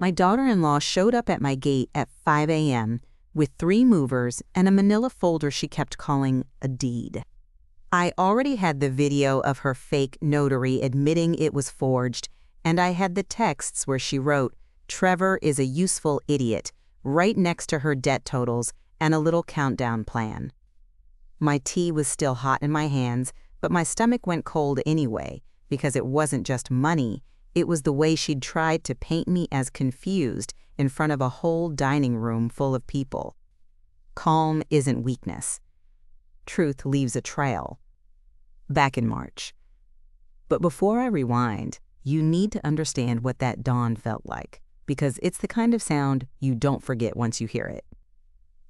My daughter-in-law showed up at my gate at 5 a.m. with 3 movers and a manila folder she kept calling a deed. I already had the video of her fake notary admitting it was forged, and I had the texts where she wrote, "Trevor is a useful idiot," right next to her debt totals and a little countdown plan. My tea was still hot in my hands, but my stomach went cold anyway, because it wasn't just money, it was the way she'd tried to paint me as confused in front of a whole dining room full of people. Calm isn't weakness. Truth leaves a trail. Back in March. But before I rewind, you need to understand what that dawn felt like, because it's the kind of sound you don't forget once you hear it.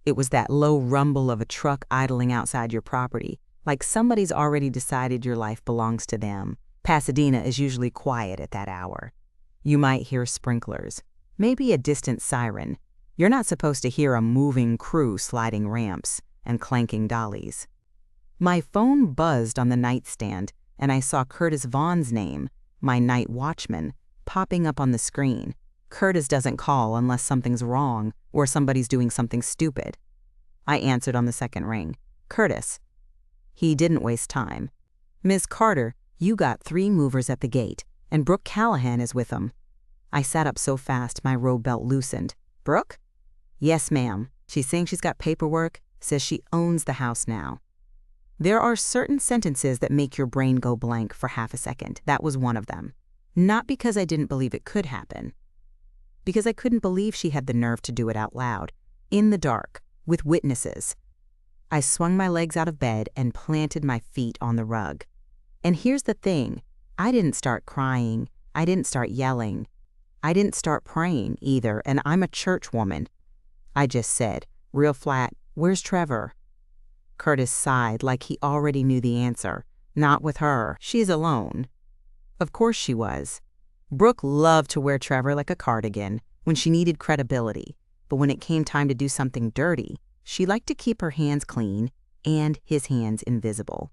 It was that low rumble of a truck idling outside your property, like somebody's already decided your life belongs to them. Pasadena is usually quiet at that hour. You might hear sprinklers, maybe a distant siren. You're not supposed to hear a moving crew sliding ramps and clanking dollies. My phone buzzed on the nightstand, and I saw Curtis Vaughn's name, my night watchman, popping up on the screen. Curtis doesn't call unless something's wrong or somebody's doing something stupid. I answered on the second ring. "Curtis." He didn't waste time. "Ms. Carter, you got 3 movers at the gate, and Brooke Callahan is with them." I sat up so fast my robe belt loosened. "Brooke?" "Yes, ma'am. She's saying she's got paperwork, says she owns the house now." There are certain sentences that make your brain go blank for half a second. That was one of them. Not because I didn't believe it could happen. Because I couldn't believe she had the nerve to do it out loud, in the dark, with witnesses. I swung my legs out of bed and planted my feet on the rug. And here's the thing, I didn't start crying, I didn't start yelling, I didn't start praying either, and I'm a church woman. I just said, real flat, "Where's Trevor?" Curtis sighed like he already knew the answer. "Not with her. She's alone." Of course she was. Brooke loved to wear Trevor like a cardigan when she needed credibility, but when it came time to do something dirty, she liked to keep her hands clean and his hands invisible.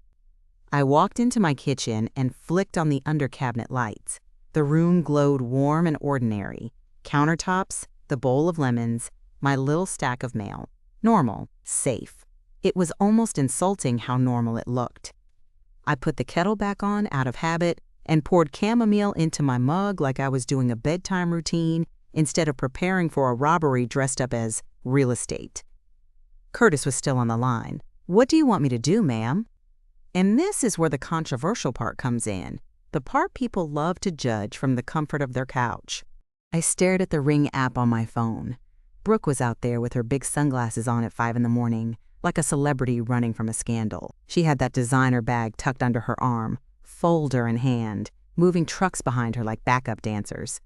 I walked into my kitchen and flicked on the under-cabinet lights. The room glowed warm and ordinary. Countertops, the bowl of lemons, my little stack of mail. Normal, safe. It was almost insulting how normal it looked. I put the kettle back on out of habit and poured chamomile into my mug like I was doing a bedtime routine instead of preparing for a robbery dressed up as real estate. Curtis was still on the line. "What do you want me to do, ma'am?" And this is where the controversial part comes in, the part people love to judge from the comfort of their couch. I stared at the Ring app on my phone. Brooke was out there with her big sunglasses on at 5 in the morning, like a celebrity running from a scandal. She had that designer bag tucked under her arm, folder in hand, moving trucks behind her like backup dancers.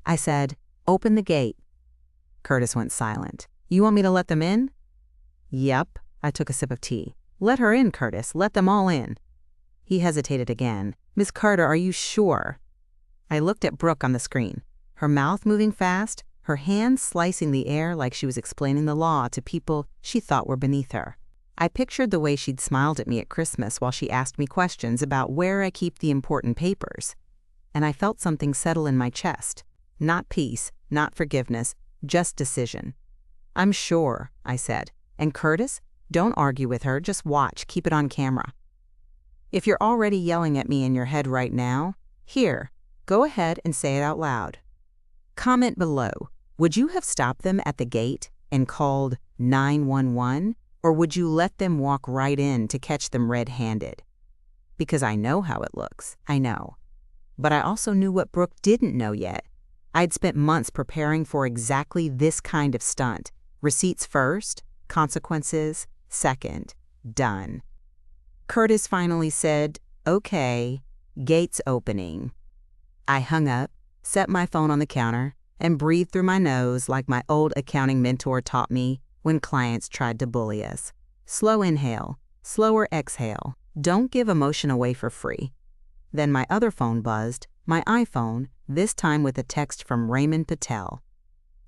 I said, "Open the gate." Curtis went silent. "You want me to let them in?" "Yep." I took a sip of tea. "Let her in, Curtis. Let them all in." He hesitated again. "Miss Carter, are you sure?" I looked at Brooke on the screen, her mouth moving fast, her hands slicing the air like she was explaining the law to people she thought were beneath her. I pictured the way she'd smiled at me at Christmas while she asked me questions about where I keep the important papers. And I felt something settle in my chest. Not peace, not forgiveness, just decision. "I'm sure," I said. "And Curtis, don't argue with her, just watch, keep it on camera." If you're already yelling at me in your head right now, here, go ahead and say it out loud. Comment below, would you have stopped them at the gate and called 911, or would you let them walk right in to catch them red-handed? Because I know how it looks, I know. But I also knew what Brooke didn't know yet. I'd spent months preparing for exactly this kind of stunt. Receipts first, consequences second, done. Curtis finally said, "Okay, gate's opening." I hung up, set my phone on the counter, and breathed through my nose like my old accounting mentor taught me when clients tried to bully us. Slow inhale, slower exhale. Don't give emotion away for free. Then my other phone buzzed, my iPhone, this time with a text from Raymond Patel.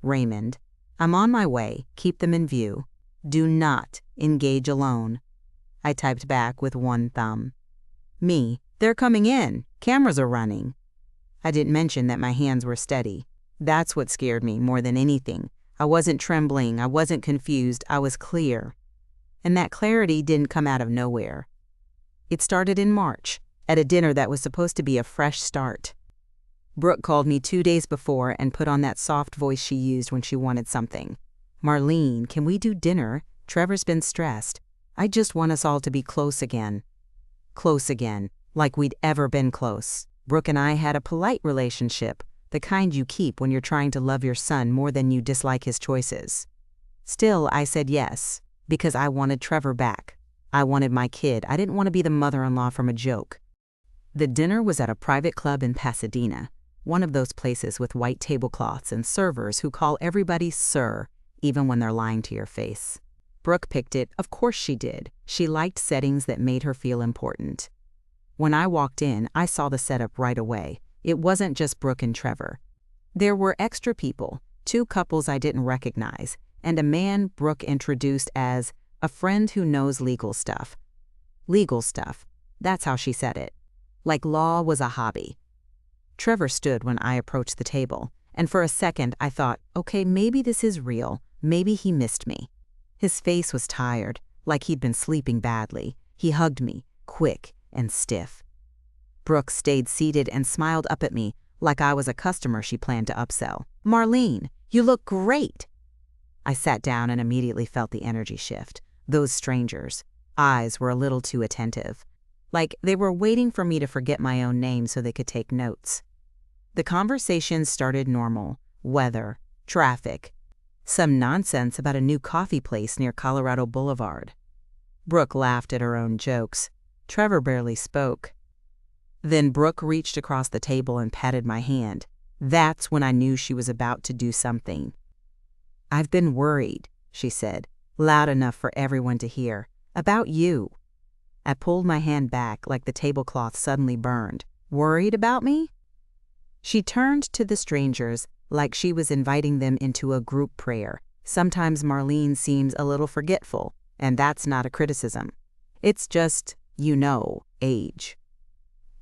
"Raymond, I'm on my way. Keep them in view. Do not engage alone." I typed back with one thumb. Me, "They're coming in. Cameras are running." I didn't mention that my hands were steady. That's what scared me more than anything. I wasn't trembling, I wasn't confused, I was clear. And that clarity didn't come out of nowhere. It started in March, at a dinner that was supposed to be a fresh start. Brooke called me 2 days before and put on that soft voice she used when she wanted something. "Marlene, can we do dinner? Trevor's been stressed. I just want us all to be close again." Close again, like we'd ever been close. Brooke and I had a polite relationship, the kind you keep when you're trying to love your son more than you dislike his choices. Still, I said yes, because I wanted Trevor back. I wanted my kid. I didn't want to be the mother-in-law from a joke. The dinner was at a private club in Pasadena, one of those places with white tablecloths and servers who call everybody sir, even when they're lying to your face. Brooke picked it. Of course she did. She liked settings that made her feel important. When I walked in, I saw the setup right away. It wasn't just Brooke and Trevor. There were extra people, 2 couples I didn't recognize, and a man Brooke introduced as a friend who knows legal stuff. Legal stuff. That's how she said it. Like law was a hobby. Trevor stood when I approached the table, and for a second I thought, okay, maybe this is real. Maybe he missed me. His face was tired, like he'd been sleeping badly. He hugged me, quick and stiff. Brooke stayed seated and smiled up at me like I was a customer she planned to upsell. "Marlene, you look great." I sat down and immediately felt the energy shift. Those strangers' eyes were a little too attentive, like they were waiting for me to forget my own name so they could take notes. The conversation started normal: weather, traffic, some nonsense about a new coffee place near Colorado Boulevard. Brooke laughed at her own jokes. Trevor barely spoke. Then Brooke reached across the table and patted my hand. That's when I knew she was about to do something. "I've been worried," she said, loud enough for everyone to hear, "about you." I pulled my hand back like the tablecloth suddenly burned. "Worried about me?" She turned to the strangers like she was inviting them into a group prayer. Sometimes Marlene seems a little forgetful, and that's not a criticism. It's just, age.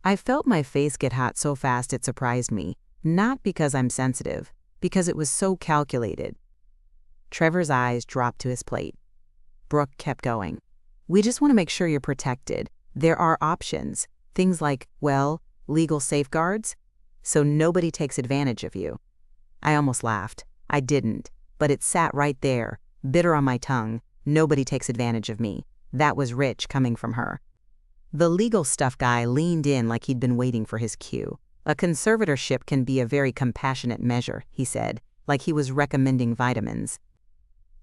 I felt my face get hot so fast it surprised me, not because I'm sensitive, because it was so calculated. Trevor's eyes dropped to his plate. Brooke kept going. "We just want to make sure you're protected. There are options, things like, legal safeguards, so nobody takes advantage of you." I almost laughed. I didn't, but it sat right there, bitter on my tongue. Nobody takes advantage of me. That was rich coming from her. The legal stuff guy leaned in like he'd been waiting for his cue. "A conservatorship can be a very compassionate measure," he said, like he was recommending vitamins.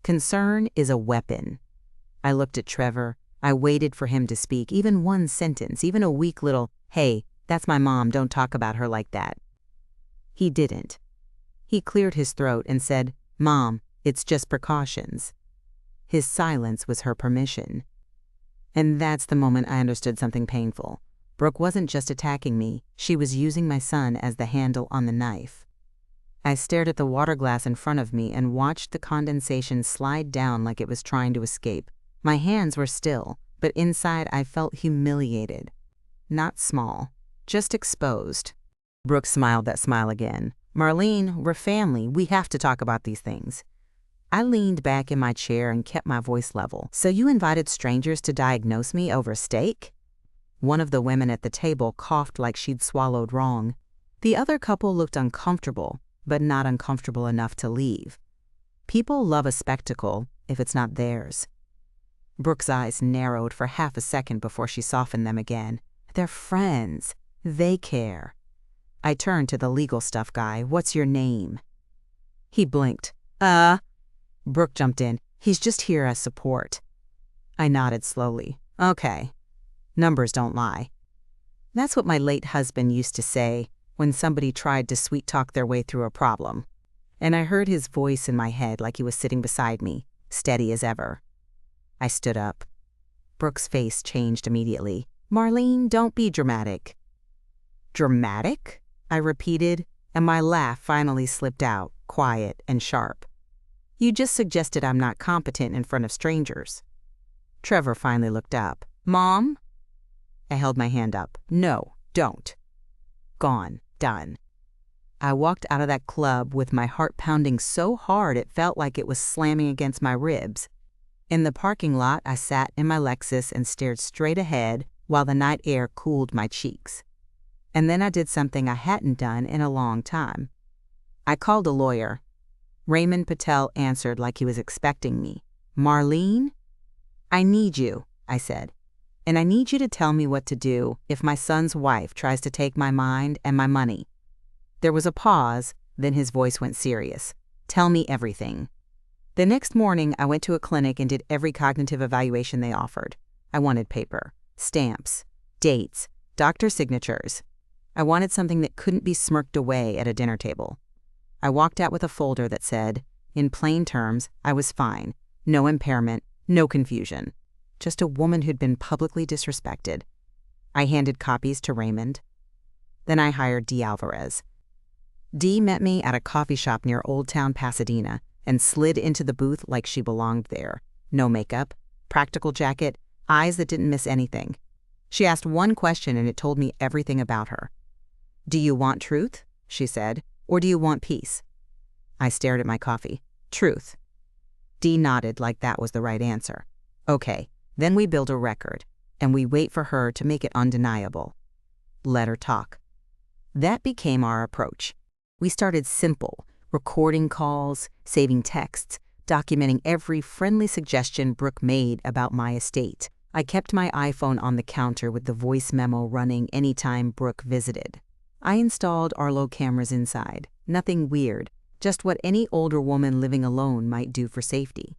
"Concern is a weapon." I looked at Trevor. I waited for him to speak, even one sentence, even a weak little, "Hey, that's my mom, don't talk about her like that." He didn't. He cleared his throat and said, "Mom, it's just precautions." His silence was her permission. And that's the moment I understood something painful. Brooke wasn't just attacking me, she was using my son as the handle on the knife. I stared at the water glass in front of me and watched the condensation slide down like it was trying to escape. My hands were still, but inside I felt humiliated. Not small, just exposed. Brooke smiled that smile again. "Marlene, we're family. We have to talk about these things." I leaned back in my chair and kept my voice level. "So you invited strangers to diagnose me over steak?" One of the women at the table coughed like she'd swallowed wrong. The other couple looked uncomfortable, but not uncomfortable enough to leave. People love a spectacle if it's not theirs. Brooke's eyes narrowed for half a second before she softened them again. "They're friends. They care." I turned to the legal stuff guy. "What's your name?" He blinked. Brooke jumped in. "He's just here as support." I nodded slowly. "Okay. Numbers don't lie." That's what my late husband used to say when somebody tried to sweet-talk their way through a problem. And I heard his voice in my head like he was sitting beside me, steady as ever. I stood up. Brooke's face changed immediately. "Marlene, don't be dramatic." "Dramatic?" I repeated, and my laugh finally slipped out, quiet and sharp. "You just suggested I'm not competent in front of strangers." Trevor finally looked up. "Mom?" I held my hand up. "No, don't." Gone. Done. I walked out of that club with my heart pounding so hard it felt like it was slamming against my ribs. In the parking lot, I sat in my Lexus and stared straight ahead while the night air cooled my cheeks. And then I did something I hadn't done in a long time. I called a lawyer. Raymond Patel answered like he was expecting me. "Marlene?" "I need you," I said. "And I need you to tell me what to do if my son's wife tries to take my mind and my money." There was a pause, then his voice went serious. "Tell me everything." The next morning, I went to a clinic and did every cognitive evaluation they offered. I wanted paper, stamps, dates, doctor signatures. I wanted something that couldn't be smirked away at a dinner table. I walked out with a folder that said, in plain terms, I was fine, no impairment, no confusion. Just a woman who'd been publicly disrespected. I handed copies to Raymond. Then I hired Dee Alvarez. Dee met me at a coffee shop near Old Town Pasadena and slid into the booth like she belonged there. No makeup, practical jacket, eyes that didn't miss anything. She asked one question and it told me everything about her. "Do you want truth?" she said, "or do you want peace?" I stared at my coffee. "Truth." Dee nodded like that was the right answer. "Okay, then we build a record, and we wait for her to make it undeniable. Let her talk." That became our approach. We started simple, recording calls, saving texts, documenting every friendly suggestion Brooke made about my estate. I kept my iPhone on the counter with the voice memo running anytime Brooke visited. I installed Arlo cameras inside. Nothing weird, just what any older woman living alone might do for safety.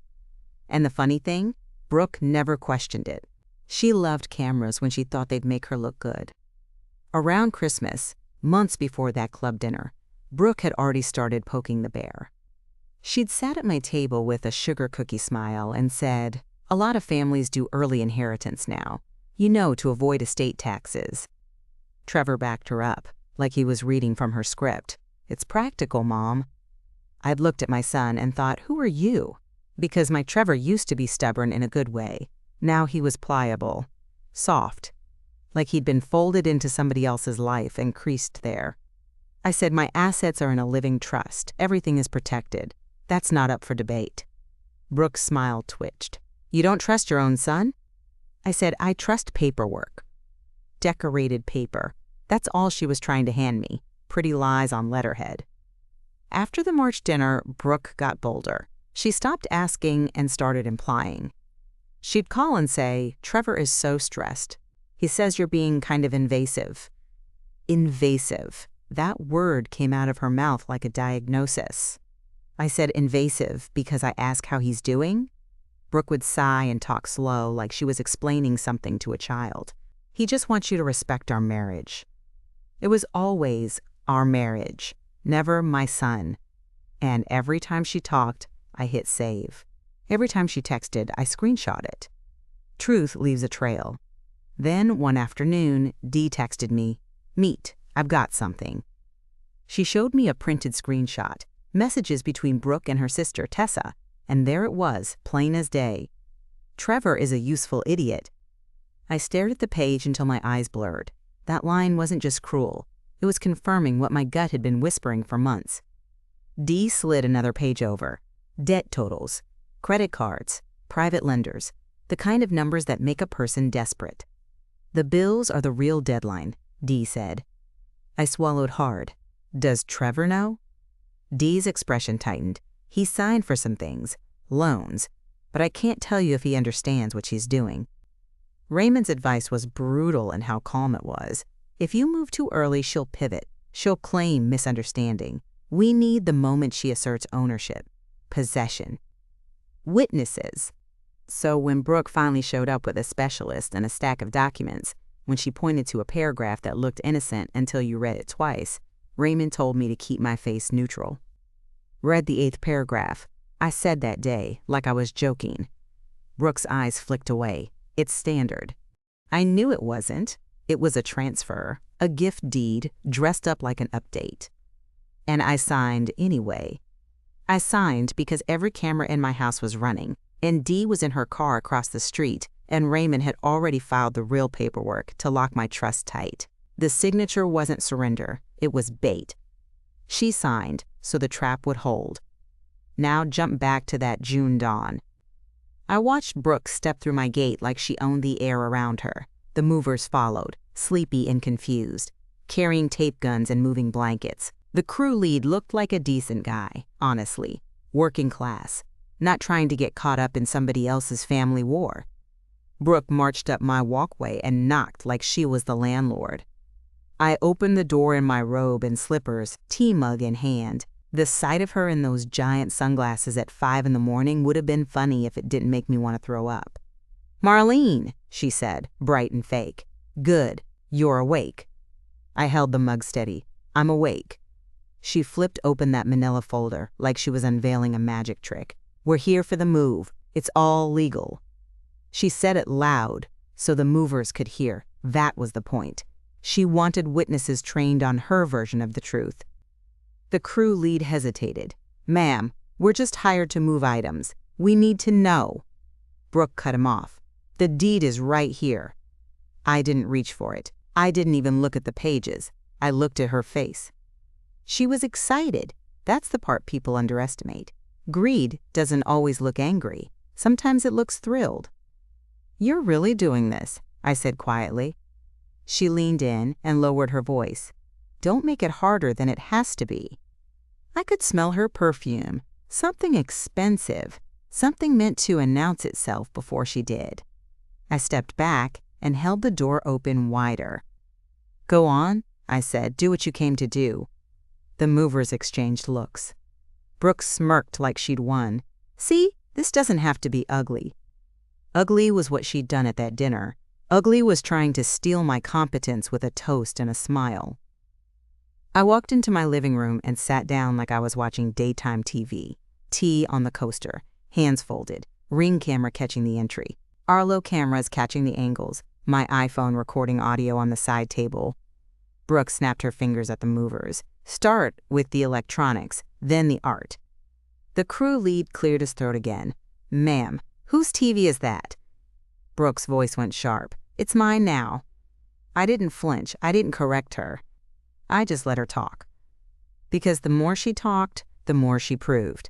And the funny thing, Brooke never questioned it. She loved cameras when she thought they'd make her look good. Around Christmas, months before that club dinner, Brooke had already started poking the bear. She'd sat at my table with a sugar cookie smile and said, "A lot of families do early inheritance now, to avoid estate taxes." Trevor backed her up, like he was reading from her script. "It's practical, Mom." I'd looked at my son and thought, who are you? Because my Trevor used to be stubborn in a good way. Now he was pliable, soft, like he'd been folded into somebody else's life and creased there. I said, "My assets are in a living trust. Everything is protected. That's not up for debate." Brooke's smile twitched. "You don't trust your own son?" I said, "I trust paperwork." Decorated paper. That's all she was trying to hand me. Pretty lies on letterhead. After the March dinner, Brooke got bolder. She stopped asking and started implying. She'd call and say, "Trevor is so stressed. He says you're being kind of invasive." Invasive. That word came out of her mouth like a diagnosis. I said invasive because I ask how he's doing. Brooke would sigh and talk slow like she was explaining something to a child. "He just wants you to respect our marriage." It was always our marriage, never my son. And every time she talked, I hit save. Every time she texted, I screenshot it. Truth leaves a trail. Then one afternoon, Dee texted me, "Meet, I've got something." She showed me a printed screenshot, messages between Brooke and her sister, Tessa, and there it was, plain as day. "Trevor is a useful idiot." I stared at the page until my eyes blurred. That line wasn't just cruel. It was confirming what my gut had been whispering for months. Dee slid another page over. Debt totals, credit cards, private lenders, the kind of numbers that make a person desperate. "The bills are the real deadline," Dee said. I swallowed hard. Does Trevor know? Dee's expression tightened. He signed for some things, loans, but I can't tell you if he understands what she's doing. Raymond's advice was brutal in how calm it was. If you move too early, she'll pivot. She'll claim misunderstanding. We need the moment she asserts ownership, possession, witnesses. So when Brooke finally showed up with a specialist and a stack of documents, when she pointed to a paragraph that looked innocent until you read it twice, Raymond told me to keep my face neutral. Read the 8th paragraph. I said that day, like I was joking. Brooke's eyes flicked away. It's standard. I knew it wasn't. It was a transfer, a gift deed dressed up like an update. And I signed anyway. I signed because every camera in my house was running, and Dee was in her car across the street, and Raymond had already filed the real paperwork to lock my trust tight. The signature wasn't surrender. It was bait. She signed, so the trap would hold. Now jump back to that June dawn. I watched Brooke step through my gate like she owned the air around her. The movers followed, sleepy and confused, carrying tape guns and moving blankets. The crew lead looked like a decent guy, honestly, working class, not trying to get caught up in somebody else's family war. Brooke marched up my walkway and knocked like she was the landlord. I opened the door in my robe and slippers, tea mug in hand. The sight of her in those giant sunglasses at 5 in the morning would have been funny if it didn't make me want to throw up. "Marlene," she said, bright and fake. "Good, you're awake." I held the mug steady. "I'm awake." She flipped open that manila folder like she was unveiling a magic trick. "We're here for the move. It's all legal." She said it loud so the movers could hear. That was the point. She wanted witnesses trained on her version of the truth. The crew lead hesitated. "Ma'am, we're just hired to move items. We need to know." Brooke cut him off. "The deed is right here." I didn't reach for it. I didn't even look at the pages. I looked at her face. She was excited. That's the part people underestimate. Greed doesn't always look angry. Sometimes it looks thrilled. "You're really doing this," I said quietly. She leaned in and lowered her voice. "Don't make it harder than it has to be." I could smell her perfume, something expensive, something meant to announce itself before she did. I stepped back and held the door open wider. "Go on," I said. "Do what you came to do." The movers exchanged looks. Brooke smirked like she'd won. "See, this doesn't have to be ugly." Ugly was what she'd done at that dinner. Ugly was trying to steal my competence with a toast and a smile. I walked into my living room and sat down like I was watching daytime TV. Tea on the coaster, hands folded, Ring camera catching the entry, Arlo cameras catching the angles, my iPhone recording audio on the side table. Brooke snapped her fingers at the movers. "Start with the electronics, then the art." The crew lead cleared his throat again. "Ma'am, whose TV is that?" Brooke's voice went sharp. "It's mine now." I didn't flinch. I didn't correct her. I just let her talk. Because the more she talked, the more she proved.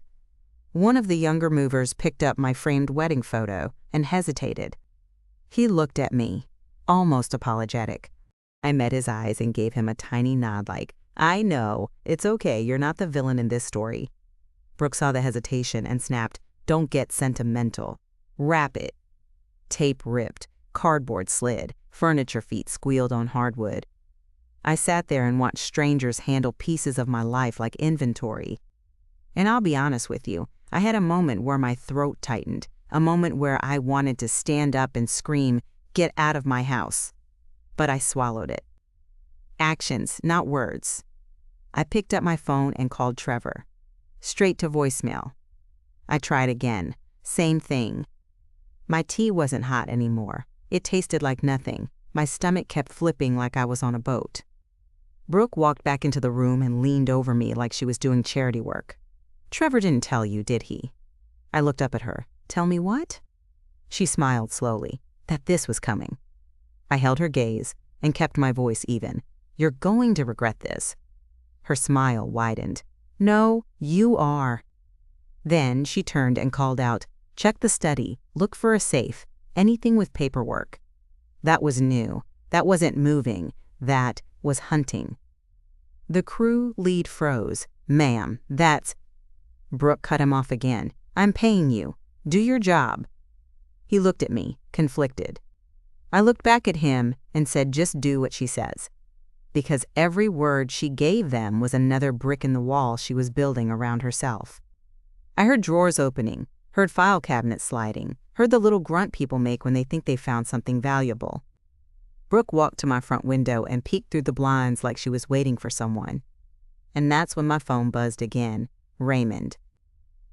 One of the younger movers picked up my framed wedding photo and hesitated. He looked at me, almost apologetic. I met his eyes and gave him a tiny nod like, "I know, it's okay, you're not the villain in this story." Brooke saw the hesitation and snapped, "Don't get sentimental. Wrap it." Tape ripped, cardboard slid, furniture feet squealed on hardwood. I sat there and watched strangers handle pieces of my life like inventory. And I'll be honest with you, I had a moment where my throat tightened, a moment where I wanted to stand up and scream, "Get out of my house." But I swallowed it. Actions, not words. I picked up my phone and called Trevor. Straight to voicemail. I tried again. Same thing. My tea wasn't hot anymore. It tasted like nothing. My stomach kept flipping like I was on a boat. Brooke walked back into the room and leaned over me like she was doing charity work. "Trevor didn't tell you, did he?" I looked up at her. "Tell me what?" She smiled slowly, that this was coming. I held her gaze and kept my voice even. "You're going to regret this." Her smile widened. "No, you are." Then she turned and called out, "Check the study, look for a safe, anything with paperwork." That was new. That wasn't moving. That was hunting. The crew lead froze. "Ma'am, that's—" Brooke cut him off again. "I'm paying you. Do your job." He looked at me, conflicted. I looked back at him and said, "Just do what she says." Because every word she gave them was another brick in the wall she was building around herself. I heard drawers opening, heard file cabinets sliding, heard the little grunt people make when they think they found something valuable. Brooke walked to my front window and peeked through the blinds like she was waiting for someone. And that's when my phone buzzed again. Raymond.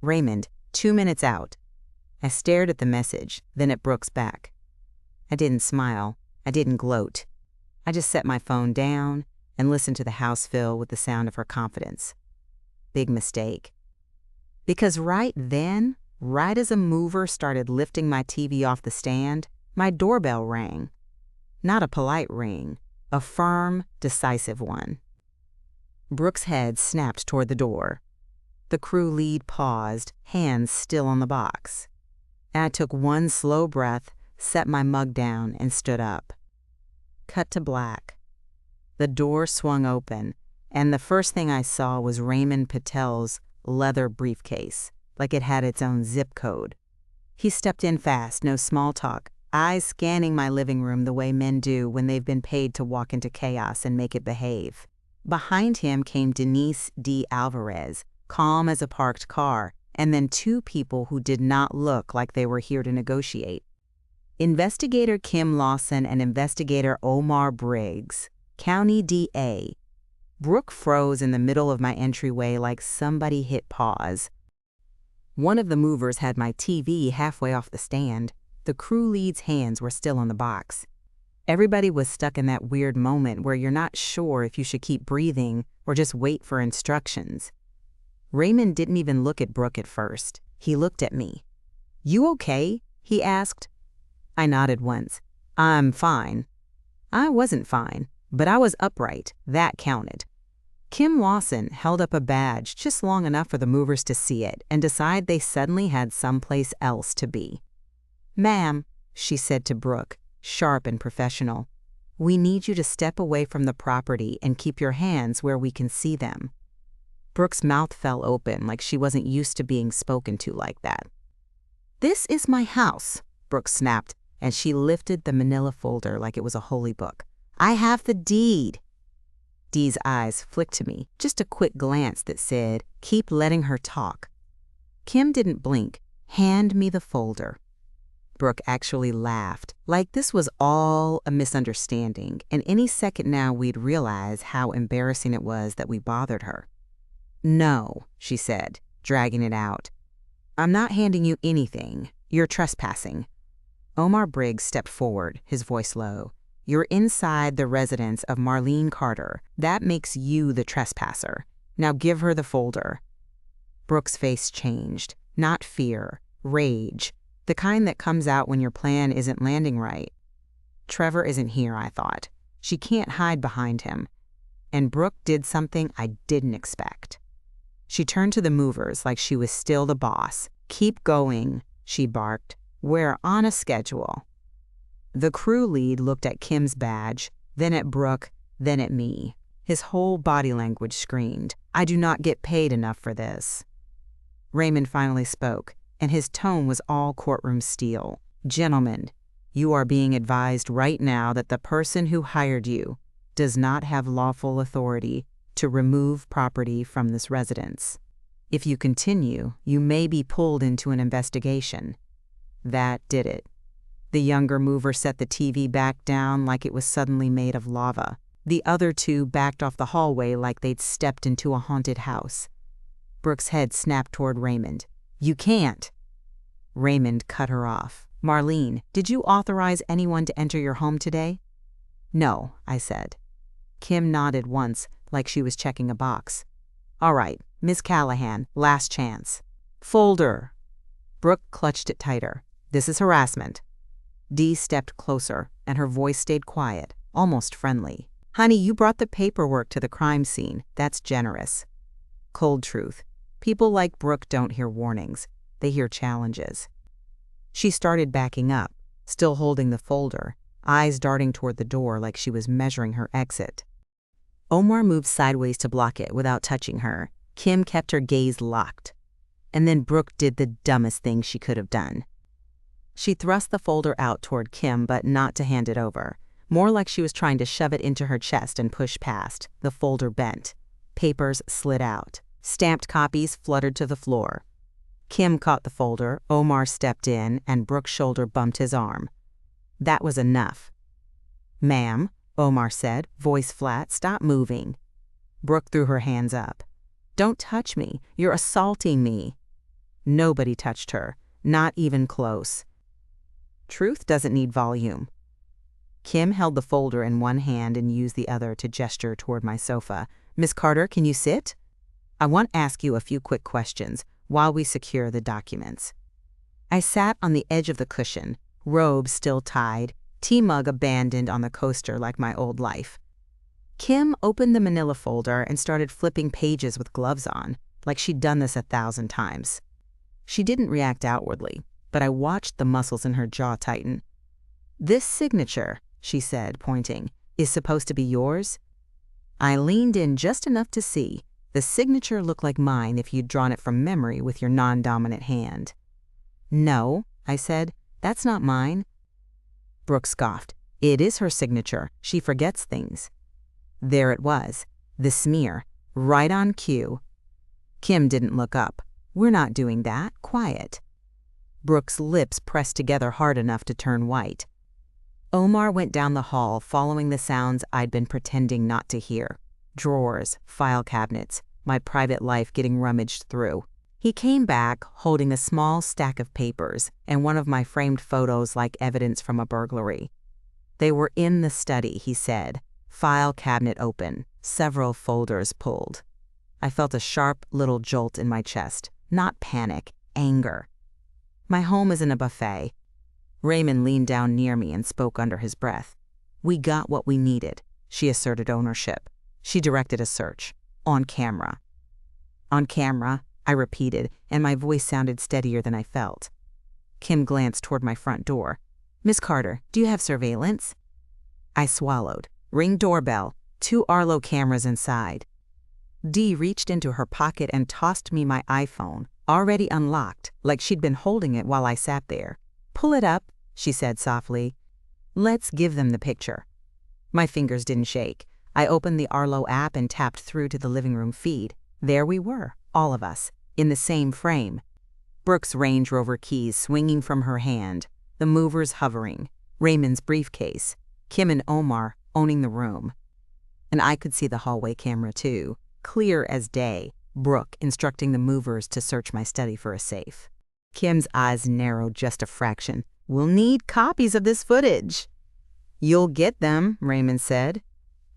Raymond, 2 minutes out. I stared at the message, then at Brooke's back. I didn't smile. I didn't gloat. I just set my phone down and listened to the house fill with the sound of her confidence. Big mistake. Because right then, right as a mover started lifting my TV off the stand, my doorbell rang. Not a polite ring, a firm, decisive one. Brooke's head snapped toward the door. The crew lead paused, hands still on the box. I took one slow breath, set my mug down, and stood up. Cut to black. The door swung open, and the first thing I saw was Raymond Patel's leather briefcase, like it had its own zip code. He stepped in fast, no small talk, eyes scanning my living room the way men do when they've been paid to walk into chaos and make it behave. Behind him came Denise D. Alvarez, calm as a parked car, and then two people who did not look like they were here to negotiate. Investigator Kim Lawson and Investigator Omar Briggs, County DA. Brooke froze in the middle of my entryway like somebody hit pause. One of the movers had my TV halfway off the stand. The crew lead's hands were still on the box. Everybody was stuck in that weird moment where you're not sure if you should keep breathing or just wait for instructions. Raymond didn't even look at Brooke at first. He looked at me. "You okay?" he asked. I nodded once. "I'm fine." I wasn't fine, but I was upright. That counted. Kim Lawson held up a badge just long enough for the movers to see it and decide they suddenly had someplace else to be. "Ma'am," she said to Brooke, sharp and professional, "we need you to step away from the property and keep your hands where we can see them." Brooke's mouth fell open like she wasn't used to being spoken to like that. "This is my house," Brooke snapped, and she lifted the manila folder like it was a holy book. "I have the deed." Dee's eyes flicked to me, just a quick glance that said, "Keep letting her talk." Kim didn't blink. "Hand me the folder." Brooke actually laughed, like this was all a misunderstanding, and any second now we'd realize how embarrassing it was that we bothered her. "No," she said, dragging it out. "I'm not handing you anything. You're trespassing." Omar Briggs stepped forward, his voice low. "You're inside the residence of Marlene Carter. That makes you the trespasser. Now give her the folder." Brooke's face changed. Not fear, rage. The kind that comes out when your plan isn't landing right. Trevor isn't here, I thought. She can't hide behind him. And Brooke did something I didn't expect. She turned to the movers like she was still the boss. "Keep going," she barked. "We're on a schedule." The crew lead looked at Kim's badge, then at Brooke, then at me. His whole body language screamed, "I do not get paid enough for this." Raymond finally spoke, and his tone was all courtroom steel. "Gentlemen, you are being advised right now that the person who hired you does not have lawful authority to remove property from this residence. If you continue, you may be pulled into an investigation." That did it. The younger mover set the TV back down like it was suddenly made of lava. The other two backed off the hallway like they'd stepped into a haunted house. Brooke's head snapped toward Raymond. "You can't." Raymond cut her off. "Marlene, did you authorize anyone to enter your home today?" "No," I said. Kim nodded once, like she was checking a box. "All right, Miss Callahan, last chance." "Folder." Brooke clutched it tighter. "This is harassment." Dee stepped closer, and her voice stayed quiet, almost friendly. "Honey, you brought the paperwork to the crime scene. That's generous." Cold truth. People like Brooke don't hear warnings. They hear challenges. She started backing up, still holding the folder, eyes darting toward the door like she was measuring her exit. Omar moved sideways to block it without touching her. Kim kept her gaze locked. And then Brooke did the dumbest thing she could have done. She thrust the folder out toward Kim, but not to hand it over. More like she was trying to shove it into her chest and push past. The folder bent. Papers slid out. Stamped copies fluttered to the floor. Kim caught the folder, Omar stepped in, and Brooke's shoulder bumped his arm. That was enough. "Ma'am," Omar said, voice flat, "stop moving." Brooke threw her hands up. "Don't touch me. You're assaulting me." Nobody touched her, not even close. Truth doesn't need volume. Kim held the folder in one hand and used the other to gesture toward my sofa. "Miss Carter, can you sit? I want to ask you a few quick questions while we secure the documents." I sat on the edge of the cushion, robe still tied, tea mug abandoned on the coaster like my old life. Kim opened the manila folder and started flipping pages with gloves on, like she'd done this 1,000 times. She didn't react outwardly, but I watched the muscles in her jaw tighten. "This signature," she said, pointing, "is supposed to be yours?" I leaned in just enough to see. The signature looked like mine if you'd drawn it from memory with your non-dominant hand. "No," I said, "that's not mine." Brooke scoffed. "It is her signature. She forgets things." There it was, the smear, right on cue. Kim didn't look up. "We're not doing that. Quiet." Brooke's lips pressed together hard enough to turn white. Omar went down the hall, following the sounds I'd been pretending not to hear. Drawers, file cabinets, my private life getting rummaged through. He came back, holding a small stack of papers and one of my framed photos like evidence from a burglary. "They were in the study," he said. File cabinet open, several folders pulled. I felt a sharp little jolt in my chest. Not panic, anger. "My home isn't a buffet." Raymond leaned down near me and spoke under his breath. "We got what we needed." She asserted ownership. She directed a search. "On camera." "On camera," I repeated, and my voice sounded steadier than I felt. Kim glanced toward my front door. "Miss Carter, do you have surveillance?" I swallowed. Ring doorbell. 2 Arlo cameras inside. Dee reached into her pocket and tossed me my iPhone, already unlocked, like she'd been holding it while I sat there. "Pull it up," she said softly. "Let's give them the picture." My fingers didn't shake. I opened the Arlo app and tapped through to the living room feed. There we were, all of us, in the same frame. Brooke's Range Rover keys swinging from her hand, the movers hovering, Raymond's briefcase, Kim and Omar owning the room. And I could see the hallway camera too, clear as day, Brooke instructing the movers to search my study for a safe. Kim's eyes narrowed just a fraction. "We'll need copies of this footage." "You'll get them," Raymond said.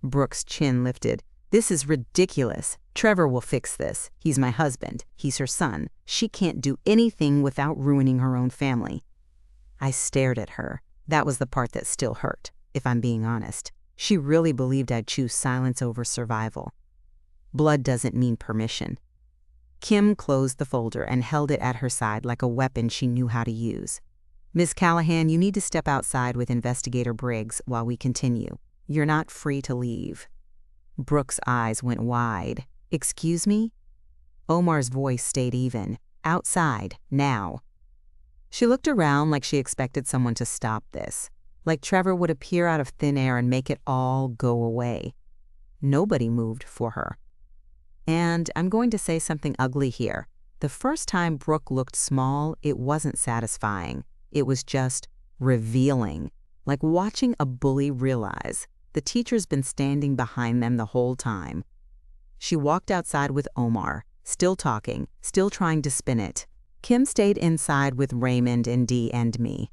Brooke's chin lifted. "This is ridiculous. Trevor will fix this. He's my husband. He's her son. She can't do anything without ruining her own family." I stared at her. That was the part that still hurt, if I'm being honest. She really believed I'd choose silence over survival. Blood doesn't mean permission. Kim closed the folder and held it at her side like a weapon she knew how to use. "Miss Callahan, you need to step outside with Investigator Briggs while we continue. You're not free to leave." Brooke's eyes went wide. "Excuse me?" Omar's voice stayed even. "Outside, now." She looked around like she expected someone to stop this, like Trevor would appear out of thin air and make it all go away. Nobody moved for her. And I'm going to say something ugly here. The first time Brooke looked small, it wasn't satisfying. It was just revealing, like watching a bully realize the teacher's been standing behind them the whole time. She walked outside with Omar, still talking, still trying to spin it. Kim stayed inside with Raymond and Dee and me.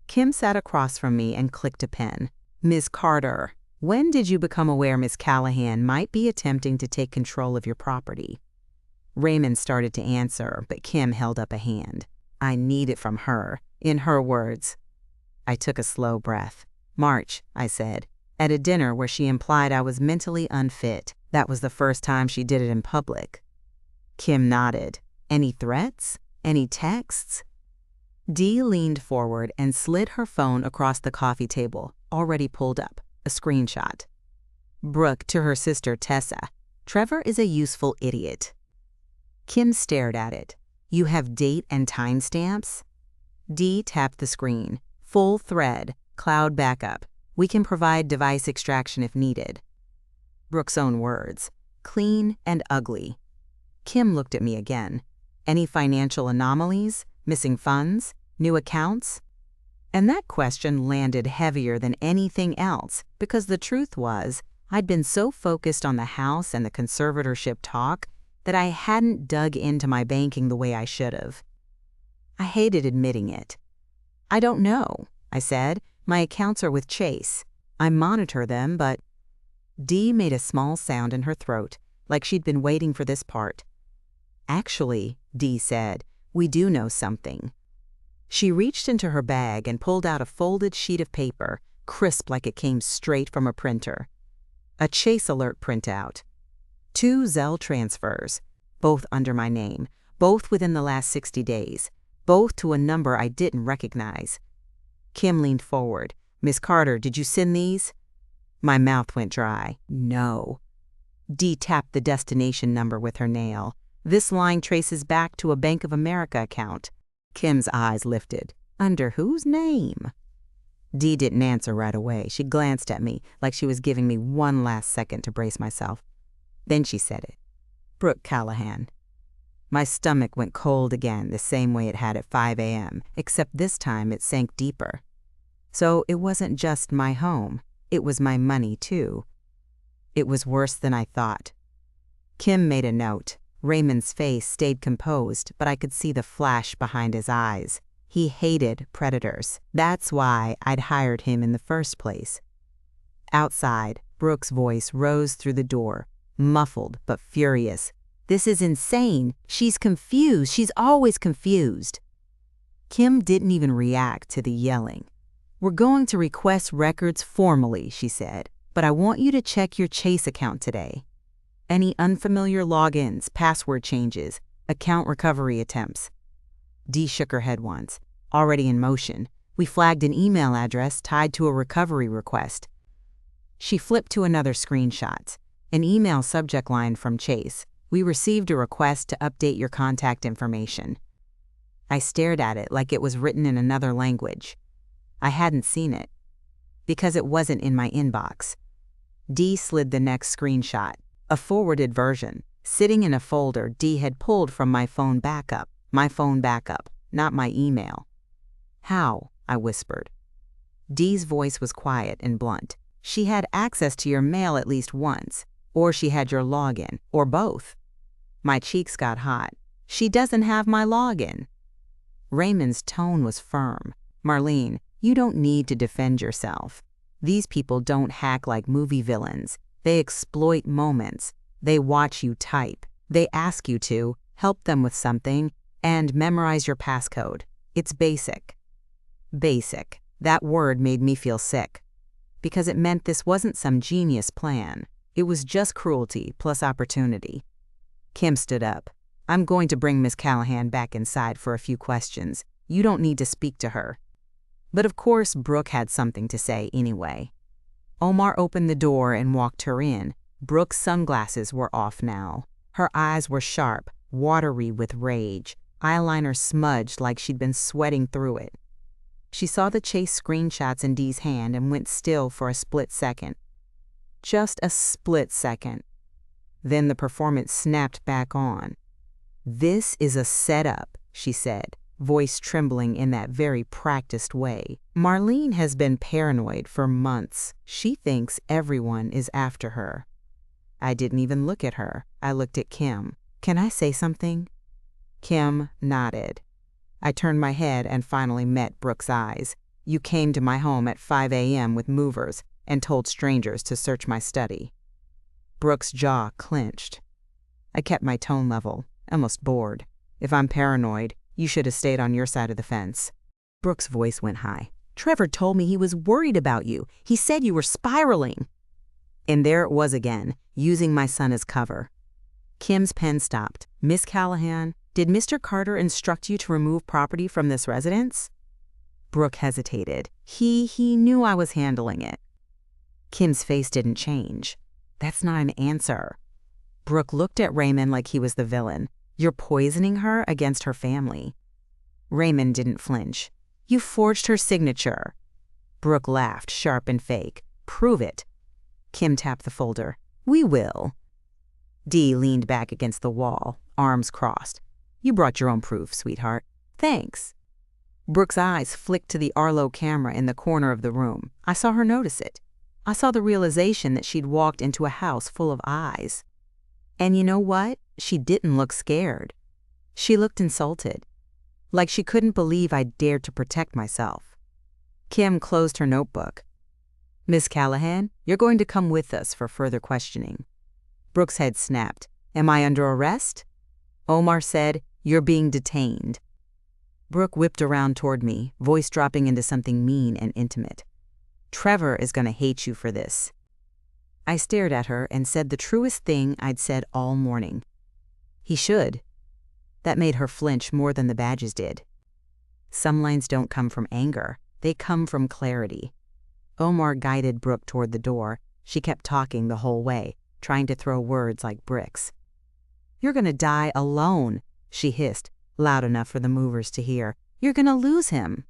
Kim sat across from me and clicked a pen. "Ms. Carter, when did you become aware Miss Callahan might be attempting to take control of your property?" Raymond started to answer, but Kim held up a hand. "I need it from her," in her words. I took a slow breath. "March," I said, "at a dinner where she implied I was mentally unfit. That was the first time she did it in public." Kim nodded. "Any threats? Any texts?" Dee leaned forward and slid her phone across the coffee table, already pulled up, a screenshot. Brooke to her sister Tessa. "Trevor is a useful idiot." Kim stared at it. "You have date and timestamps?" Dee tapped the screen. "Full thread, cloud backup. We can provide device extraction if needed." Brooke's own words. "Clean and ugly." Kim looked at me again. "Any financial anomalies? Missing funds? New accounts?" And that question landed heavier than anything else, because the truth was, I'd been so focused on the house and the conservatorship talk that I hadn't dug into my banking the way I should have. I hated admitting it. "I don't know," I said. "My accounts are with Chase. I monitor them, but—" Dee made a small sound in her throat, like she'd been waiting for this part. "Actually," Dee said, "we do know something." She reached into her bag and pulled out a folded sheet of paper, crisp like it came straight from a printer. A Chase alert printout. 2 Zelle transfers, both under my name, both within the last 60 days, both to a number I didn't recognize. Kim leaned forward. "Miss Carter, did you send these?" My mouth went dry. No. Dee tapped the destination number with her nail. "This line traces back to a Bank of America account." Kim's eyes lifted. "Under whose name?" Dee didn't answer right away. She glanced at me like she was giving me one last second to brace myself. Then she said it. "Brooke Callahan." My stomach went cold again, the same way it had at 5 a.m., except this time it sank deeper. So it wasn't just my home. It was my money, too. It was worse than I thought. Kim made a note. Raymond's face stayed composed, but I could see the flash behind his eyes. He hated predators. That's why I'd hired him in the first place. Outside, Brooke's voice rose through the door, muffled but furious. "This is insane. She's confused. She's always confused." Kim didn't even react to the yelling. "We're going to request records formally," she said, "but I want you to check your Chase account today. Any unfamiliar logins, password changes, account recovery attempts." Dee shook her head once. "Already in motion. We flagged an email address tied to a recovery request." She flipped to another screenshot. An email subject line from Chase. "We received a request to update your contact information." I stared at it like it was written in another language. I hadn't seen it, because it wasn't in my inbox. Dee slid the next screenshot, a forwarded version, sitting in a folder Dee had pulled from my phone backup, not my email. "How?" I whispered. Dee's voice was quiet and blunt. "She had access to your mail at least once, or she had your login, or both." My cheeks got hot. "She doesn't have my login." Raymond's tone was firm. "Marlene, you don't need to defend yourself. These people don't hack like movie villains. They exploit moments. They watch you type. They ask you to help them with something and memorize your passcode. It's basic." Basic. That word made me feel sick, because it meant this wasn't some genius plan. It was just cruelty plus opportunity. Kim stood up. "I'm going to bring Miss Callahan back inside for a few questions. You don't need to speak to her." But of course, Brooke had something to say anyway. Omar opened the door and walked her in. Brooke's sunglasses were off now. Her eyes were sharp, watery with rage, eyeliner smudged like she'd been sweating through it. She saw the Chase screenshots in Dee's hand and went still for a split second. Just a split second. Then the performance snapped back on. "This is a setup," she said, voice trembling in that very practiced way. "Marlene has been paranoid for months. She thinks everyone is after her." I didn't even look at her. I looked at Kim. "Can I say something?" Kim nodded. I turned my head and finally met Brooke's eyes. "You came to my home at 5 a.m. with movers and told strangers to search my study." Brooke's jaw clenched. I kept my tone level, almost bored. "If I'm paranoid, you should have stayed on your side of the fence." Brooke's voice went high. "Trevor told me he was worried about you. He said you were spiraling." And there it was again, using my son as cover. Kim's pen stopped. "Miss Callahan, did Mr. Carter instruct you to remove property from this residence?" Brooke hesitated. He knew I was handling it." Kim's face didn't change. "That's not an answer." Brooke looked at Raymond like he was the villain. "You're poisoning her against her family." Raymond didn't flinch. "You forged her signature." Brooke laughed, sharp and fake. "Prove it." Kim tapped the folder. "We will." Dee leaned back against the wall, arms crossed. "You brought your own proof, sweetheart." "Thanks." Brooke's eyes flicked to the Arlo camera in the corner of the room. I saw her notice it. I saw the realization that she'd walked into a house full of eyes. And you know what? She didn't look scared. She looked insulted, like she couldn't believe I'd dared to protect myself. Kim closed her notebook. "Miss Callahan, you're going to come with us for further questioning." Brooke's head snapped. "Am I under arrest?" Omar said, "You're being detained." Brooke whipped around toward me, voice dropping into something mean and intimate. "Trevor is going to hate you for this." I stared at her and said the truest thing I'd said all morning. He should. That made her flinch more than the badges did. Some lines don't come from anger. They come from clarity. Omar guided Brooke toward the door. She kept talking the whole way, trying to throw words like bricks. "You're gonna die alone," she hissed, loud enough for the movers to hear. "You're gonna lose him."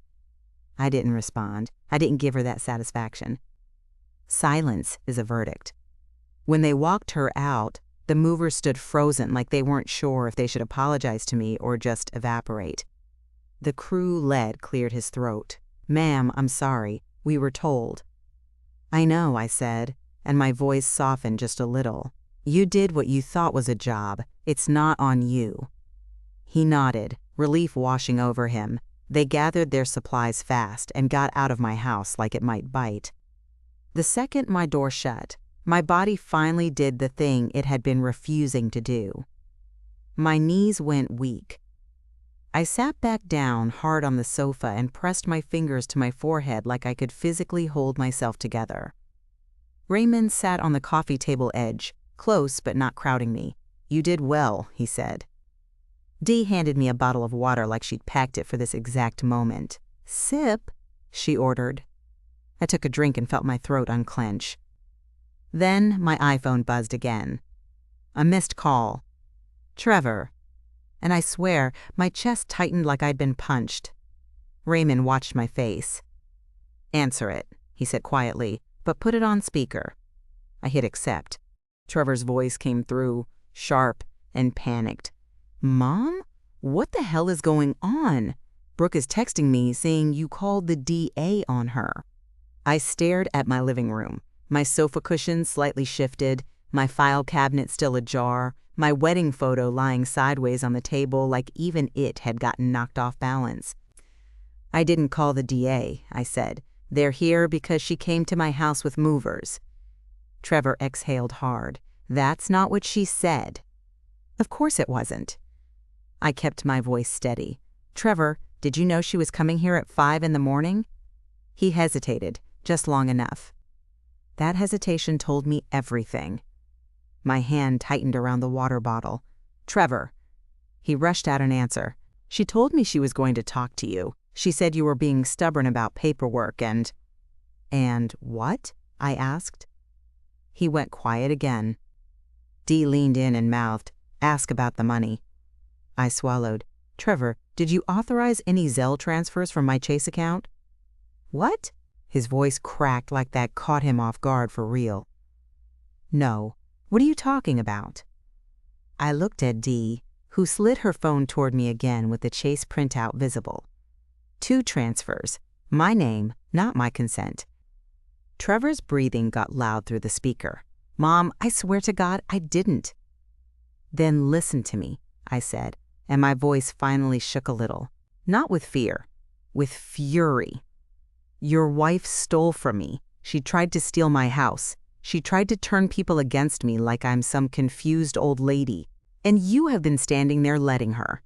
I didn't respond. I didn't give her that satisfaction. Silence is a verdict. When they walked her out, the movers stood frozen like they weren't sure if they should apologize to me or just evaporate. The crew lead cleared his throat. "Ma'am, I'm sorry. We were told." "I know," I said, and my voice softened just a little. "You did what you thought was a job. It's not on you." He nodded, relief washing over him. They gathered their supplies fast and got out of my house like it might bite. The second my door shut, my body finally did the thing it had been refusing to do. My knees went weak. I sat back down hard on the sofa and pressed my fingers to my forehead like I could physically hold myself together. Raymond sat on the coffee table edge, close but not crowding me. "You did well," he said. Dee handed me a bottle of water like she'd packed it for this exact moment. "Sip," she ordered. I took a drink and felt my throat unclench. Then my iPhone buzzed again. A missed call. "Trevor." And I swear, my chest tightened like I'd been punched. Raymond watched my face. "Answer it," he said quietly, "but put it on speaker." I hit accept. Trevor's voice came through, sharp and panicked. "Mom? What the hell is going on? Brooke is texting me saying you called the DA on her." I stared at my living room, my sofa cushions slightly shifted, my file cabinet still ajar, my wedding photo lying sideways on the table like even it had gotten knocked off balance. "I didn't call the DA," I said. "They're here because she came to my house with movers." Trevor exhaled hard. "That's not what she said." "Of course it wasn't." I kept my voice steady. "Trevor, did you know she was coming here at 5 in the morning?" He hesitated, just long enough. That hesitation told me everything. My hand tightened around the water bottle. "Trevor." He rushed out an answer. "She told me she was going to talk to you. She said you were being stubborn about paperwork and—" "And what?" I asked. He went quiet again. Dee leaned in and mouthed, "Ask about the money." I swallowed. "Trevor, did you authorize any Zelle transfers from my Chase account?" "What?" His voice cracked like that caught him off guard for real. "No. What are you talking about?" I looked at Dee, who slid her phone toward me again with the Chase printout visible. 2 transfers. My name, not my consent. Trevor's breathing got loud through the speaker. "Mom, I swear to God, I didn't." "Then listen to me," I said, and my voice finally shook a little. Not with fear, with fury. "Your wife stole from me. She tried to steal my house. She tried to turn people against me like I'm some confused old lady. And you have been standing there letting her."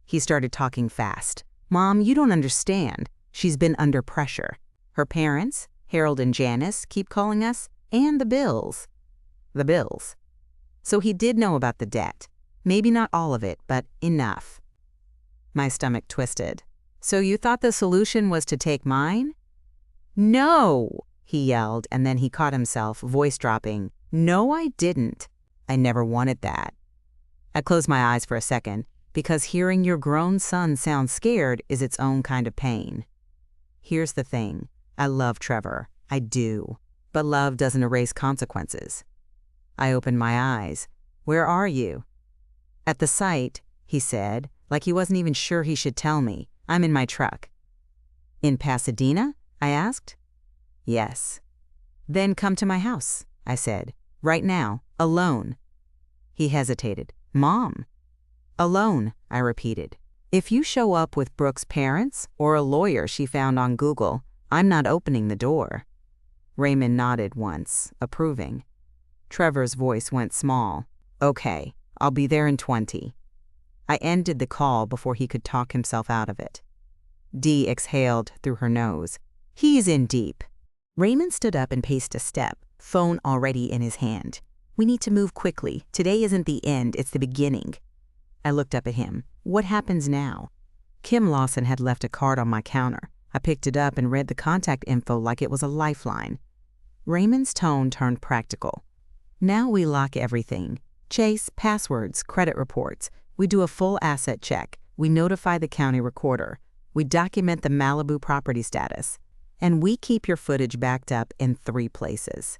He started talking fast. "Mom, you don't understand. She's been under pressure. Her parents, Harold and Janice, keep calling us, and the bills." The bills. So he did know about the debt. Maybe not all of it, but enough. My stomach twisted. "So you thought the solution was to take mine?" "No!" he yelled, and then he caught himself, voice dropping. "No, I didn't. I never wanted that." I closed my eyes for a second, because hearing your grown son sound scared is its own kind of pain. Here's the thing. I love Trevor. I do. But love doesn't erase consequences. I opened my eyes. "Where are you?" "At the site," he said, like he wasn't even sure he should tell me. "I'm in my truck." "In Pasadena?" I asked. "Yes." "Then come to my house," I said. "Right now, alone." He hesitated. "Mom." "Alone," I repeated. "If you show up with Brooke's parents or a lawyer she found on Google, I'm not opening the door." Raymond nodded once, approving. Trevor's voice went small. "Okay, I'll be there in 20. I ended the call before he could talk himself out of it. Dee exhaled through her nose. "He's in deep." Raymond stood up and paced a step, phone already in his hand. "We need to move quickly. Today isn't the end, it's the beginning." I looked up at him. "What happens now?" Kim Lawson had left a card on my counter. I picked it up and read the contact info like it was a lifeline. Raymond's tone turned practical. "Now we lock everything. Chase, passwords, credit reports. We do a full asset check. We notify the county recorder. We document the Malibu property status. And we keep your footage backed up in 3 places."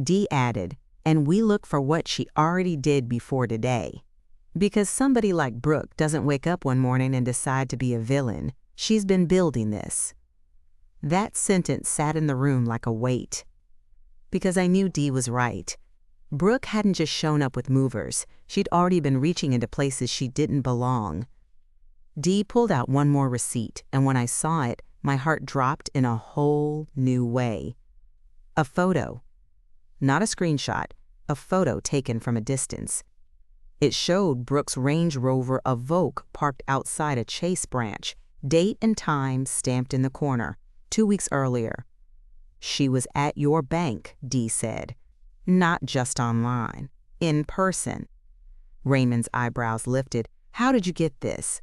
Dee added, "And we look for what she already did before today. Because somebody like Brooke doesn't wake up one morning and decide to be a villain. She's been building this." That sentence sat in the room like a weight. Because I knew Dee was right. Brooke hadn't just shown up with movers. She'd already been reaching into places she didn't belong. Dee pulled out one more receipt, and when I saw it, my heart dropped in a whole new way. A photo. Not a screenshot, a photo taken from a distance. It showed Brooke's Range Rover Evoque parked outside a Chase branch, date and time stamped in the corner, 2 weeks earlier. "She was at your bank," Dee said. "Not just online, in person." Raymond's eyebrows lifted. "How did you get this?"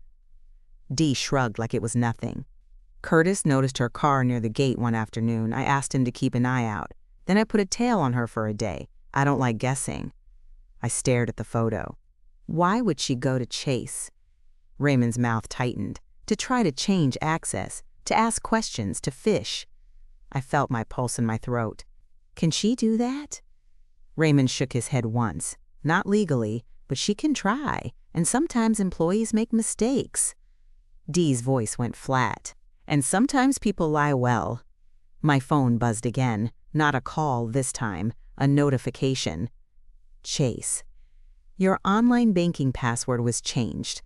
Dee shrugged like it was nothing. "Curtis noticed her car near the gate one afternoon. I asked him to keep an eye out. Then I put a tail on her for a day. I don't like guessing." I stared at the photo. "Why would she go to Chase?" Raymond's mouth tightened. "To try to change access, to ask questions, to fish." I felt my pulse in my throat. "Can she do that?" Raymond shook his head once. "Not legally, but she can try, and sometimes employees make mistakes." Dee's voice went flat. "And sometimes people lie well." My phone buzzed again. Not a call this time, a notification. "Chase, your online banking password was changed."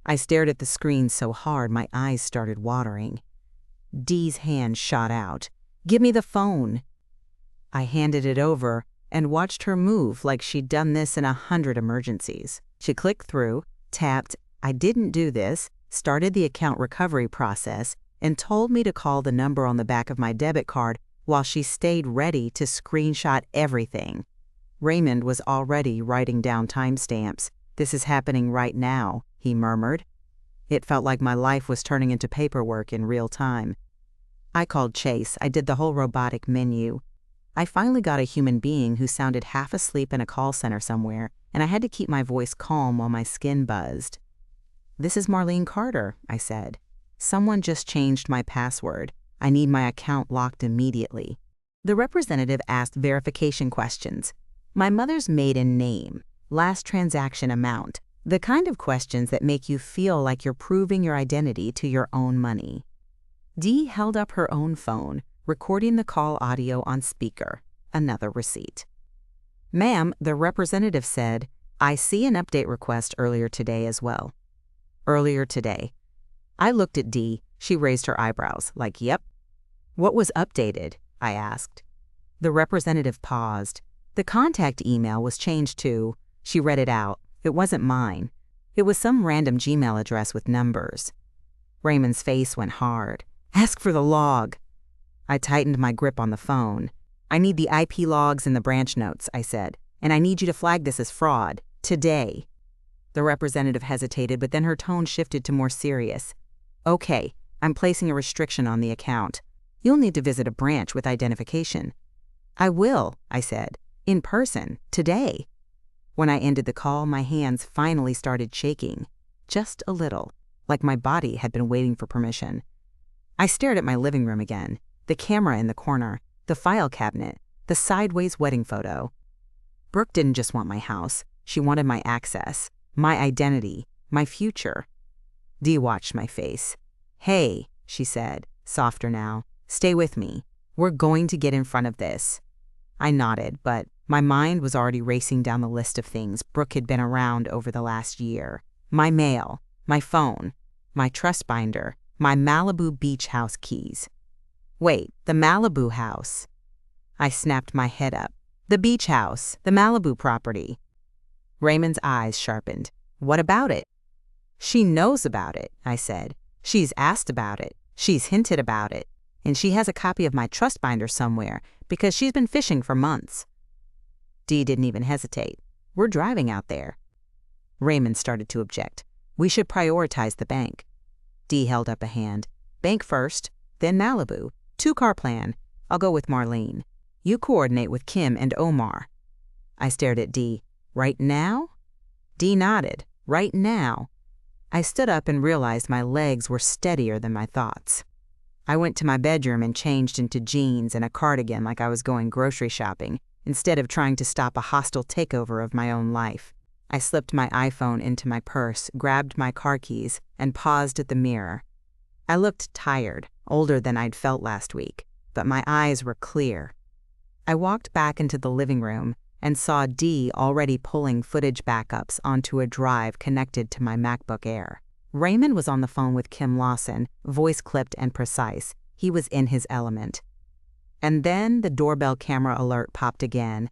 I stared at the screen so hard my eyes started watering. Dee's hand shot out. "Give me the phone." I handed it over and watched her move like she'd done this in 100 emergencies. She clicked through, tapped, "I didn't do this," started the account recovery process, and told me to call the number on the back of my debit card while she stayed ready to screenshot everything. Raymond was already writing down timestamps. "This is happening right now," he murmured. It felt like my life was turning into paperwork in real time. I called Chase. I did the whole robotic menu. I finally got a human being who sounded half asleep in a call center somewhere, and I had to keep my voice calm while my skin buzzed. "This is Marlene Carter," I said. "Someone just changed my password. I need my account locked immediately." The representative asked verification questions. My mother's maiden name, last transaction amount, the kind of questions that make you feel like you're proving your identity to your own money. Dee held up her own phone, recording the call audio on speaker. Another receipt. "Ma'am," the representative said, "I see an update request earlier today as well." Earlier today. I looked at Dee. She raised her eyebrows, like, "Yep." "What was updated?" I asked. The representative paused. "The contact email was changed to," she read it out. "It wasn't mine. It was some random Gmail address with numbers." Raymond's face went hard. "Ask for the log." I tightened my grip on the phone. "I need the IP logs and the branch notes," I said, "and I need you to flag this as fraud. Today." The representative hesitated, but then her tone shifted to more serious. "Okay, I'm placing a restriction on the account. You'll need to visit a branch with identification." "I will," I said, "in person, today." When I ended the call, my hands finally started shaking. Just a little, like my body had been waiting for permission. I stared at my living room again, the camera in the corner, the file cabinet, the sideways wedding photo. Brooke didn't just want my house. She wanted my access, my identity, my future. Dee watched my face. "Hey," she said, softer now, "stay with me. We're going to get in front of this." I nodded, but my mind was already racing down the list of things Brooke had been around over the last year. My mail, my phone, my trust binder, my Malibu beach house keys. Wait, the Malibu house. I snapped my head up. The beach house, the Malibu property. Raymond's eyes sharpened. "What about it?" "She knows about it," I said. "She's asked about it. She's hinted about it." and she has a copy of my trust binder somewhere because she's been fishing for months. Dee didn't even hesitate. We're driving out there. Raymond started to object. We should prioritize the bank. Dee held up a hand. Bank first, then Malibu. 2-car plan. I'll go with Marlene. You coordinate with Kim and Omar. I stared at Dee. Right now? Dee nodded. Right now. I stood up and realized my legs were steadier than my thoughts. I went to my bedroom and changed into jeans and a cardigan like I was going grocery shopping, instead of trying to stop a hostile takeover of my own life. I slipped my iPhone into my purse, grabbed my car keys, and paused at the mirror. I looked tired, older than I'd felt last week, but my eyes were clear. I walked back into the living room and saw Dee already pulling footage backups onto a drive connected to my MacBook Air. Raymond was on the phone with Kim Lawson, voice clipped and precise. He was in his element. And then the doorbell camera alert popped again.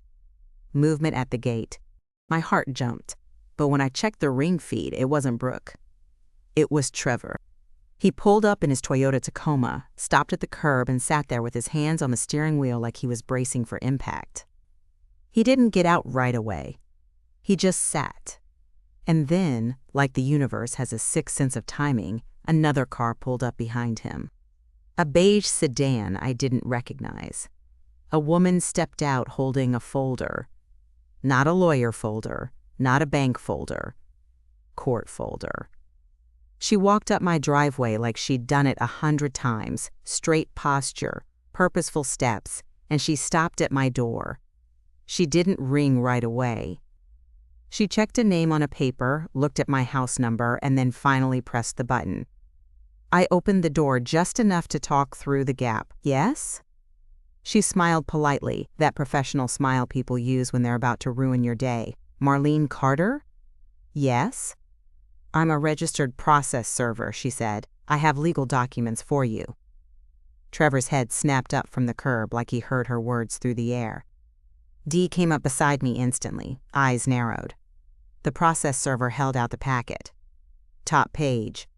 Movement at the gate. My heart jumped, but when I checked the ring feed, it wasn't Brooke. It was Trevor. He pulled up in his Toyota Tacoma, stopped at the curb, and sat there with his hands on the steering wheel like he was bracing for impact. He didn't get out right away. He just sat. And then, like the universe has a sixth sense of timing, another car pulled up behind him. A beige sedan I didn't recognize. A woman stepped out holding a folder. Not a lawyer folder, not a bank folder. Court folder. She walked up my driveway like she'd done it 100 times, straight posture, purposeful steps, and she stopped at my door. She didn't ring right away. She checked a name on a paper, looked at my house number, and then finally pressed the button. I opened the door just enough to talk through the gap. Yes? She smiled politely, that professional smile people use when they're about to ruin your day. Marlene Carter? Yes? I'm a registered process server, she said. I have legal documents for you. Trevor's head snapped up from the curb like he heard her words through the air. Dee came up beside me instantly, eyes narrowed. The process server held out the packet. Top page.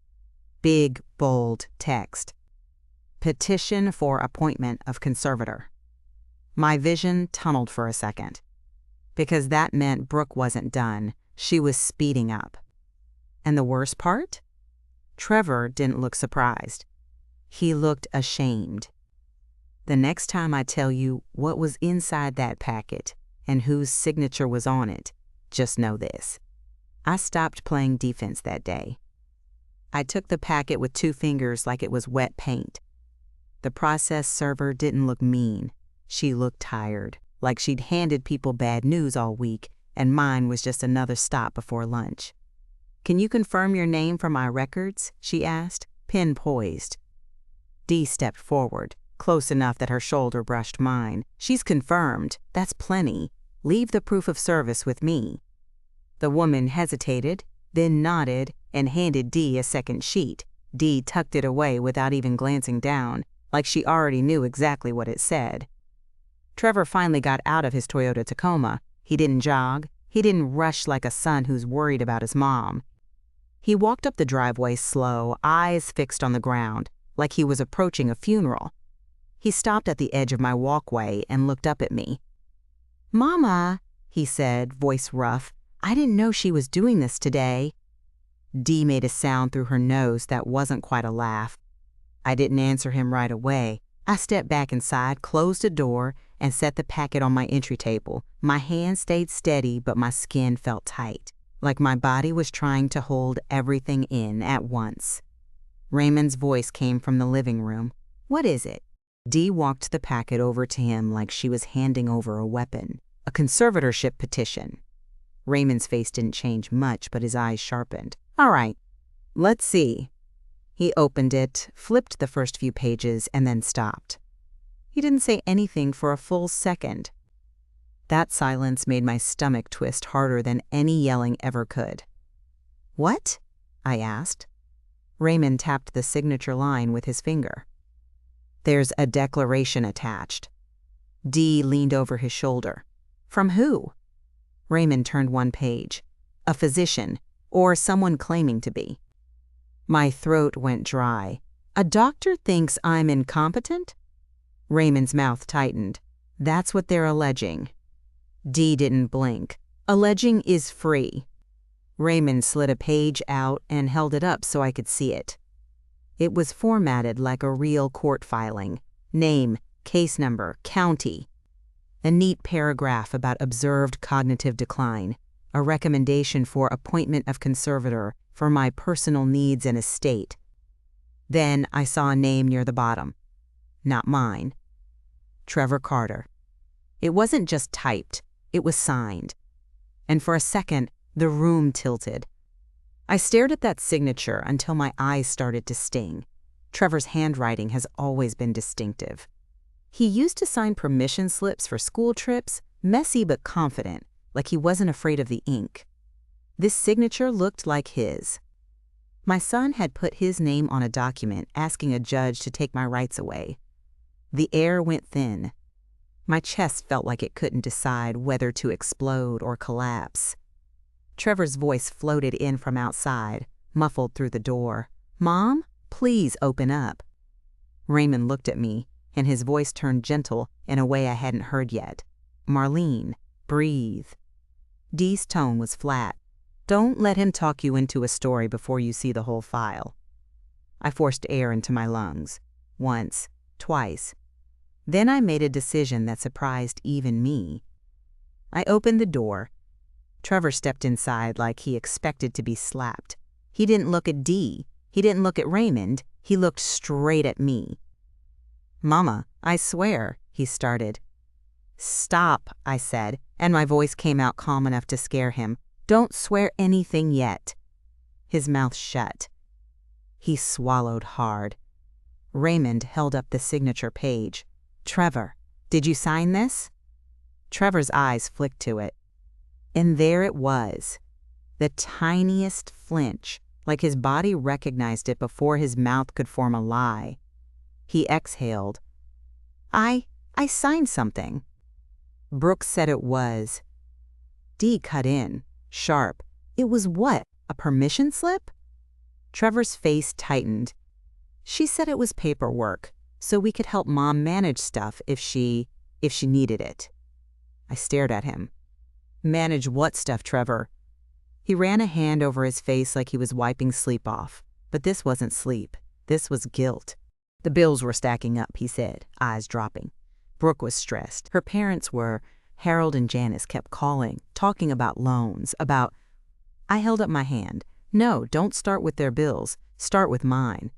Big, bold text. Petition for appointment of conservator. My vision tunneled for a second. Because that meant Brooke wasn't done. She was speeding up. And the worst part? Trevor didn't look surprised. He looked ashamed. The next time I tell you what was inside that packet and whose signature was on it, just know this. I stopped playing defense that day. I took the packet with 2 fingers like it was wet paint. The process server didn't look mean. She looked tired, like she'd handed people bad news all week, and mine was just another stop before lunch. Can you confirm your name for my records? She asked, pen poised. Dee stepped forward, close enough that her shoulder brushed mine. She's confirmed. That's plenty. Leave the proof of service with me. The woman hesitated, then nodded and handed Dee a second sheet. Dee tucked it away without even glancing down, like she already knew exactly what it said. Trevor finally got out of his Toyota Tacoma. He didn't jog. He didn't rush like a son who's worried about his mom. He walked up the driveway slow, eyes fixed on the ground, like he was approaching a funeral. He stopped at the edge of my walkway and looked up at me. "Mama," he said, voice rough, "I didn't know she was doing this today." Dee made a sound through her nose that wasn't quite a laugh. I didn't answer him right away. I stepped back inside, closed the door, and set the packet on my entry table. My hand stayed steady, but my skin felt tight, like my body was trying to hold everything in at once. Raymond's voice came from the living room. "What is it?" Dee walked the packet over to him like she was handing over a weapon. "A conservatorship petition." Raymond's face didn't change much, but his eyes sharpened. "All right, let's see." He opened it, flipped the first few pages, and then stopped. He didn't say anything for a full second. That silence made my stomach twist harder than any yelling ever could. "What?" I asked. Raymond tapped the signature line with his finger. "There's a declaration attached." Dee leaned over his shoulder. "From who?" Raymond turned one page. "A physician, or someone claiming to be." My throat went dry. A doctor thinks I'm incompetent? Raymond's mouth tightened. That's what they're alleging. Dee didn't blink. Alleging is free. Raymond slid a page out and held it up so I could see it. It was formatted like a real court filing. Name, case number, county. A neat paragraph about observed cognitive decline. A recommendation for appointment of conservator for my personal needs and estate. Then I saw a name near the bottom. Not mine. Trevor Carter. It wasn't just typed, it was signed. And for a second, the room tilted. I stared at that signature until my eyes started to sting. Trevor's handwriting has always been distinctive. He used to sign permission slips for school trips, messy but confident, like he wasn't afraid of the ink. This signature looked like his. My son had put his name on a document asking a judge to take my rights away. The air went thin. My chest felt like it couldn't decide whether to explode or collapse. Trevor's voice floated in from outside, muffled through the door. "Mom, please open up." Raymond looked at me, and his voice turned gentle in a way I hadn't heard yet. "Marlene, breathe." Dee's tone was flat. "Don't let him talk you into a story before you see the whole file." I forced air into my lungs. Once, twice. Then I made a decision that surprised even me. I opened the door. Trevor stepped inside like he expected to be slapped. He didn't look at Dee. He didn't look at Raymond. He looked straight at me. "Mama, I swear," he started. "Stop," I said, and my voice came out calm enough to scare him. "Don't swear anything yet." His mouth shut. He swallowed hard. Raymond held up the signature page. "Trevor, did you sign this?" Trevor's eyes flicked to it. And there it was. The tiniest flinch, like his body recognized it before his mouth could form a lie. He exhaled. I signed something." Brooke said it was. Dee cut in, sharp. "It was what? A permission slip?" Trevor's face tightened. "She said it was paperwork, so we could help Mom manage stuff if she needed it." I stared at him. "Manage what stuff, Trevor?" He ran a hand over his face like he was wiping sleep off. But this wasn't sleep. This was guilt. "The bills were stacking up," he said, eyes dropping. Brooke was stressed. Her parents were. Harold and Janice kept calling, talking about loans, about... I held up my hand. "No, don't start with their bills. Start with mine."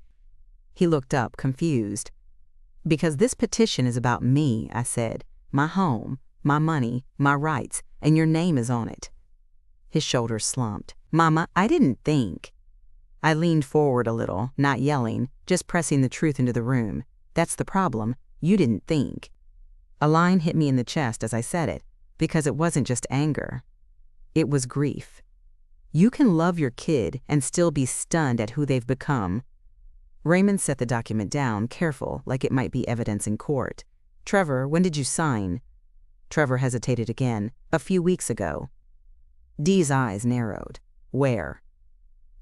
He looked up, confused. "Because this petition is about me," I said. "My home, my money, my rights, and your name is on it." His shoulders slumped. "Mama, I didn't think." I leaned forward a little, not yelling, just pressing the truth into the room. "That's the problem. You didn't think." A line hit me in the chest as I said it, because it wasn't just anger. It was grief. You can love your kid and still be stunned at who they've become. Raymond set the document down, careful, like it might be evidence in court. "Trevor, when did you sign?" Trevor hesitated again. "A few weeks ago." Dee's eyes narrowed. "Where?"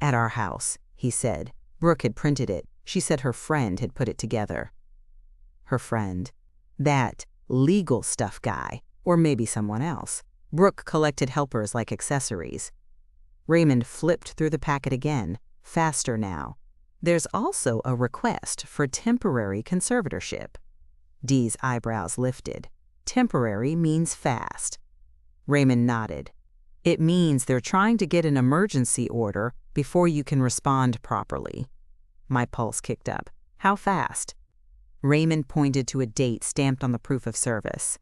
"At our house," he said. "Brooke had printed it. She said her friend had put it together." Her friend. That legal stuff guy, or maybe someone else. Brooke collected helpers like accessories. Raymond flipped through the packet again, faster now. "There's also a request for temporary conservatorship." Dee's eyebrows lifted. "Temporary means fast." Raymond nodded. "It means they're trying to get an emergency order before you can respond properly." My pulse kicked up. "How fast?" Raymond pointed to a date stamped on the proof of service.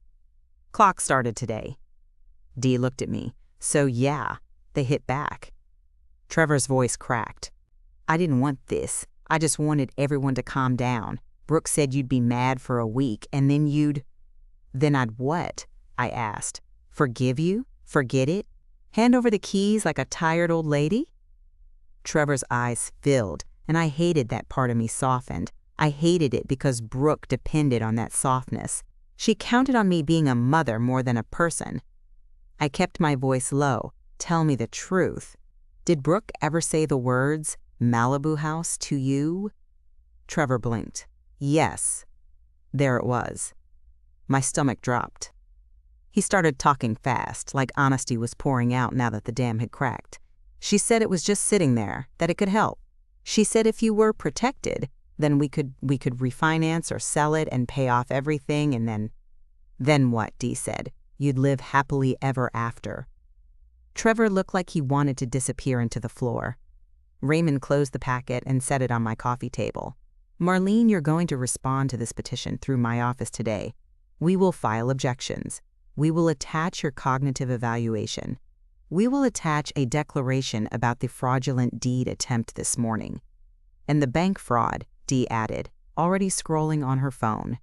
"Clock started today." Dee looked at me. "So yeah, they hit back." Trevor's voice cracked. "I didn't want this. I just wanted everyone to calm down. Brooke said you'd be mad for a week, and then you'd..." "Then I'd what?" I asked. "Forgive you? Forget it? Hand over the keys like a tired old lady?" Trevor's eyes filled, and I hated that part of me softened. I hated it because Brooke depended on that softness. She counted on me being a mother more than a person. I kept my voice low. "Tell me the truth. Did Brooke ever say the words, Malibu house, to you?" Trevor blinked. Yes. There it was. My stomach dropped. He started talking fast, like honesty was pouring out now that the dam had cracked. She said it was just sitting there, that it could help. She said if you were protected, then we could refinance or sell it and pay off everything, and then what, Dee said. You'd live happily ever after. Trevor looked like he wanted to disappear into the floor. Raymond closed the packet and set it on my coffee table. Marlene, you're going to respond to this petition through my office today. We will file objections. We will attach your cognitive evaluation. We will attach a declaration about the fraudulent deed attempt this morning. And the bank fraud, Dee added, already scrolling on her phone.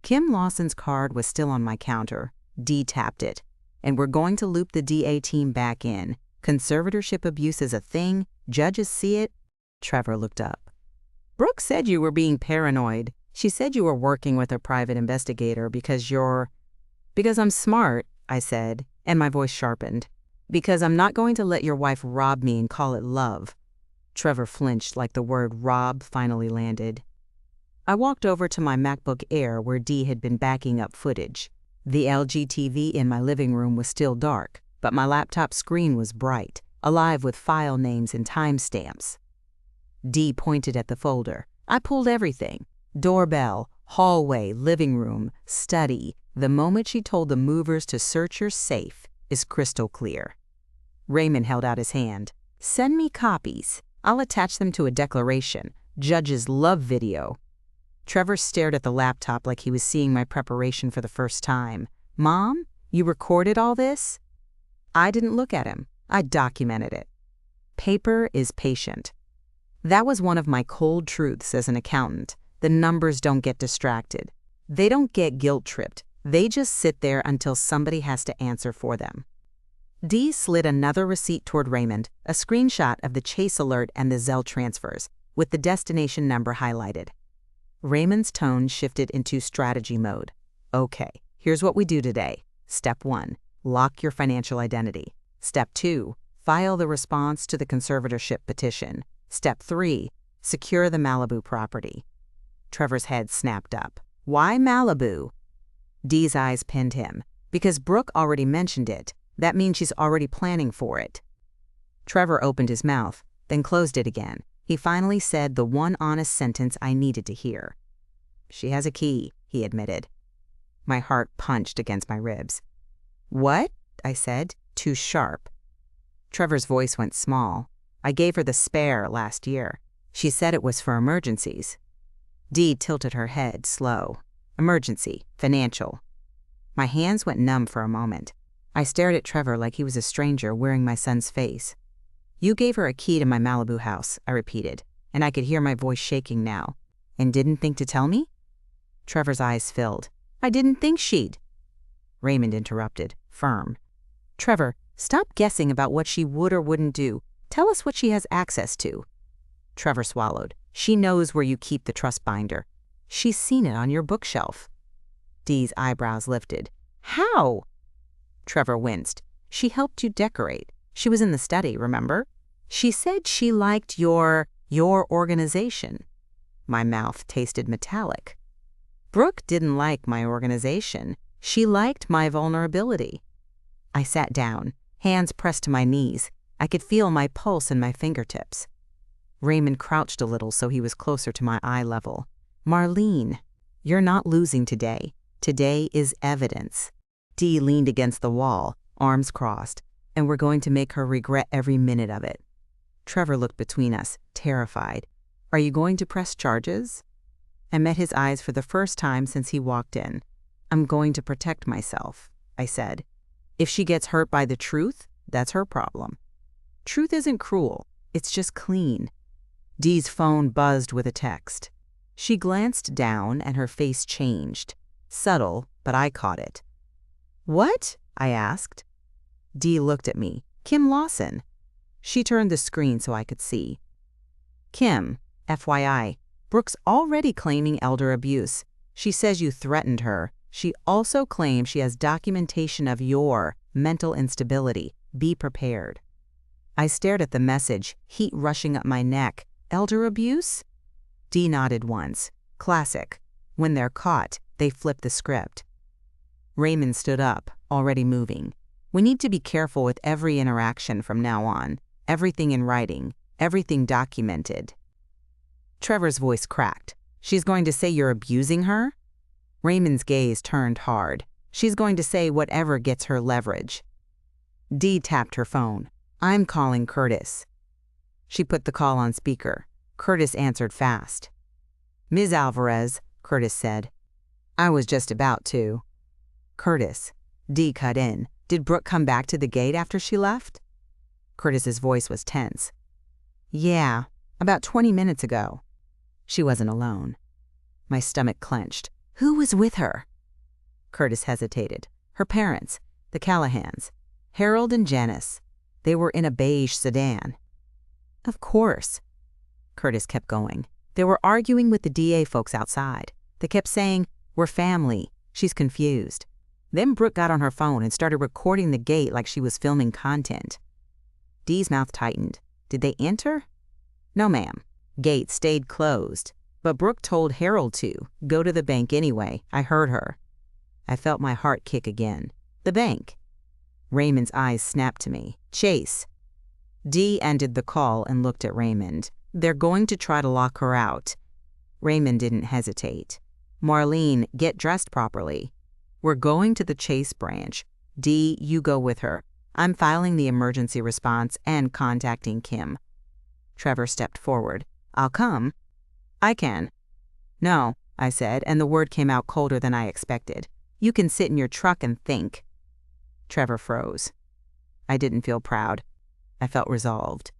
Kim Lawson's card was still on my counter. Dee tapped it. And we're going to loop the DA team back in. Conservatorship abuse is a thing. Judges see it. Trevor looked up. Brooke said you were being paranoid. She said you were working with a private investigator because I'm smart, I said, and my voice sharpened. Because I'm not going to let your wife rob me and call it love. Trevor flinched like the word rob finally landed. I walked over to my MacBook Air where Dee had been backing up footage. The LG TV in my living room was still dark, but my laptop screen was bright, alive with file names and timestamps. Dee pointed at the folder. I pulled everything. Doorbell, hallway, living room, study. The moment she told the movers to search your safe is crystal clear. Raymond held out his hand. Send me copies. I'll attach them to a declaration. Judges love video. Trevor stared at the laptop like he was seeing my preparation for the first time. Mom, you recorded all this? I didn't look at him. I documented it. Paper is patient. That was one of my cold truths as an accountant. The numbers don't get distracted. They don't get guilt-tripped. They just sit there until somebody has to answer for them. Dee slid another receipt toward Raymond, a screenshot of the Chase alert and the Zelle transfers, with the destination number highlighted. Raymond's tone shifted into strategy mode. Okay, here's what we do today. Step 1, lock your financial identity. Step 2, file the response to the conservatorship petition. Step 3, secure the Malibu property. Trevor's head snapped up. Why Malibu? Dee's eyes pinned him. Because Brooke already mentioned it. That means she's already planning for it. Trevor opened his mouth, then closed it again. He finally said the one honest sentence I needed to hear. She has a key, he admitted. My heart punched against my ribs. What? I said, too sharp. Trevor's voice went small. I gave her the spare last year. She said it was for emergencies. Dee tilted her head, slow. Emergency, financial. My hands went numb for a moment. I stared at Trevor like he was a stranger wearing my son's face. You gave her a key to my Malibu house, I repeated, and I could hear my voice shaking now. And didn't think to tell me? Trevor's eyes filled. I didn't think she'd. Raymond interrupted, firm. Trevor, stop guessing about what she would or wouldn't do. Tell us what she has access to. Trevor swallowed. She knows where you keep the trust binder. She's seen it on your bookshelf. Dee's eyebrows lifted. How? Trevor winced. She helped you decorate. She was in the study, remember? She said she liked your organization. My mouth tasted metallic. Brooke didn't like my organization. She liked my vulnerability. I sat down, hands pressed to my knees. I could feel my pulse in my fingertips. Raymond crouched a little so he was closer to my eye level. Marlene, you're not losing today. Today is evidence. Dee leaned against the wall, arms crossed, and we're going to make her regret every minute of it. Trevor looked between us, terrified. Are you going to press charges? I met his eyes for the first time since he walked in. I'm going to protect myself, I said. If she gets hurt by the truth, that's her problem. Truth isn't cruel, it's just clean. Dee's phone buzzed with a text. She glanced down and her face changed. Subtle, but I caught it. What? I asked. Dee looked at me. Kim Lawson. She turned the screen so I could see. Kim, FYI, Brooke's already claiming elder abuse. She says you threatened her. She also claims she has documentation of your mental instability. Be prepared. I stared at the message, heat rushing up my neck. Elder abuse? Dee nodded once. Classic. When they're caught, they flip the script. Raymond stood up, already moving. We need to be careful with every interaction from now on. Everything in writing. Everything documented. Trevor's voice cracked. She's going to say you're abusing her? Raymond's gaze turned hard. She's going to say whatever gets her leverage. Dee tapped her phone. I'm calling Curtis. She put the call on speaker. Curtis answered fast. Ms. Alvarez, Curtis said. I was just about to. Curtis. Dee cut in. Did Brooke come back to the gate after she left? Curtis's voice was tense. Yeah, about 20 minutes ago. She wasn't alone. My stomach clenched. Who was with her? Curtis hesitated. Her parents, the Callahans, Harold and Janice. They were in a beige sedan. Of course. Curtis kept going. They were arguing with the DA folks outside. They kept saying, we're family. She's confused. Then Brooke got on her phone and started recording the gate like she was filming content. Dee's mouth tightened. Did they enter? No, ma'am. Gate stayed closed. But Brooke told Harold to go to the bank anyway. I heard her. I felt my heart kick again. The bank. Raymond's eyes snapped to me. Chase. Dee ended the call and looked at Raymond. They're going to try to lock her out. Raymond didn't hesitate. Marlene, get dressed properly. We're going to the Chase branch. Dee, you go with her. I'm filing the emergency response and contacting Kim. Trevor stepped forward. I'll come. I can. No, I said, and the word came out colder than I expected. You can sit in your truck and think. Trevor froze. I didn't feel proud. I felt resolved.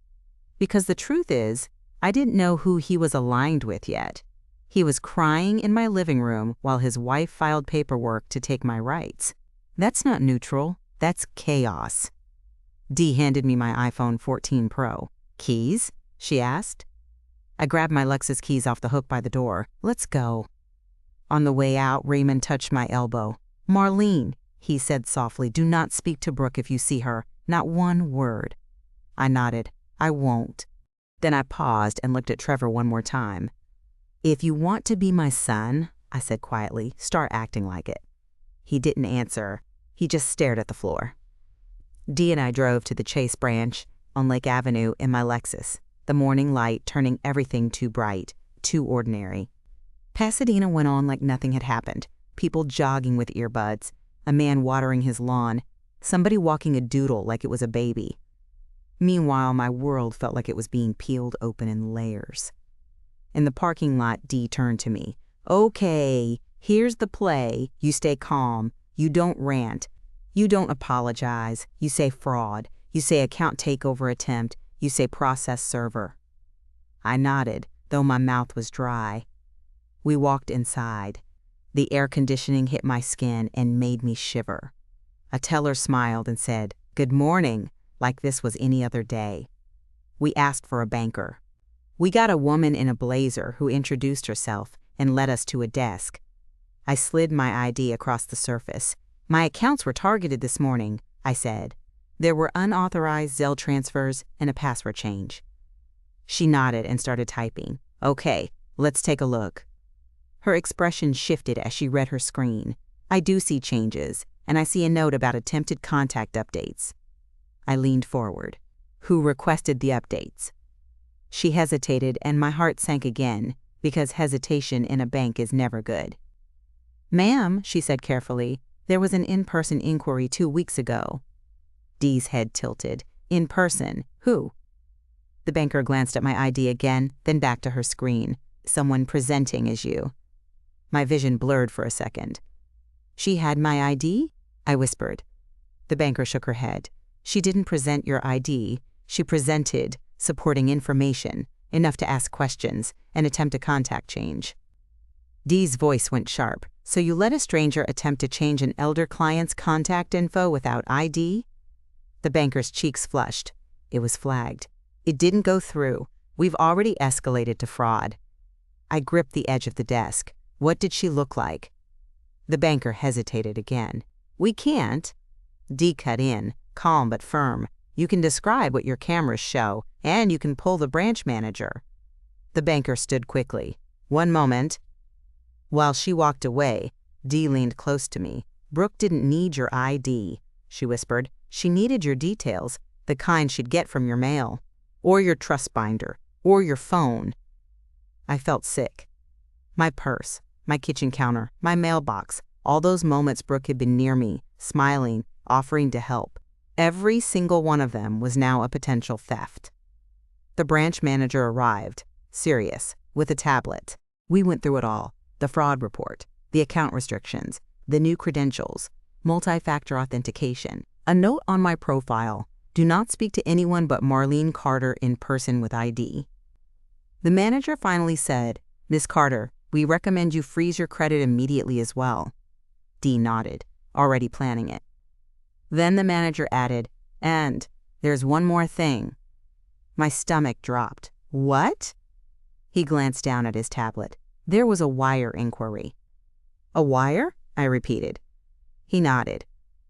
Because the truth is, I didn't know who he was aligned with yet. He was crying in my living room while his wife filed paperwork to take my rights. That's not neutral. That's chaos. Dee handed me my iPhone 14 Pro. Keys? She asked. I grabbed my Lexus keys off the hook by the door. Let's go. On the way out, Raymond touched my elbow. Marlene, he said softly, do not speak to Brooke if you see her. Not one word. I nodded. I won't. Then I paused and looked at Trevor one more time. If you want to be my son, I said quietly, start acting like it. He didn't answer. He just stared at the floor. Dee and I drove to the Chase branch on Lake Avenue in my Lexus, the morning light turning everything too bright, too ordinary. Pasadena went on like nothing had happened. People jogging with earbuds, a man watering his lawn, somebody walking a doodle like it was a baby. Meanwhile, my world felt like it was being peeled open in layers. In the parking lot, Dee turned to me. Okay, here's the play. You stay calm. You don't rant. You don't apologize. You say fraud. You say account takeover attempt. You say process server. I nodded, though my mouth was dry. We walked inside. The air conditioning hit my skin and made me shiver. A teller smiled and said, "Good morning," like this was any other day. We asked for a banker. We got a woman in a blazer who introduced herself and led us to a desk. I slid my ID across the surface. My accounts were targeted this morning, I said. There were unauthorized Zelle transfers and a password change. She nodded and started typing. Okay, let's take a look. Her expression shifted as she read her screen. I do see changes, and I see a note about attempted contact updates. I leaned forward. Who requested the updates? She hesitated, and my heart sank again, because hesitation in a bank is never good. Ma'am, she said carefully, there was an in-person inquiry 2 weeks ago. Dee's head tilted. In person? Who? The banker glanced at my ID again, then back to her screen. Someone presenting as you. My vision blurred for a second. She had my ID? I whispered. The banker shook her head. She didn't present your ID. She presented supporting information, enough to ask questions and attempt a contact change. Dee's voice went sharp. So you let a stranger attempt to change an elder client's contact info without ID? The banker's cheeks flushed. It was flagged. It didn't go through. We've already escalated to fraud. I gripped the edge of the desk. What did she look like? The banker hesitated again. We can't. Dee cut in, calm but firm. You can describe what your cameras show, and you can pull the branch manager. The banker stood quickly. One moment. While she walked away, Dee leaned close to me. Brooke didn't need your ID, she whispered. She needed your details, the kind she'd get from your mail, or your trust binder, or your phone. I felt sick. My purse, my kitchen counter, my mailbox, all those moments Brooke had been near me, smiling, offering to help. Every single one of them was now a potential theft. The branch manager arrived, serious, with a tablet. We went through it all, the fraud report, the account restrictions, the new credentials, multi-factor authentication, a note on my profile, do not speak to anyone but Marlene Carter in person with ID. The manager finally said, Miss Carter, we recommend you freeze your credit immediately as well. Dee nodded, already planning it. Then the manager added, and there's one more thing. My stomach dropped. What? He glanced down at his tablet. There was a wire inquiry. A wire? I repeated. He nodded.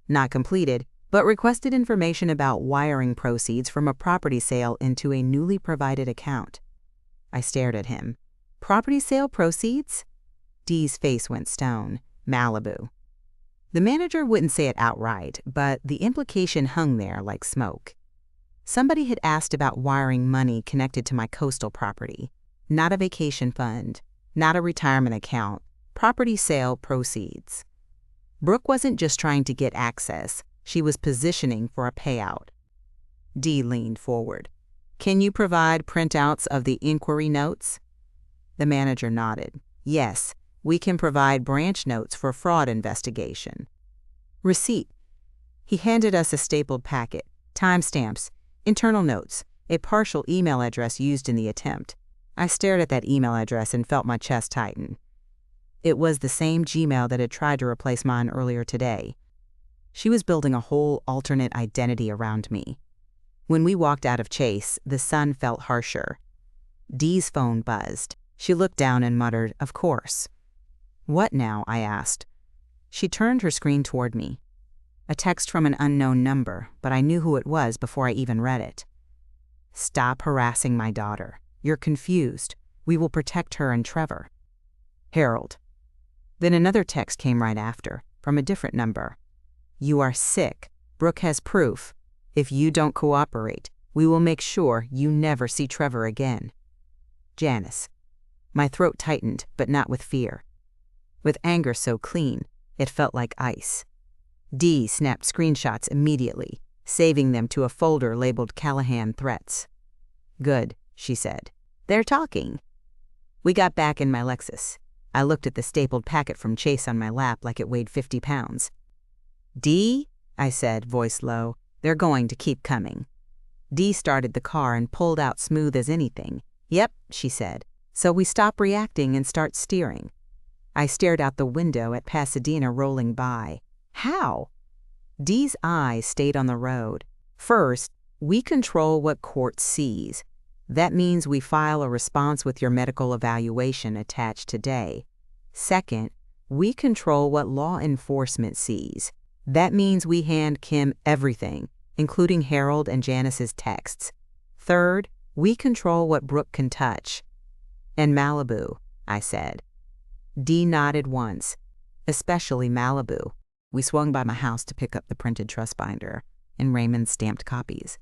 Not completed, but requested information about wiring proceeds from a property sale into a newly provided account. I stared at him. Property sale proceeds? Dee's face went stone. Malibu. The manager wouldn't say it outright, but the implication hung there like smoke. Somebody had asked about wiring money connected to my coastal property. Not a vacation fund, not a retirement account, property sale proceeds. Brooke wasn't just trying to get access, she was positioning for a payout. Dee leaned forward. Can you provide printouts of the inquiry notes? The manager nodded. Yes, we can provide branch notes for fraud investigation. Receipt. He handed us a stapled packet, timestamps, internal notes, a partial email address used in the attempt. I stared at that email address and felt my chest tighten. It was the same Gmail that had tried to replace mine earlier today. She was building a whole alternate identity around me. When we walked out of Chase, the sun felt harsher. Dee's phone buzzed. She looked down and muttered, of course. What now? I asked. She turned her screen toward me. A text from an unknown number, but I knew who it was before I even read it. Stop harassing my daughter. You're confused. We will protect her and Trevor. Harold. Then another text came right after, from a different number. You are sick. Brooke has proof. If you don't cooperate, we will make sure you never see Trevor again. Janice. My throat tightened, but not with fear. With anger so clean, it felt like ice. Dee snapped screenshots immediately, saving them to a folder labeled Callahan Threats. Good, she said. They're talking. We got back in my Lexus. I looked at the stapled packet from Chase on my lap like it weighed 50 pounds. Dee, I said, voice low, they're going to keep coming. Dee started the car and pulled out smooth as anything. Yep, she said. So we stop reacting and start steering. I stared out the window at Pasadena rolling by. How? Dee's eyes stayed on the road. First, we control what court sees. That means we file a response with your medical evaluation attached today. Second, we control what law enforcement sees. That means we hand Kim everything, including Harold and Janice's texts. Third, we control what Brooke can touch. And Malibu, I said. Dee nodded once, especially Malibu. We swung by my house to pick up the printed trust binder and Raymond's stamped copies.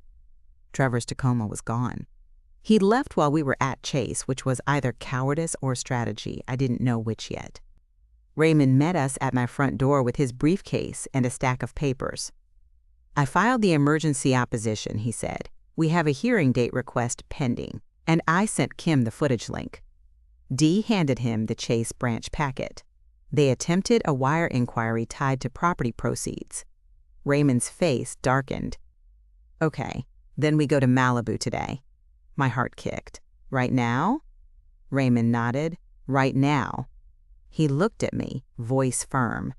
Trevor's Tacoma was gone. He'd left while we were at Chase, which was either cowardice or strategy. I didn't know which yet. Raymond met us at my front door with his briefcase and a stack of papers. I filed the emergency opposition, he said. We have a hearing date request pending, and I sent Kim the footage link. Dee handed him the Chase branch packet. They attempted a wire inquiry tied to property proceeds. Raymond's face darkened. Okay, then we go to Malibu today. My heart kicked. Right now? Raymond nodded. Right now. He looked at me, voice firm.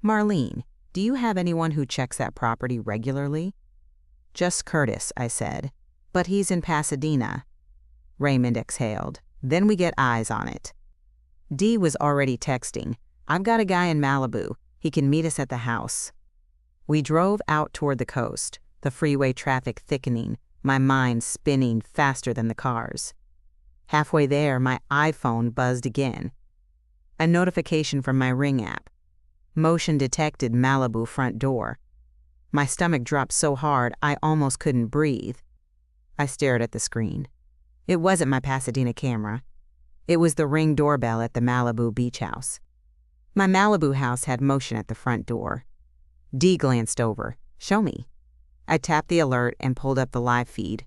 Marlene, do you have anyone who checks that property regularly? Just Curtis, I said. But he's in Pasadena. Raymond exhaled. Then we get eyes on it. Dee was already texting. I've got a guy in Malibu. He can meet us at the house. We drove out toward the coast, the freeway traffic thickening, my mind spinning faster than the cars. Halfway there, my iPhone buzzed again. A notification from my Ring app. Motion detected Malibu front door. My stomach dropped so hard I almost couldn't breathe. I stared at the screen. It wasn't my Pasadena camera. It was the Ring doorbell at the Malibu beach house. My Malibu house had motion at the front door. Dee glanced over. "Show me." I tapped the alert and pulled up the live feed.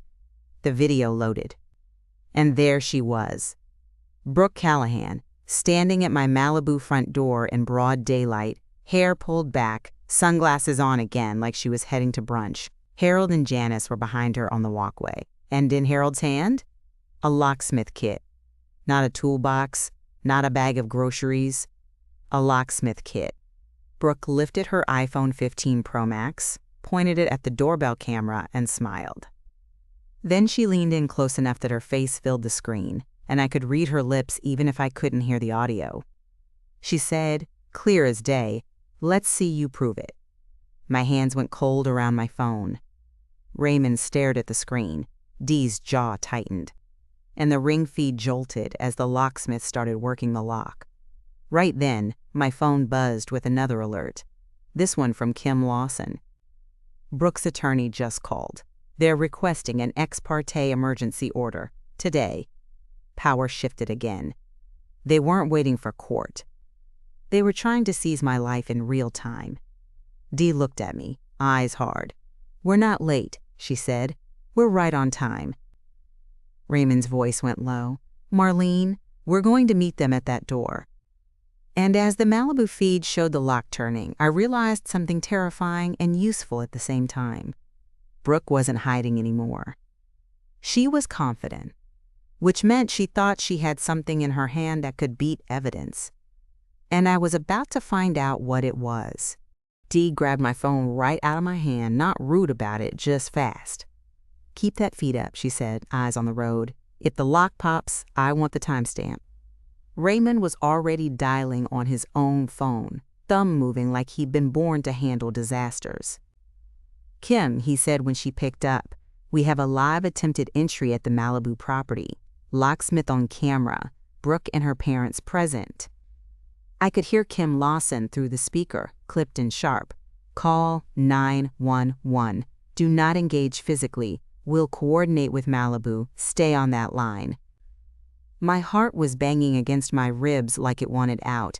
The video loaded. And there she was. Brooke Callahan, standing at my Malibu front door in broad daylight, hair pulled back, sunglasses on again like she was heading to brunch. Harold and Janice were behind her on the walkway. And in Harold's hand? A locksmith kit. Not a toolbox, not a bag of groceries. A locksmith kit. Brooke lifted her iPhone 15 Pro Max, pointed it at the doorbell camera, and smiled. Then she leaned in close enough that her face filled the screen, and I could read her lips even if I couldn't hear the audio. She said, clear as day, "Let's see you prove it." My hands went cold around my phone. Raymond stared at the screen. Dee's jaw tightened. And the Ring feed jolted as the locksmith started working the lock. Right then, my phone buzzed with another alert. This one from Kim Lawson. Brooke's attorney just called. They're requesting an ex parte emergency order. Today. Power shifted again. They weren't waiting for court. They were trying to seize my life in real time. Dee looked at me, eyes hard. "We're not late," she said. "We're right on time." Raymond's voice went low. "Marlene, we're going to meet them at that door." And as the Malibu feed showed the lock turning, I realized something terrifying and useful at the same time. Brooke wasn't hiding anymore. She was confident, which meant she thought she had something in her hand that could beat evidence. And I was about to find out what it was. Dee grabbed my phone right out of my hand, not rude about it, just fast. "Keep that feed up," she said, eyes on the road. "If the lock pops, I want the timestamp." Raymond was already dialing on his own phone, thumb moving like he'd been born to handle disasters. "Kim," he said when she picked up, "we have a live attempted entry at the Malibu property. Locksmith on camera, Brooke and her parents present." I could hear Kim Lawson through the speaker, clipped and sharp. "Call 911. Do not engage physically. We'll coordinate with Malibu. Stay on that line." My heart was banging against my ribs like it wanted out.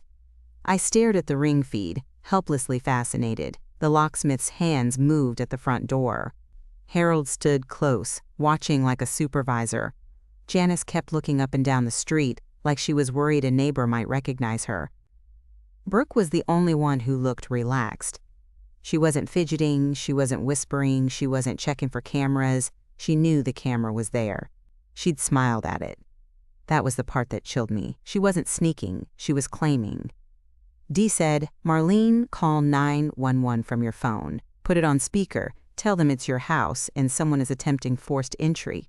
I stared at the Ring feed, helplessly fascinated. The locksmith's hands moved at the front door. Harold stood close, watching like a supervisor. Janice kept looking up and down the street, like she was worried a neighbor might recognize her. Brooke was the only one who looked relaxed. She wasn't fidgeting, she wasn't whispering, she wasn't checking for cameras. She knew the camera was there. She'd smiled at it. That was the part that chilled me. She wasn't sneaking, she was claiming. Dee said, "Marlene, call 911 from your phone. Put it on speaker, tell them it's your house and someone is attempting forced entry."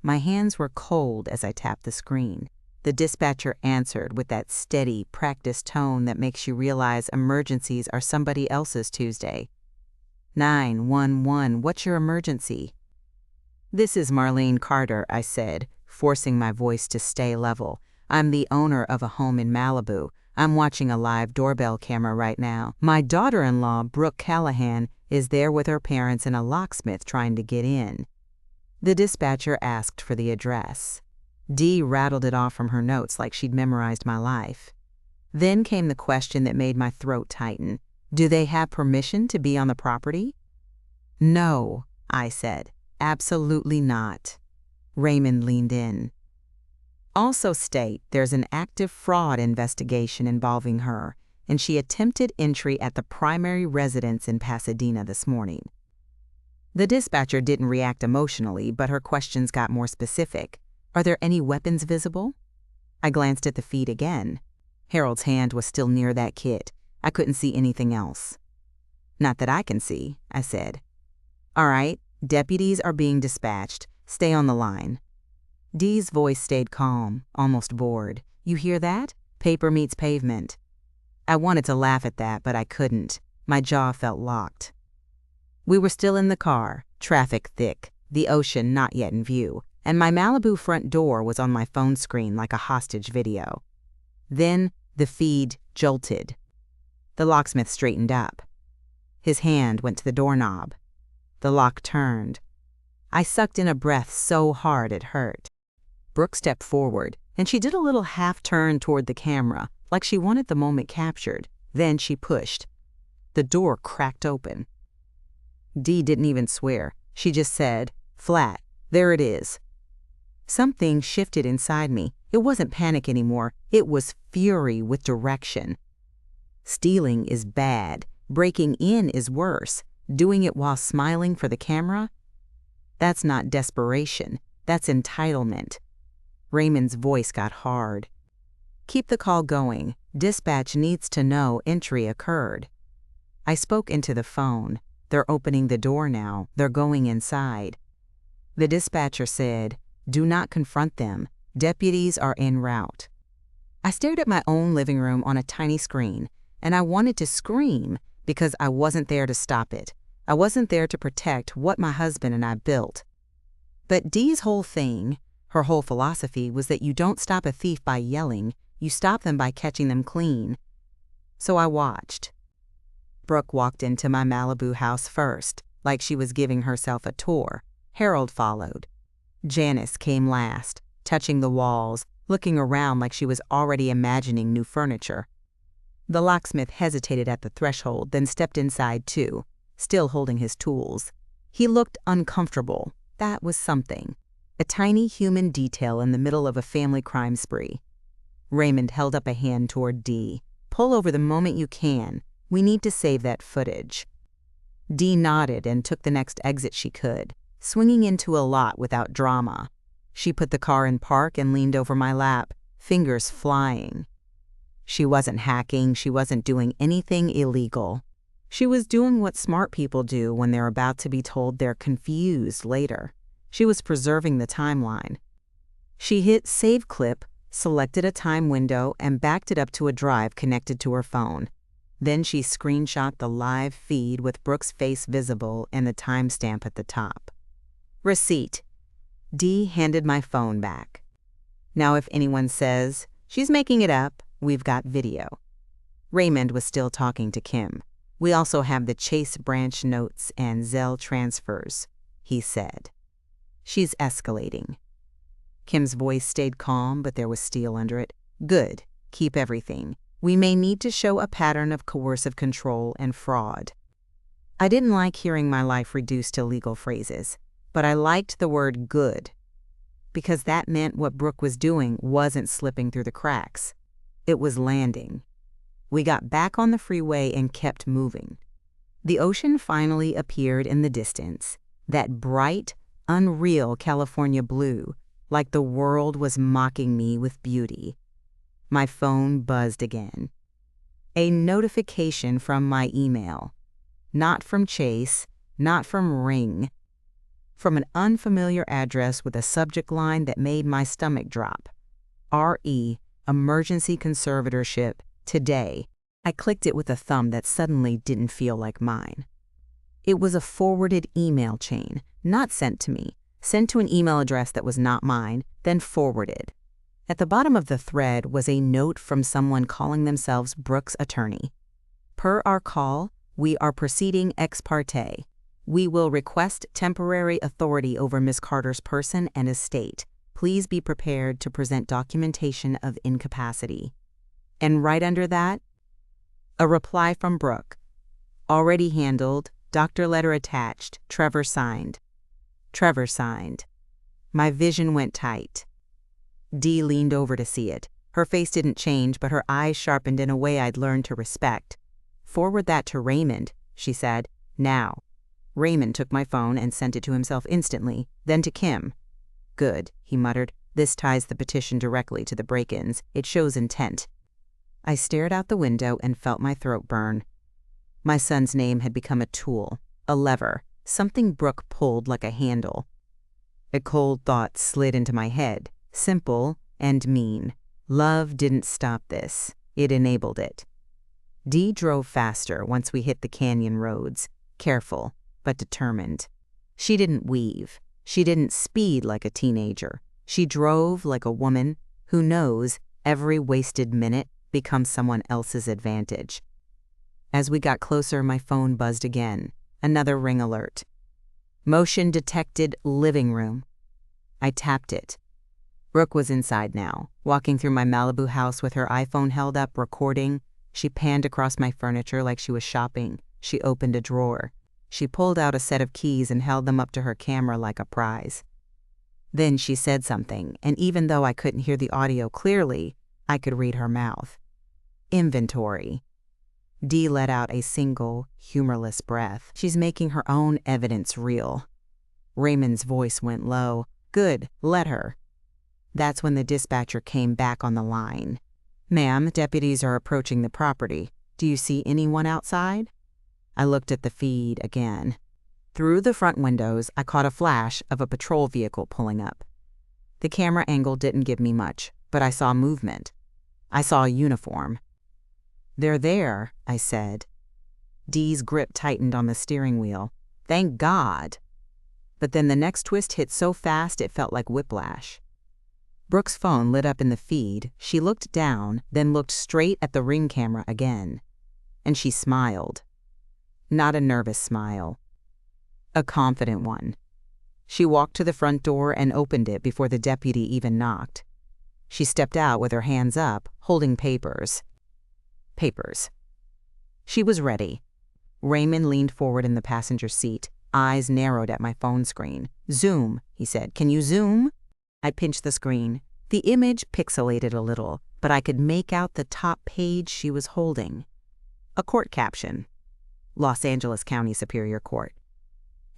My hands were cold as I tapped the screen. The dispatcher answered with that steady, practiced tone that makes you realize emergencies are somebody else's Tuesday. 911, what's your emergency?" "This is Marlene Carter," I said, forcing my voice to stay level. "I'm the owner of a home in Malibu. I'm watching a live doorbell camera right now. My daughter-in-law, Brooke Callahan, is there with her parents and a locksmith trying to get in." The dispatcher asked for the address. Dee rattled it off from her notes like she'd memorized my life. Then came the question that made my throat tighten. "Do they have permission to be on the property?" "No," I said. "Absolutely not." Raymond leaned in. "Also state there's an active fraud investigation involving her, and she attempted entry at the primary residence in Pasadena this morning." The dispatcher didn't react emotionally, but her questions got more specific. "Are there any weapons visible?" I glanced at the feed again. Harold's hand was still near that kit. I couldn't see anything else. "Not that I can see," I said. "All right, deputies are being dispatched. Stay on the line." Dee's voice stayed calm, almost bored. "You hear that? Paper meets pavement." I wanted to laugh at that, but I couldn't. My jaw felt locked. We were still in the car, traffic thick, the ocean not yet in view, and my Malibu front door was on my phone screen like a hostage video. Then the feed jolted. The locksmith straightened up. His hand went to the doorknob. The lock turned. I sucked in a breath so hard it hurt. Brooke stepped forward, and she did a little half-turn toward the camera, like she wanted the moment captured. Then she pushed. The door cracked open. Dee didn't even swear. She just said, flat, "There it is." Something shifted inside me. It wasn't panic anymore. It was fury with direction. Stealing is bad. Breaking in is worse. Doing it while smiling for the camera? That's not desperation. That's entitlement. Raymond's voice got hard. "Keep the call going. Dispatch needs to know entry occurred." I spoke into the phone. "They're opening the door now. They're going inside." The dispatcher said, "Do not confront them. Deputies are en route." I stared at my own living room on a tiny screen, and I wanted to scream because I wasn't there to stop it. I wasn't there to protect what my husband and I built. But Dee's whole thing, her whole philosophy, was that you don't stop a thief by yelling, you stop them by catching them clean. So I watched. Brooke walked into my Malibu house first, like she was giving herself a tour. Harold followed. Janice came last, touching the walls, looking around like she was already imagining new furniture. The locksmith hesitated at the threshold, then stepped inside too, still holding his tools. He looked uncomfortable. That was something. A tiny human detail in the middle of a family crime spree. Raymond held up a hand toward Dee. "Pull over the moment you can. We need to save that footage." Dee nodded and took the next exit she could, swinging into a lot without drama. She put the car in park and leaned over my lap, fingers flying. She wasn't hacking. She wasn't doing anything illegal. She was doing what smart people do when they're about to be told they're confused later. She was preserving the timeline. She hit Save Clip, selected a time window, and backed it up to a drive connected to her phone. Then she screenshot the live feed with Brooke's face visible and the timestamp at the top. Receipt. Dee handed my phone back. "Now if anyone says, 'She's making it up,' we've got video." Raymond was still talking to Kim. "We also have the Chase branch notes and Zelle transfers," he said. "She's escalating." Kim's voice stayed calm, but there was steel under it. "Good. Keep everything. We may need to show a pattern of coercive control and fraud." I didn't like hearing my life reduced to legal phrases, but I liked the word "good," because that meant what Brooke was doing wasn't slipping through the cracks. It was landing. We got back on the freeway and kept moving. The ocean finally appeared in the distance, that bright, unreal California blue, like the world was mocking me with beauty. My phone buzzed again. A notification from my email. Not from Chase, not from Ring. From an unfamiliar address with a subject line that made my stomach drop. R.E. Emergency Conservatorship, today. I clicked it with a thumb that suddenly didn't feel like mine. It was a forwarded email chain, not sent to me, sent to an email address that was not mine, then forwarded. At the bottom of the thread was a note from someone calling themselves Brooke's attorney. "Per our call, we are proceeding ex parte. We will request temporary authority over Ms. Carter's person and estate. Please be prepared to present documentation of incapacity." And right under that, a reply from Brooke. "Already handled, doctor letter attached, Trevor signed." Trevor signed. My vision went tight. Dee leaned over to see it. Her face didn't change, but her eyes sharpened in a way I'd learned to respect. "Forward that to Raymond," she said. "Now." Raymond took my phone and sent it to himself instantly, then to Kim. "Good," he muttered. "This ties the petition directly to the break-ins. It shows intent." I stared out the window and felt my throat burn. My son's name had become a tool, a lever, something Brooke pulled like a handle. A cold thought slid into my head, simple and mean. Love didn't stop this. It enabled it. Dee drove faster once we hit the canyon roads, careful but determined. She didn't weave. She didn't speed like a teenager. She drove like a woman who knows every wasted minute becomes someone else's advantage. As we got closer, my phone buzzed again. Another ring alert. Motion detected living room. I tapped it. Brooke was inside now, walking through my Malibu house with her iPhone held up, recording. She panned across my furniture like she was shopping. She opened a drawer. She pulled out a set of keys and held them up to her camera like a prize. Then she said something, and even though I couldn't hear the audio clearly, I could read her mouth. Inventory. Dee let out a single, humorless breath. She's making her own evidence real. Raymond's voice went low. Good, let her. That's when the dispatcher came back on the line. Ma'am, deputies are approaching the property. Do you see anyone outside? I looked at the feed again. Through the front windows, I caught a flash of a patrol vehicle pulling up. The camera angle didn't give me much, but I saw movement. I saw a uniform. They're there, I said. Dee's grip tightened on the steering wheel. Thank God. But then the next twist hit so fast it felt like whiplash. Brooke's phone lit up in the feed. She looked down, then looked straight at the ring camera again. And she smiled. Not a nervous smile. A confident one. She walked to the front door and opened it before the deputy even knocked. She stepped out with her hands up, holding papers. Papers. She was ready. Raymond leaned forward in the passenger seat, eyes narrowed at my phone screen. Zoom, he said. Can you zoom? I pinched the screen. The image pixelated a little, but I could make out the top page she was holding. A court caption. Los Angeles County Superior Court.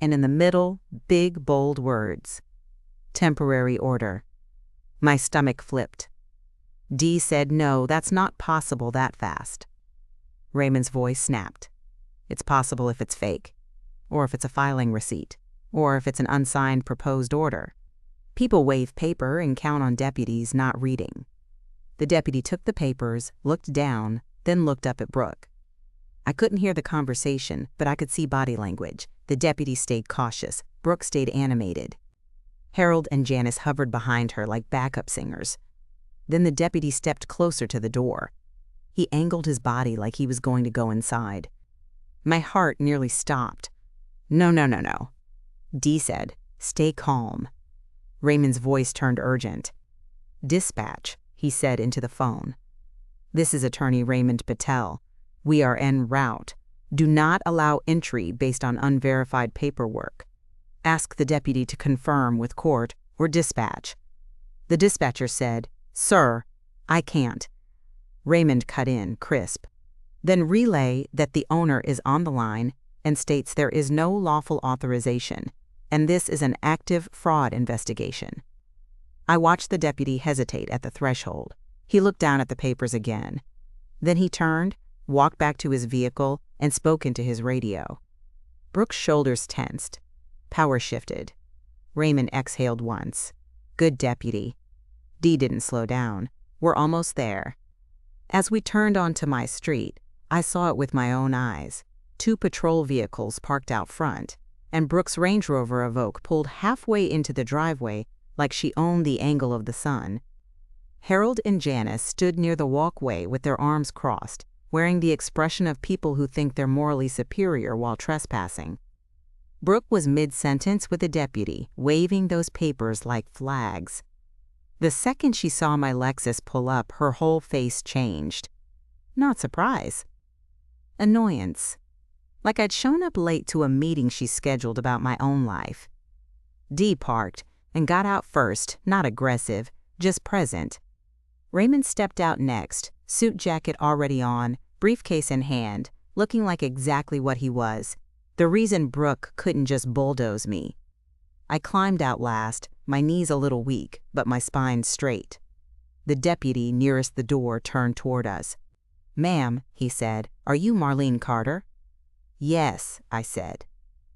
And in the middle, big, bold words. Temporary order. My stomach flipped. Dee said, no, that's not possible that fast. Raymond's voice snapped. It's possible if it's fake, or if it's a filing receipt, or if it's an unsigned proposed order. People wave paper and count on deputies not reading. The deputy took the papers, looked down, then looked up at Brooke. I couldn't hear the conversation, but I could see body language. The deputy stayed cautious. Brooke stayed animated. Harold and Janice hovered behind her like backup singers. Then the deputy stepped closer to the door. He angled his body like he was going to go inside. My heart nearly stopped. No. Dee said, stay calm. Raymond's voice turned urgent. Dispatch, he said into the phone. This is Attorney Raymond Patel. We are en route. Do not allow entry based on unverified paperwork. Ask the deputy to confirm with court or dispatch. The dispatcher said, Sir, I can't. Raymond cut in, crisp. Then relay that the owner is on the line and states there is no lawful authorization, and this is an active fraud investigation. I watched the deputy hesitate at the threshold. He looked down at the papers again. Then he turned, walked back to his vehicle, and spoke into his radio. Brooke's shoulders tensed. Power shifted. Raymond exhaled once. Good deputy. Dee didn't slow down. We're almost there. As we turned onto my street, I saw it with my own eyes. 2 patrol vehicles parked out front, and Brooke's Range Rover Evoque pulled halfway into the driveway like she owned the angle of the sun. Harold and Janice stood near the walkway with their arms crossed, wearing the expression of people who think they're morally superior while trespassing. Brooke was mid-sentence with the deputy, waving those papers like flags. The second she saw my Lexus pull up, her whole face changed. Not surprise. Annoyance. Like I'd shown up late to a meeting she scheduled about my own life. Dee parked and got out first, not aggressive, just present. Raymond stepped out next, suit jacket already on, briefcase in hand, looking like exactly what he was. The reason Brooke couldn't just bulldoze me. I climbed out last, my knees a little weak, but my spine straight. The deputy nearest the door turned toward us. Ma'am, he said, are you Marlene Carter? Yes, I said.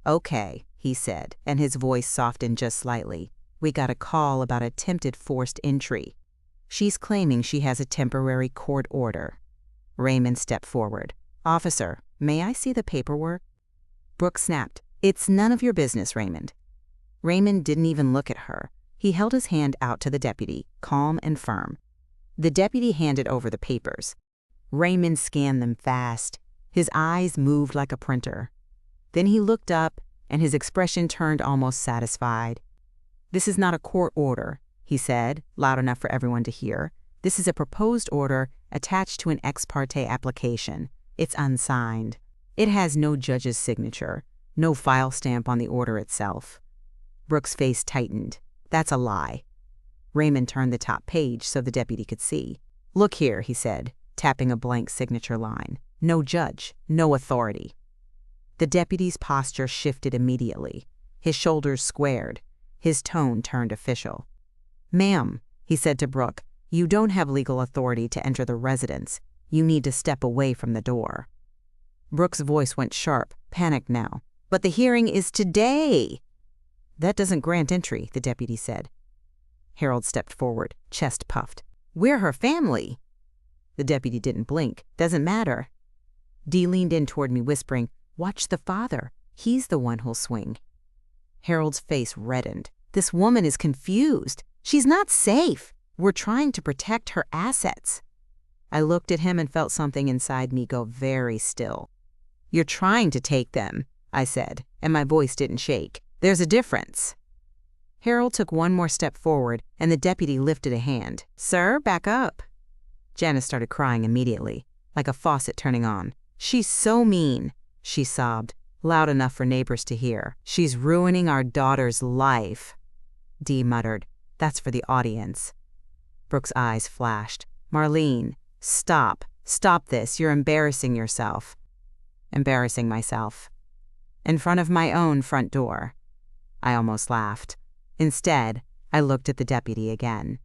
Okay, he said, and his voice softened just slightly. We got a call about attempted forced entry. She's claiming she has a temporary court order. Raymond stepped forward. Officer, may I see the paperwork? Brooke snapped. It's none of your business, Raymond. Raymond didn't even look at her. He held his hand out to the deputy, calm and firm. The deputy handed over the papers. Raymond scanned them fast. His eyes moved like a printer. Then he looked up, and his expression turned almost satisfied. "This is not a court order," he said, loud enough for everyone to hear. "This is a proposed order attached to an ex parte application. It's unsigned. It has no judge's signature, no file stamp on the order itself." Brooke's face tightened. "That's a lie." Raymond turned the top page so the deputy could see. "Look here," he said, tapping a blank signature line. "No judge, no authority." The deputy's posture shifted immediately. His shoulders squared. His tone turned official. "Ma'am," he said to Brooke, "you don't have legal authority to enter the residence. You need to step away from the door." Brooke's voice went sharp, panicked now. "But the hearing is today." "That doesn't grant entry," the deputy said. Harold stepped forward, chest puffed. "We're her family." The deputy didn't blink. "Doesn't matter." Dee leaned in toward me, whispering, "Watch the father. He's the one who'll swing." Harold's face reddened. "This woman is confused. She's not safe. We're trying to protect her assets." I looked at him and felt something inside me go very still. "You're trying to take them," I said, and my voice didn't shake. "There's a difference." Harold took one more step forward, and the deputy lifted a hand. "Sir, back up." Janice started crying immediately, like a faucet turning on. "She's so mean," she sobbed, loud enough for neighbors to hear. "She's ruining our daughter's life." Dee muttered, "That's for the audience." Brooke's eyes flashed. "Marlene, stop. Stop this. You're embarrassing yourself." Embarrassing myself. In front of my own front door. I almost laughed. Instead, I looked at the deputy again.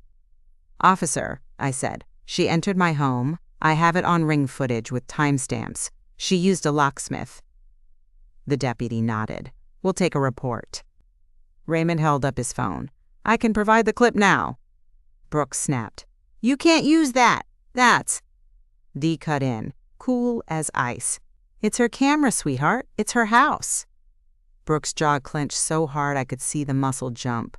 "Officer," I said, "she entered my home. I have it on ring footage with timestamps. She used a locksmith." The deputy nodded. "We'll take a report." Raymond held up his phone. "I can provide the clip now." Brooke snapped. "You can't use that. That's—" Dee cut in, cool as ice. "It's her camera, sweetheart. It's her house." Brooke's jaw clenched so hard I could see the muscle jump.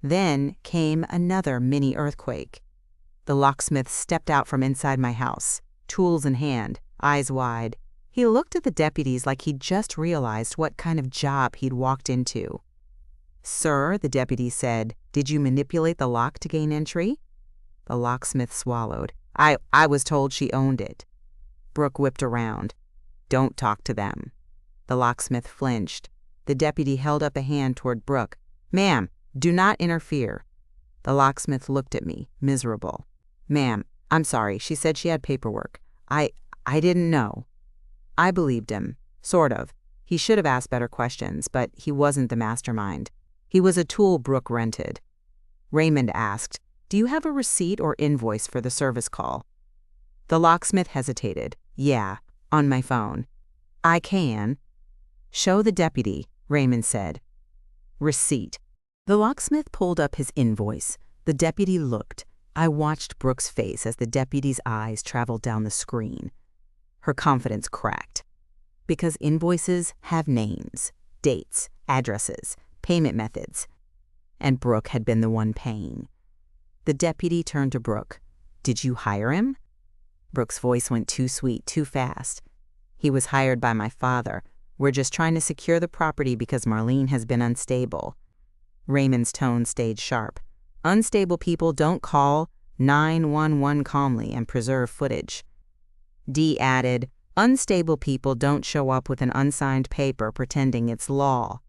Then came another mini earthquake. The locksmith stepped out from inside my house, tools in hand, eyes wide. He looked at the deputies like he'd just realized what kind of job he'd walked into. "Sir," the deputy said, "did you manipulate the lock to gain entry?" The locksmith swallowed. I was told she owned it." Brooke whipped around. "Don't talk to them." The locksmith flinched. The deputy held up a hand toward Brooke. "Ma'am, do not interfere." The locksmith looked at me, miserable. "Ma'am, I'm sorry. She said she had paperwork. I didn't know." I believed him. Sort of. He should have asked better questions, but he wasn't the mastermind. He was a tool Brooke rented. Raymond asked, "Do you have a receipt or invoice for the service call?" The locksmith hesitated. "Yeah, on my phone." "I can." "Show the deputy," Raymond said. "Receipt." The locksmith pulled up his invoice. The deputy looked. I watched Brooke's face as the deputy's eyes traveled down the screen. Her confidence cracked. Because invoices have names, dates, addresses, payment methods. And Brooke had been the one paying. The deputy turned to Brooke. "Did you hire him?" Brooke's voice went too sweet, too fast. "He was hired by my father. We're just trying to secure the property because Marlene has been unstable." Raymond's tone stayed sharp. "Unstable people don't call 911 calmly and preserve footage." Dee added, "Unstable people don't show up with an unsigned paper pretending it's law."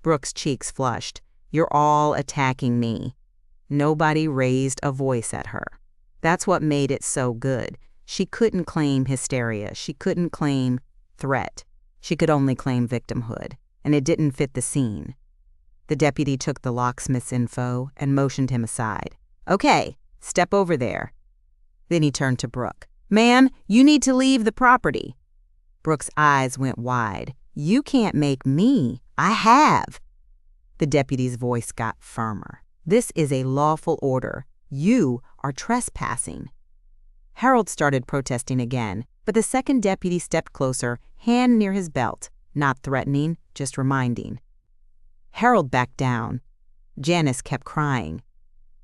Brooke's cheeks flushed. "You're all attacking me." Nobody raised a voice at her. That's what made it so good. She couldn't claim hysteria. She couldn't claim threat. She could only claim victimhood, and it didn't fit the scene. The deputy took the locksmith's info and motioned him aside. "Okay, step over there." Then he turned to Brooke. "Ma'am, you need to leave the property." Brooke's eyes went wide. "You can't make me. I have." The deputy's voice got firmer. "This is a lawful order. You are trespassing." Harold started protesting again, but the second deputy stepped closer, hand near his belt, not threatening, just reminding. Harold backed down. Janice kept crying.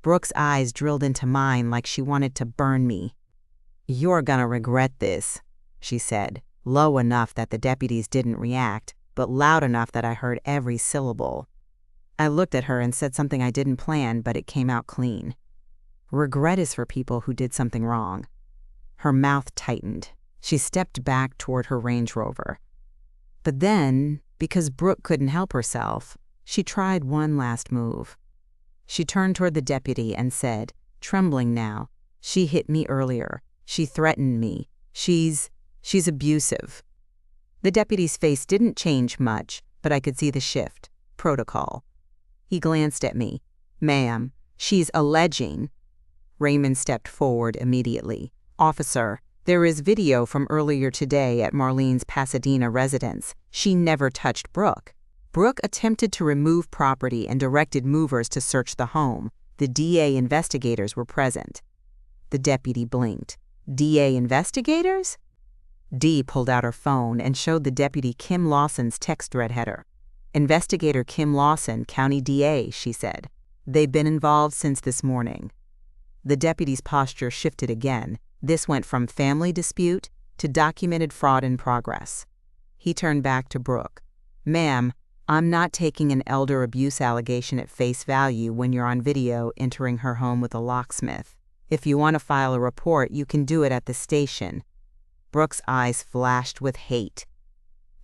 Brooke's eyes drilled into mine like she wanted to burn me. "You're gonna regret this," she said, low enough that the deputies didn't react, but loud enough that I heard every syllable. I looked at her and said something I didn't plan, but it came out clean. Regret is for people who did something wrong. Her mouth tightened. She stepped back toward her Range Rover. But then, because Brooke couldn't help herself, she tried one last move. She turned toward the deputy and said, trembling now, "She hit me earlier. She threatened me. She's abusive." The deputy's face didn't change much, but I could see the shift. Protocol. He glanced at me. "Ma'am, she's alleging." Raymond stepped forward immediately. "Officer, there is video from earlier today at Marlene's Pasadena residence. She never touched Brooke. Brooke attempted to remove property and directed movers to search the home. The DA investigators were present." The deputy blinked. "DA investigators?" Dee pulled out her phone and showed the deputy Kim Lawson's text thread header. "Investigator Kim Lawson, County DA," she said. "They've been involved since this morning." The deputy's posture shifted again. This went from family dispute to documented fraud in progress. He turned back to Brooke. "Ma'am, I'm not taking an elder abuse allegation at face value when you're on video entering her home with a locksmith. If you want to file a report, you can do it at the station." Brooke's eyes flashed with hate.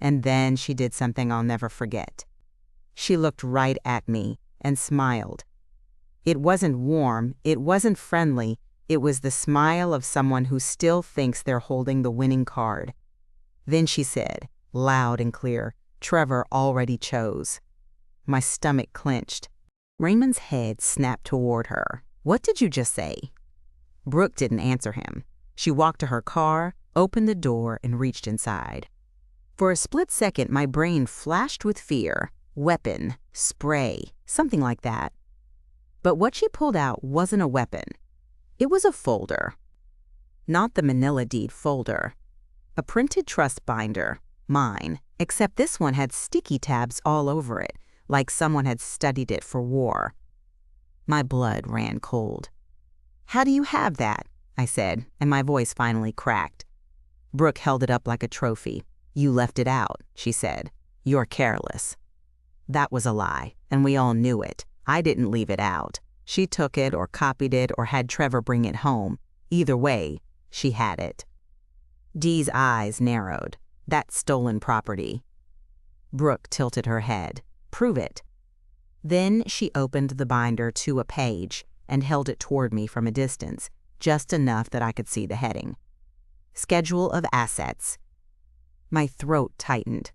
And then she did something I'll never forget. She looked right at me and smiled. It wasn't warm, it wasn't friendly, it was the smile of someone who still thinks they're holding the winning card. Then she said, loud and clear, "Trevor already chose." My stomach clenched. Raymond's head snapped toward her. "What did you just say?" Brooke didn't answer him. She walked to her car, opened the door, and reached inside. For a split second, my brain flashed with fear. Weapon, spray, something like that. But what she pulled out wasn't a weapon. It was a folder. Not the manila deed folder. A printed trust binder, mine, except this one had sticky tabs all over it, like someone had studied it for war. My blood ran cold. "How do you have that?" I said, and my voice finally cracked. Brooke held it up like a trophy. "You left it out," she said. "You're careless." That was a lie, and we all knew it. I didn't leave it out. She took it or copied it or had Trevor bring it home. Either way, she had it. Dee's eyes narrowed. "That's stolen property." Brooke tilted her head. "Prove it." Then she opened the binder to a page and held it toward me from a distance, just enough that I could see the heading. Schedule of assets. My throat tightened.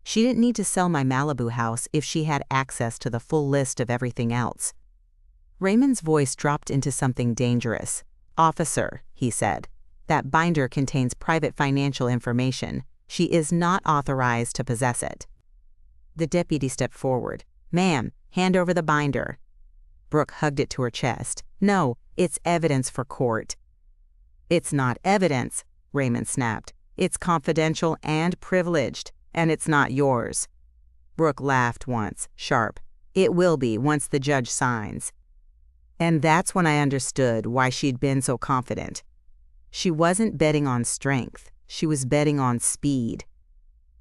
She didn't need to sell my Malibu house if she had access to the full list of everything else. Raymond's voice dropped into something dangerous. "Officer," he said, "that binder contains private financial information. She is not authorized to possess it." The deputy stepped forward. "Ma'am, hand over the binder." Brooke hugged it to her chest. "No, it's evidence for court." "It's not evidence," Raymond snapped. "It's confidential and privileged, and it's not yours." Brooke laughed once, sharp. "It will be once the judge signs." And that's when I understood why she'd been so confident. She wasn't betting on strength. She was betting on speed.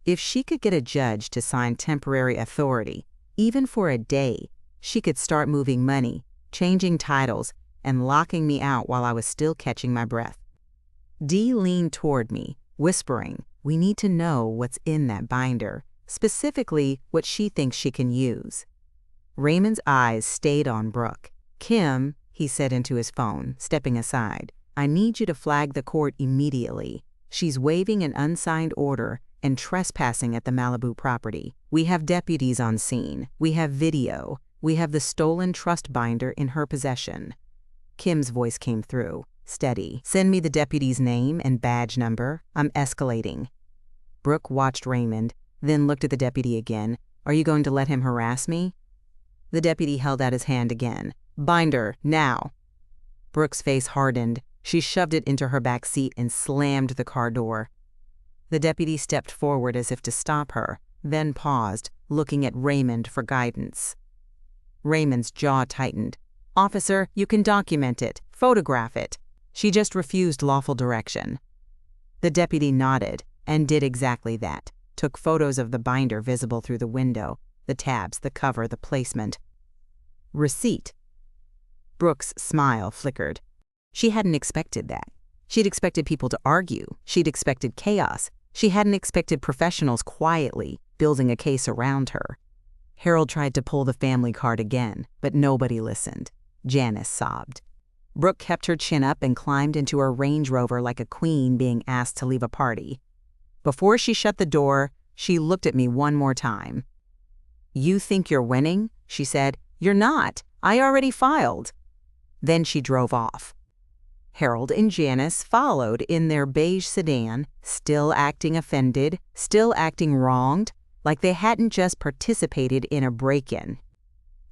If she could get a judge to sign temporary authority, even for a day, she could start moving money, changing titles, and locking me out while I was still catching my breath. Dee leaned toward me, whispering, "We need to know what's in that binder, specifically what she thinks she can use." Raymond's eyes stayed on Brooke. "Kim," he said into his phone, stepping aside, "I need you to flag the court immediately. She's waiving an unsigned order and trespassing at the Malibu property. We have deputies on scene. We have video. We have the stolen trust binder in her possession." Kim's voice came through, steady. "Send me the deputy's name and badge number. I'm escalating." Brooke watched Raymond, then looked at the deputy again. "Are you going to let him harass me?" The deputy held out his hand again. "Binder, now." Brooke's face hardened. She shoved it into her back seat and slammed the car door. The deputy stepped forward as if to stop her, then paused, looking at Raymond for guidance. Raymond's jaw tightened. "Officer, you can document it, photograph it." She just refused lawful direction. The deputy nodded and did exactly that, took photos of the binder visible through the window, the tabs, the cover, the placement. Receipt. Brooke's smile flickered. She hadn't expected that. She'd expected people to argue. She'd expected chaos. She hadn't expected professionals quietly building a case around her. Harold tried to pull the family card again, but nobody listened. Janice sobbed. Brooke kept her chin up and climbed into her Range Rover like a queen being asked to leave a party. Before she shut the door, she looked at me one more time. "You think you're winning?" she said. "You're not. I already filed." Then she drove off. Harold and Janice followed in their beige sedan, still acting offended, still acting wronged, like they hadn't just participated in a break-in.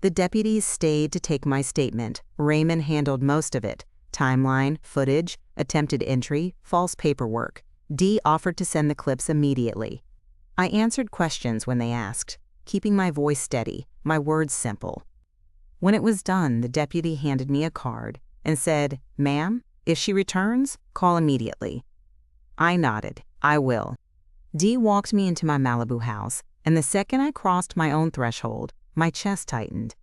The deputies stayed to take my statement. Raymond handled most of it: timeline, footage, attempted entry, false paperwork. Dee offered to send the clips immediately. I answered questions when they asked, keeping my voice steady, my words simple. When it was done, the deputy handed me a card and said, "Ma'am, if she returns, call immediately." I nodded. "I will." Dee walked me into my Malibu house, and the second I crossed my own threshold, my chest tightened.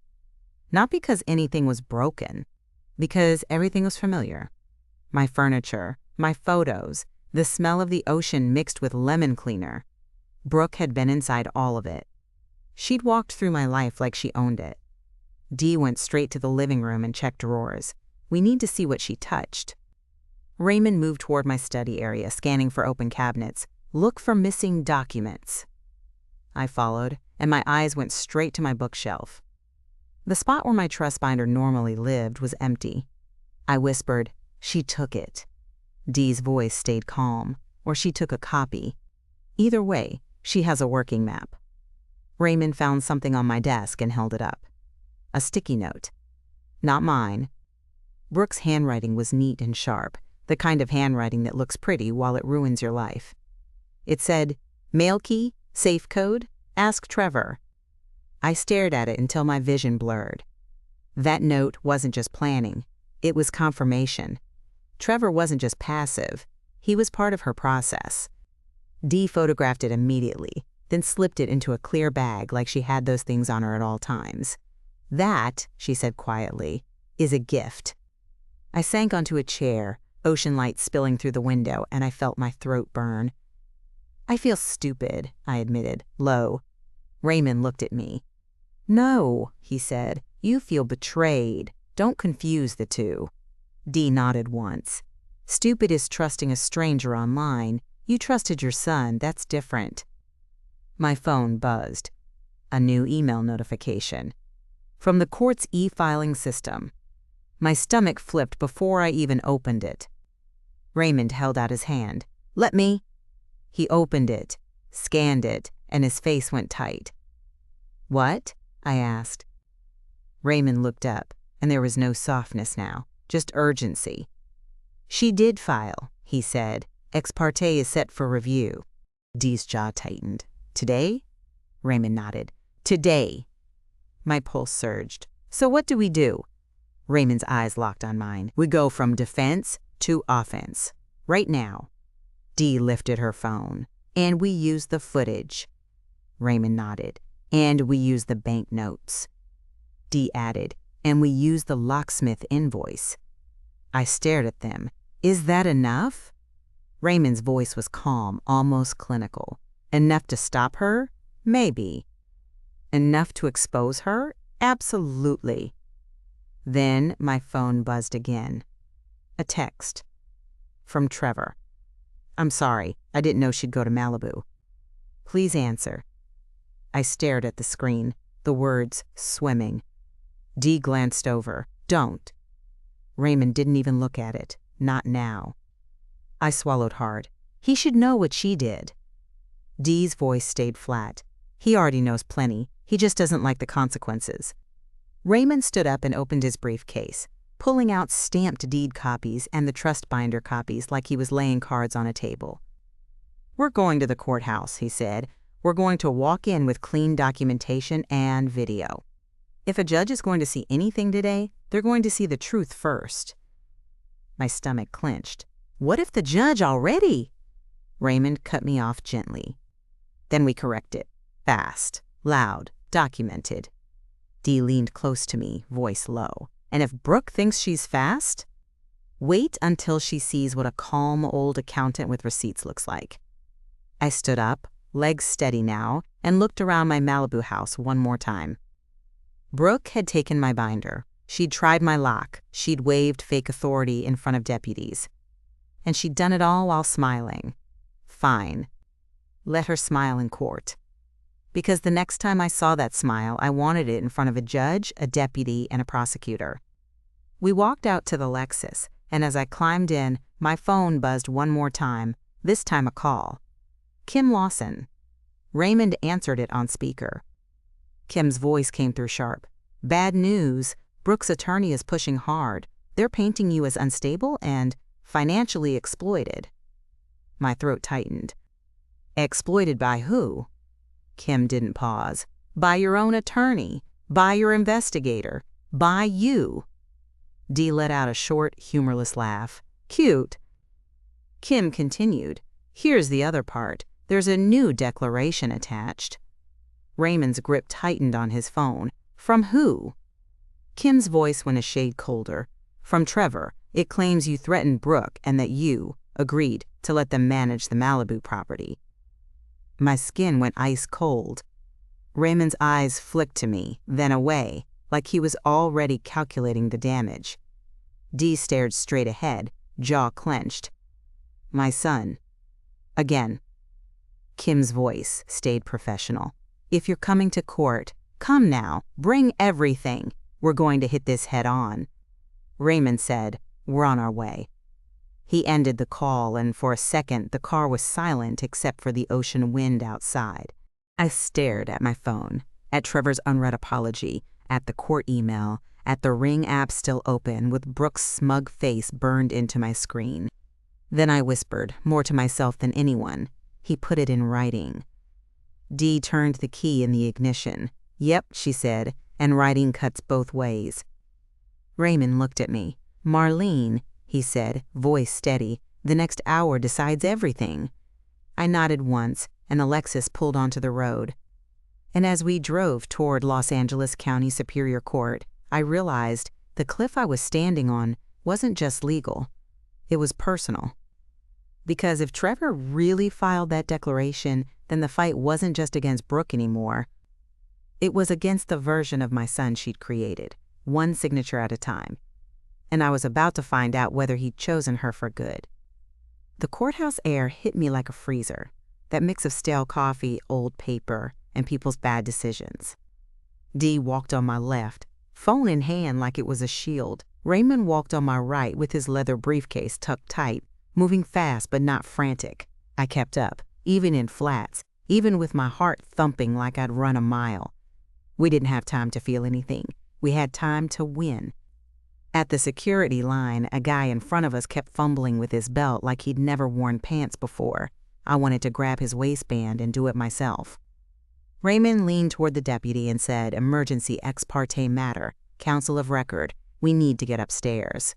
Not because anything was broken, because everything was familiar. My furniture, my photos, the smell of the ocean mixed with lemon cleaner. Brooke had been inside all of it. She'd walked through my life like she owned it. Dee went straight to the living room and checked drawers. We need to see what she touched. Raymond moved toward my study area, scanning for open cabinets. "Look for missing documents." I followed, and my eyes went straight to my bookshelf. The spot where my trust binder normally lived was empty. I whispered, "She took it." Dee's voice stayed calm, or she took a copy. Either way, she has a working map. Raymond found something on my desk and held it up. A sticky note. Not mine. Brooke's handwriting was neat and sharp, the kind of handwriting that looks pretty while it ruins your life. It said, "Mail key, safe code, ask Trevor." I stared at it until my vision blurred. That note wasn't just planning, it was confirmation. Trevor wasn't just passive, he was part of her process. Dee photographed it immediately, then slipped it into a clear bag like she had those things on her at all times. "That," she said quietly, "is a gift." I sank onto a chair, ocean light spilling through the window, and I felt my throat burn. "I feel stupid," I admitted, low. Raymond looked at me. "No," he said, "you feel betrayed. Don't confuse the two." Dee nodded once. "Stupid is trusting a stranger online. You trusted your son, that's different." My phone buzzed. A new email notification. From the court's e-filing system. My stomach flipped before I even opened it. Raymond held out his hand. "Let me." He opened it, scanned it, and his face went tight. "What?" I asked. Raymond looked up, and there was no softness now, just urgency. "She did file," he said. "Ex parte is set for review." Dee's jaw tightened. "Today?" Raymond nodded. "Today." My pulse surged. "So what do we do?" Raymond's eyes locked on mine. "We go from defense to offense. Right now." Dee lifted her phone. "And we use the footage." Raymond nodded. "And we use the bank notes." Dee added, "And we use the locksmith invoice." I stared at them. "Is that enough?" Raymond's voice was calm, almost clinical. "Enough to stop her? Maybe. Enough to expose her? Absolutely." Then my phone buzzed again. A text. From Trevor. "I'm sorry, I didn't know she'd go to Malibu. Please answer." I stared at the screen, the words swimming. Dee glanced over. "Don't." Raymond didn't even look at it. Not now. I swallowed hard. He should know what she did. Dee's voice stayed flat. "He already knows plenty. He just doesn't like the consequences." Raymond stood up and opened his briefcase, pulling out stamped deed copies and the trust binder copies like he was laying cards on a table. "We're going to the courthouse," he said. We're going to walk in with clean documentation and video. If a judge is going to see anything today, they're going to see the truth first." My stomach clenched. What if the judge already? Raymond cut me off gently. "Then we correct it. Fast, loud, documented." Dee leaned close to me, voice low. "And if Brooke thinks she's fast, wait until she sees what a calm old accountant with receipts looks like." I stood up, legs steady now, and looked around my Malibu house one more time. Brooke had taken my binder. She'd tried my lock. She'd waved fake authority in front of deputies. And she'd done it all while smiling. Fine. Let her smile in court. Because the next time I saw that smile, I wanted it in front of a judge, a deputy, and a prosecutor. We walked out to the Lexus, and as I climbed in, my phone buzzed one more time, this time a call. Kim Lawson. Raymond answered it on speaker. Kim's voice came through sharp. "Bad news. Brooke's attorney is pushing hard. They're painting you as unstable and financially exploited." My throat tightened. "Exploited by who?" Kim didn't pause. "By your own attorney. By your investigator. By you." Dee let out a short, humorless laugh. "Cute." Kim continued. "Here's the other part. There's a new declaration attached." Raymond's grip tightened on his phone. "From who?" Kim's voice went a shade colder. "From Trevor. It claims you threatened Brooke and that you agreed to let them manage the Malibu property." My skin went ice cold. Raymond's eyes flicked to me, then away, like he was already calculating the damage. Dee stared straight ahead, jaw clenched. "My son." Again. Kim's voice stayed professional. "If you're coming to court, come now, bring everything. We're going to hit this head on." Raymond said, "We're on our way." He ended the call, and for a second the car was silent except for the ocean wind outside. I stared at my phone, at Trevor's unread apology, at the court email, at the Ring app still open with Brooke's smug face burned into my screen. Then I whispered, more to myself than anyone, "He put it in writing." Dee turned the key in the ignition. "Yep," she said, "and writing cuts both ways." Raymond looked at me. "Marlene," he said, voice steady, "the next hour decides everything." I nodded once, and the Lexus pulled onto the road. And as we drove toward Los Angeles County Superior Court, I realized the cliff I was standing on wasn't just legal. It was personal. Because if Trevor really filed that declaration, then the fight wasn't just against Brooke anymore. It was against the version of my son she'd created, one signature at a time. And I was about to find out whether he'd chosen her for good. The courthouse air hit me like a freezer, that mix of stale coffee, old paper, and people's bad decisions. Dee walked on my left, phone in hand like it was a shield. Raymond walked on my right with his leather briefcase tucked tight, moving fast but not frantic. I kept up, even in flats, even with my heart thumping like I'd run a mile. We didn't have time to feel anything. We had time to win. At the security line, a guy in front of us kept fumbling with his belt like he'd never worn pants before. I wanted to grab his waistband and do it myself. Raymond leaned toward the deputy and said, "Emergency ex parte matter, counsel of record. We need to get upstairs."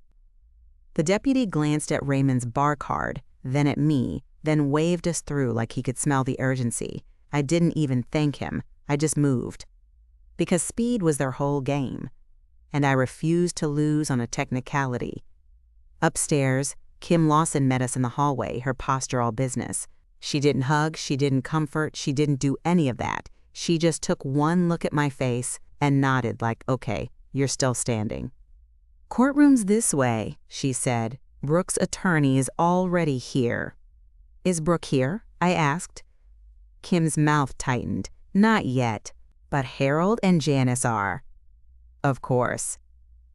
The deputy glanced at Raymond's bar card, then at me, then waved us through like he could smell the urgency. I didn't even thank him. I just moved. Because speed was their whole game. And I refused to lose on a technicality. Upstairs, Kim Lawson met us in the hallway, her posture all business. She didn't hug, she didn't comfort, she didn't do any of that. She just took one look at my face and nodded like, "Okay, you're still standing." "Courtroom's this way," she said. "Brooke's attorney is already here." "Is Brooke here?" I asked. Kim's mouth tightened. "Not yet, but Harold and Janice are." "Of course."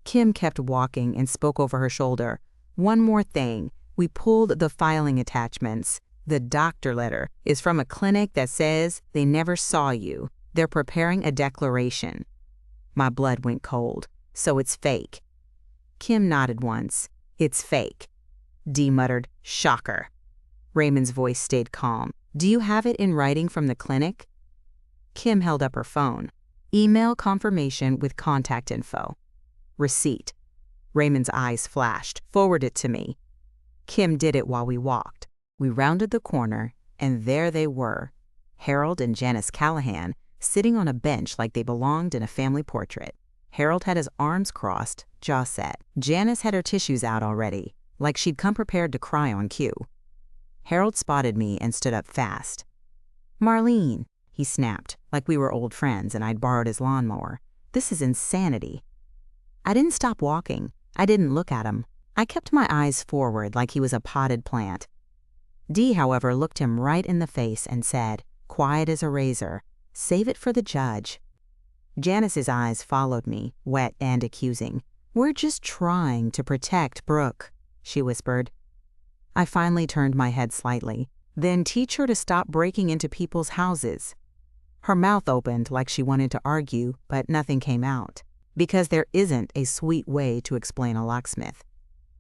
Kim kept walking and spoke over her shoulder. "One more thing. We pulled the filing attachments. The doctor letter is from a clinic that says they never saw you. They're preparing a declaration." My blood went cold. "So it's fake." Kim nodded once. "It's fake." Dee muttered, "Shocker." Raymond's voice stayed calm. Do you have it in writing from the clinic? Kim held up her phone. Email confirmation with contact info. Receipt. Raymond's eyes flashed. Forward it to me. Kim did it while we walked. We rounded the corner, and there they were, Harold and Janice Callahan, sitting on a bench like they belonged in a family portrait. Harold had his arms crossed, jaw set. Janice had her tissues out already, like she'd come prepared to cry on cue. Harold spotted me and stood up fast. "Marlene," he snapped, like we were old friends and I'd borrowed his lawnmower. "This is insanity." I didn't stop walking. I didn't look at him. I kept my eyes forward like he was a potted plant. Dee, however, looked him right in the face and said, quiet as a razor, "Save it for the judge." Janice's eyes followed me, wet and accusing. "We're just trying to protect Brooke," she whispered. I finally turned my head slightly. "Then teach her to stop breaking into people's houses." Her mouth opened like she wanted to argue, but nothing came out. Because there isn't a sweet way to explain a locksmith.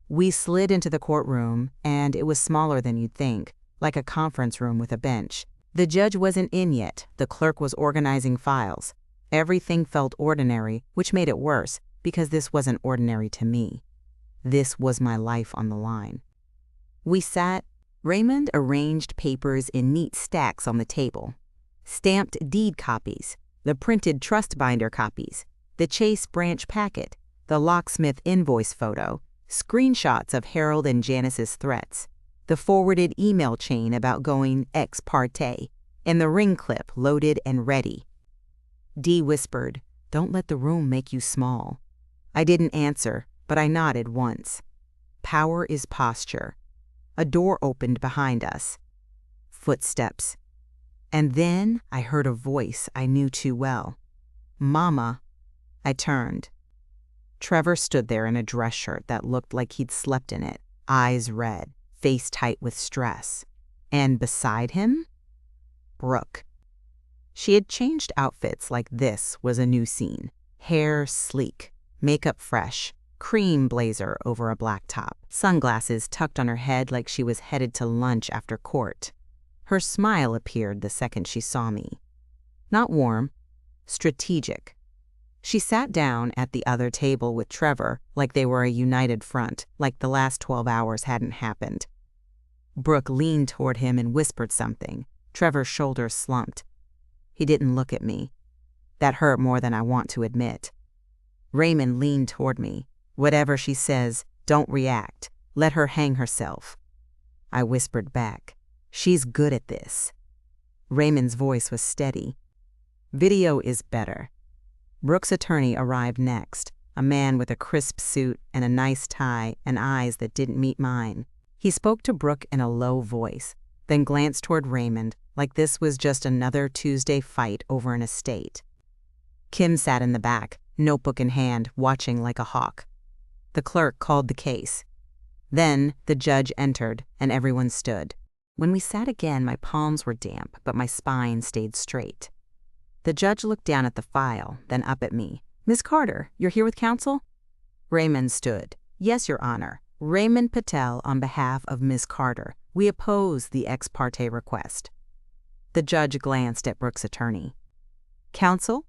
We slid into the courtroom, and it was smaller than you'd think, like a conference room with a bench. The judge wasn't in yet. The clerk was organizing files. Everything felt ordinary, which made it worse, because this wasn't ordinary to me. This was my life on the line. We sat. Raymond arranged papers in neat stacks on the table. Stamped deed copies, the printed trust binder copies, the Chase branch packet, the locksmith invoice photo, screenshots of Harold and Janice's threats, the forwarded email chain about going ex parte, and the ring clip loaded and ready. Dee whispered, "Don't let the room make you small." I didn't answer, but I nodded once. Power is posture. A door opened behind us. Footsteps. And then I heard a voice I knew too well. "Mama." I turned. Trevor stood there in a dress shirt that looked like he'd slept in it, eyes red, face tight with stress. And beside him, Brooke. She had changed outfits like this was a new scene. Hair sleek, makeup fresh, cream blazer over a black top, sunglasses tucked on her head like she was headed to lunch after court. Her smile appeared the second she saw me. Not warm, strategic. She sat down at the other table with Trevor like they were a united front, like the last 12 hours hadn't happened. Brooke leaned toward him and whispered something. Trevor's shoulders slumped. He didn't look at me. That hurt more than I want to admit. Raymond leaned toward me. "Whatever she says, don't react. Let her hang herself." I whispered back, "She's good at this." Raymond's voice was steady. "Video is better." Brooke's attorney arrived next, a man with a crisp suit and a nice tie and eyes that didn't meet mine. He spoke to Brooke in a low voice, then glanced toward Raymond like this was just another Tuesday fight over an estate. Kim sat in the back, notebook in hand, watching like a hawk. The clerk called the case. Then the judge entered, and everyone stood. When we sat again, my palms were damp, but my spine stayed straight. The judge looked down at the file, then up at me. "Miss Carter, you're here with counsel?" Raymond stood. "Yes, Your Honor. Raymond Patel on behalf of Miss Carter. We oppose the ex parte request." The judge glanced at Brooke's attorney. "Counsel?"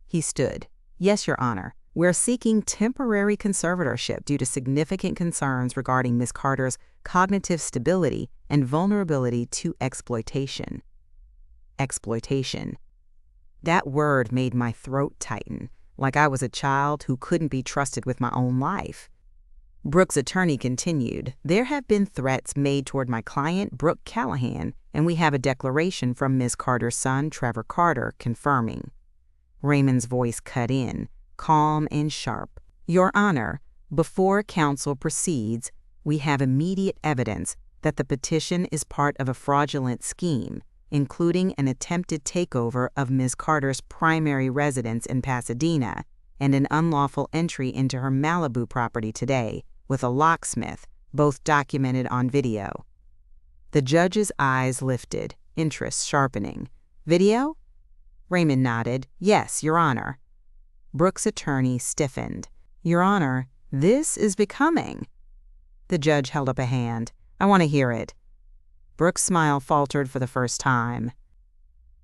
He stood. "Yes, Your Honor. We're seeking temporary conservatorship due to significant concerns regarding Miss Carter's cognitive stability and vulnerability to exploitation." Exploitation. That word made my throat tighten, like I was a child who couldn't be trusted with my own life. Brooke's attorney continued, "There have been threats made toward my client, Brooke Callahan, and we have a declaration from Ms. Carter's son, Trevor Carter, confirming." Raymond's voice cut in, calm and sharp. "Your Honor, before counsel proceeds, we have immediate evidence that the petition is part of a fraudulent scheme, including an attempted takeover of Ms. Carter's primary residence in Pasadena and an unlawful entry into her Malibu property today with a locksmith, both documented on video." The judge's eyes lifted, interest sharpening. "Video?" Raymond nodded. "Yes, Your Honor." Brooke's attorney stiffened. "Your Honor, this is becoming." The judge held up a hand. "I want to hear it." Brooke's smile faltered for the first time.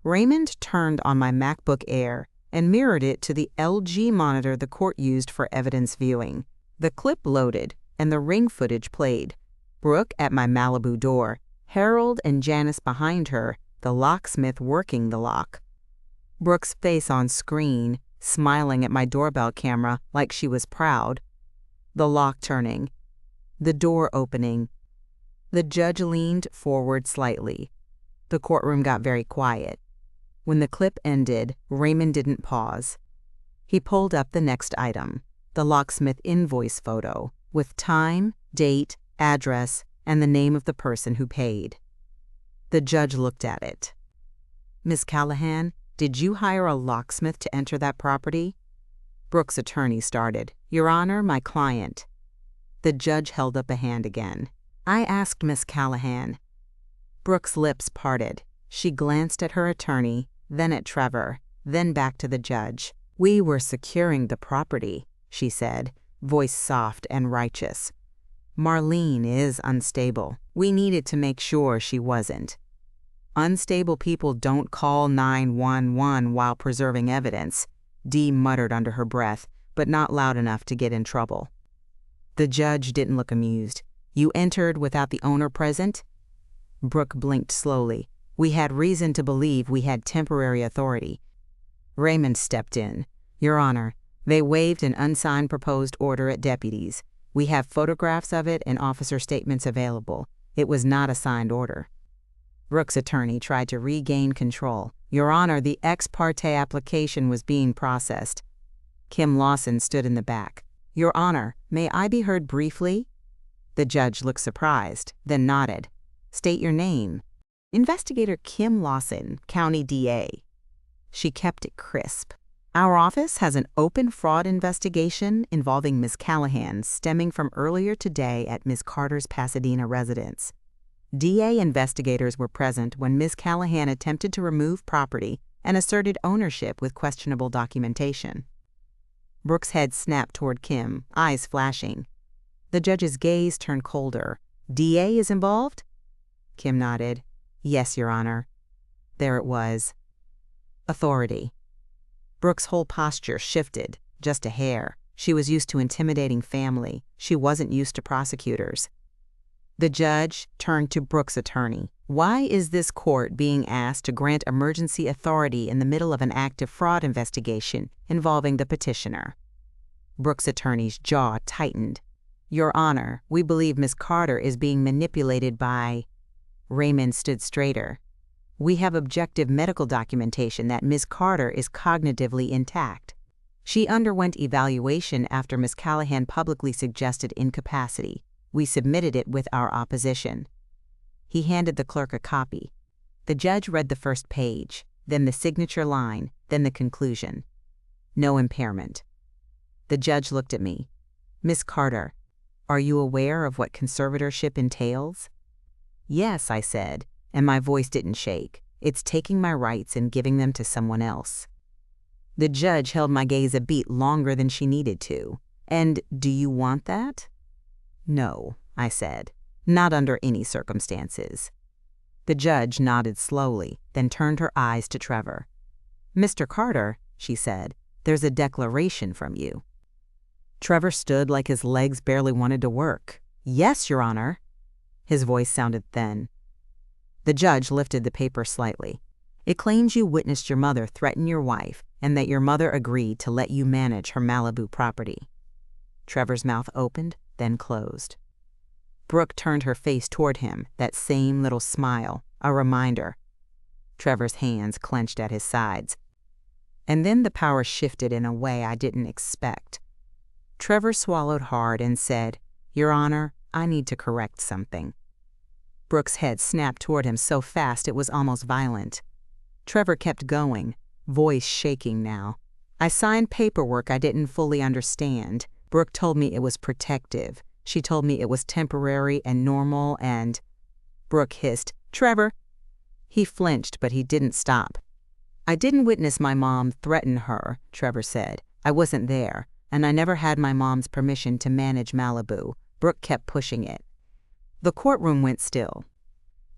Raymond turned on my MacBook Air and mirrored it to the LG monitor the court used for evidence viewing. The clip loaded, and the ring footage played. Brooke at my Malibu door, Harold and Janice behind her, the locksmith working the lock. Brooke's face on screen, smiling at my doorbell camera like she was proud. The lock turning. The door opening. The judge leaned forward slightly. The courtroom got very quiet. When the clip ended, Raymond didn't pause. He pulled up the next item, the locksmith invoice photo, with time, date, address, and the name of the person who paid. The judge looked at it. "Miss Callahan, did you hire a locksmith to enter that property?" Brooke's attorney started. "Your Honor, my client." The judge held up a hand again. "I asked Miss Callahan." Brooke's lips parted. She glanced at her attorney, then at Trevor, then back to the judge. "We were securing the property," she said, voice soft and righteous. "Marlene is unstable. We needed to make sure she wasn't. Unstable people don't call 911 while preserving evidence," Dee muttered under her breath, but not loud enough to get in trouble. The judge didn't look amused. "You entered without the owner present?" Brooke blinked slowly. "We had reason to believe we had temporary authority." Raymond stepped in. "Your Honor, they waived an unsigned proposed order at deputies. We have photographs of it and officer statements available. It was not a signed order." Brooke's attorney tried to regain control. "Your Honor, the ex parte application was being processed." Kim Lawson stood in the back. "Your Honor, may I be heard briefly?" The judge looked surprised, then nodded. "State your name." "Investigator Kim Lawson, County DA." She kept it crisp. "Our office has an open fraud investigation involving Ms. Callahan stemming from earlier today at Ms. Carter's Pasadena residence. DA investigators were present when Ms. Callahan attempted to remove property and asserted ownership with questionable documentation." Brooke's head snapped toward Kim, eyes flashing. The judge's gaze turned colder. "DA is involved?" Kim nodded. "Yes, Your Honor." There it was. Authority. Brooke's whole posture shifted, just a hair. She was used to intimidating family. She wasn't used to prosecutors. The judge turned to Brooke's attorney. "Why is this court being asked to grant emergency authority in the middle of an active fraud investigation involving the petitioner?" Brooke's attorney's jaw tightened. "Your Honor, we believe Ms. Carter is being manipulated by—" Raymond stood straighter. "We have objective medical documentation that Ms. Carter is cognitively intact. She underwent evaluation after Ms. Callahan publicly suggested incapacity. We submitted it with our opposition." He handed the clerk a copy. The judge read the first page, then the signature line, then the conclusion. "No impairment." The judge looked at me. "Miss Carter, are you aware of what conservatorship entails?" "Yes," I said, and my voice didn't shake. "It's taking my rights and giving them to someone else." The judge held my gaze a beat longer than she needed to. "And do you want that?" "No," I said, "not under any circumstances." The judge nodded slowly, then turned her eyes to Trevor. "Mr. Carter," she said, "there's a declaration from you." Trevor stood like his legs barely wanted to work. "Yes, Your Honor." His voice sounded thin. The judge lifted the paper slightly. "It claims you witnessed your mother threaten your wife and that your mother agreed to let you manage her Malibu property." Trevor's mouth opened, then closed. Brooke turned her face toward him, that same little smile, a reminder. Trevor's hands clenched at his sides. And then the power shifted in a way I didn't expect. Trevor swallowed hard and said, "Your Honor, I need to correct something." Brooke's head snapped toward him so fast it was almost violent. Trevor kept going, voice shaking now. "I signed paperwork I didn't fully understand. Brooke told me it was protective. She told me it was temporary and normal and—" Brooke hissed, "Trevor!" He flinched, but he didn't stop. "I didn't witness my mom threaten her," Trevor said. "I wasn't there, and I never had my mom's permission to manage Malibu." Brooke kept pushing it. The courtroom went still.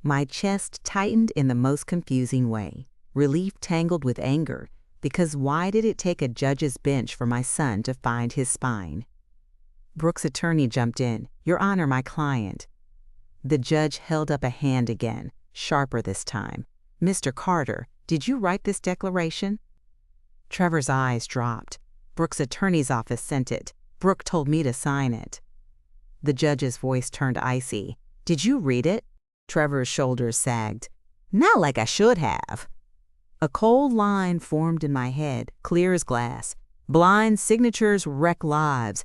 My chest tightened in the most confusing way, relief tangled with anger, because why did it take a judge's bench for my son to find his spine? Brooke's attorney jumped in. "Your Honor, my client." The judge held up a hand again, sharper this time. "Mr. Carter, did you write this declaration?" Trevor's eyes dropped. "Brooke's attorney's office sent it. Brooke told me to sign it." The judge's voice turned icy. "Did you read it?" Trevor's shoulders sagged. "Not like I should have." A cold line formed in my head, clear as glass. Blind signatures wreck lives.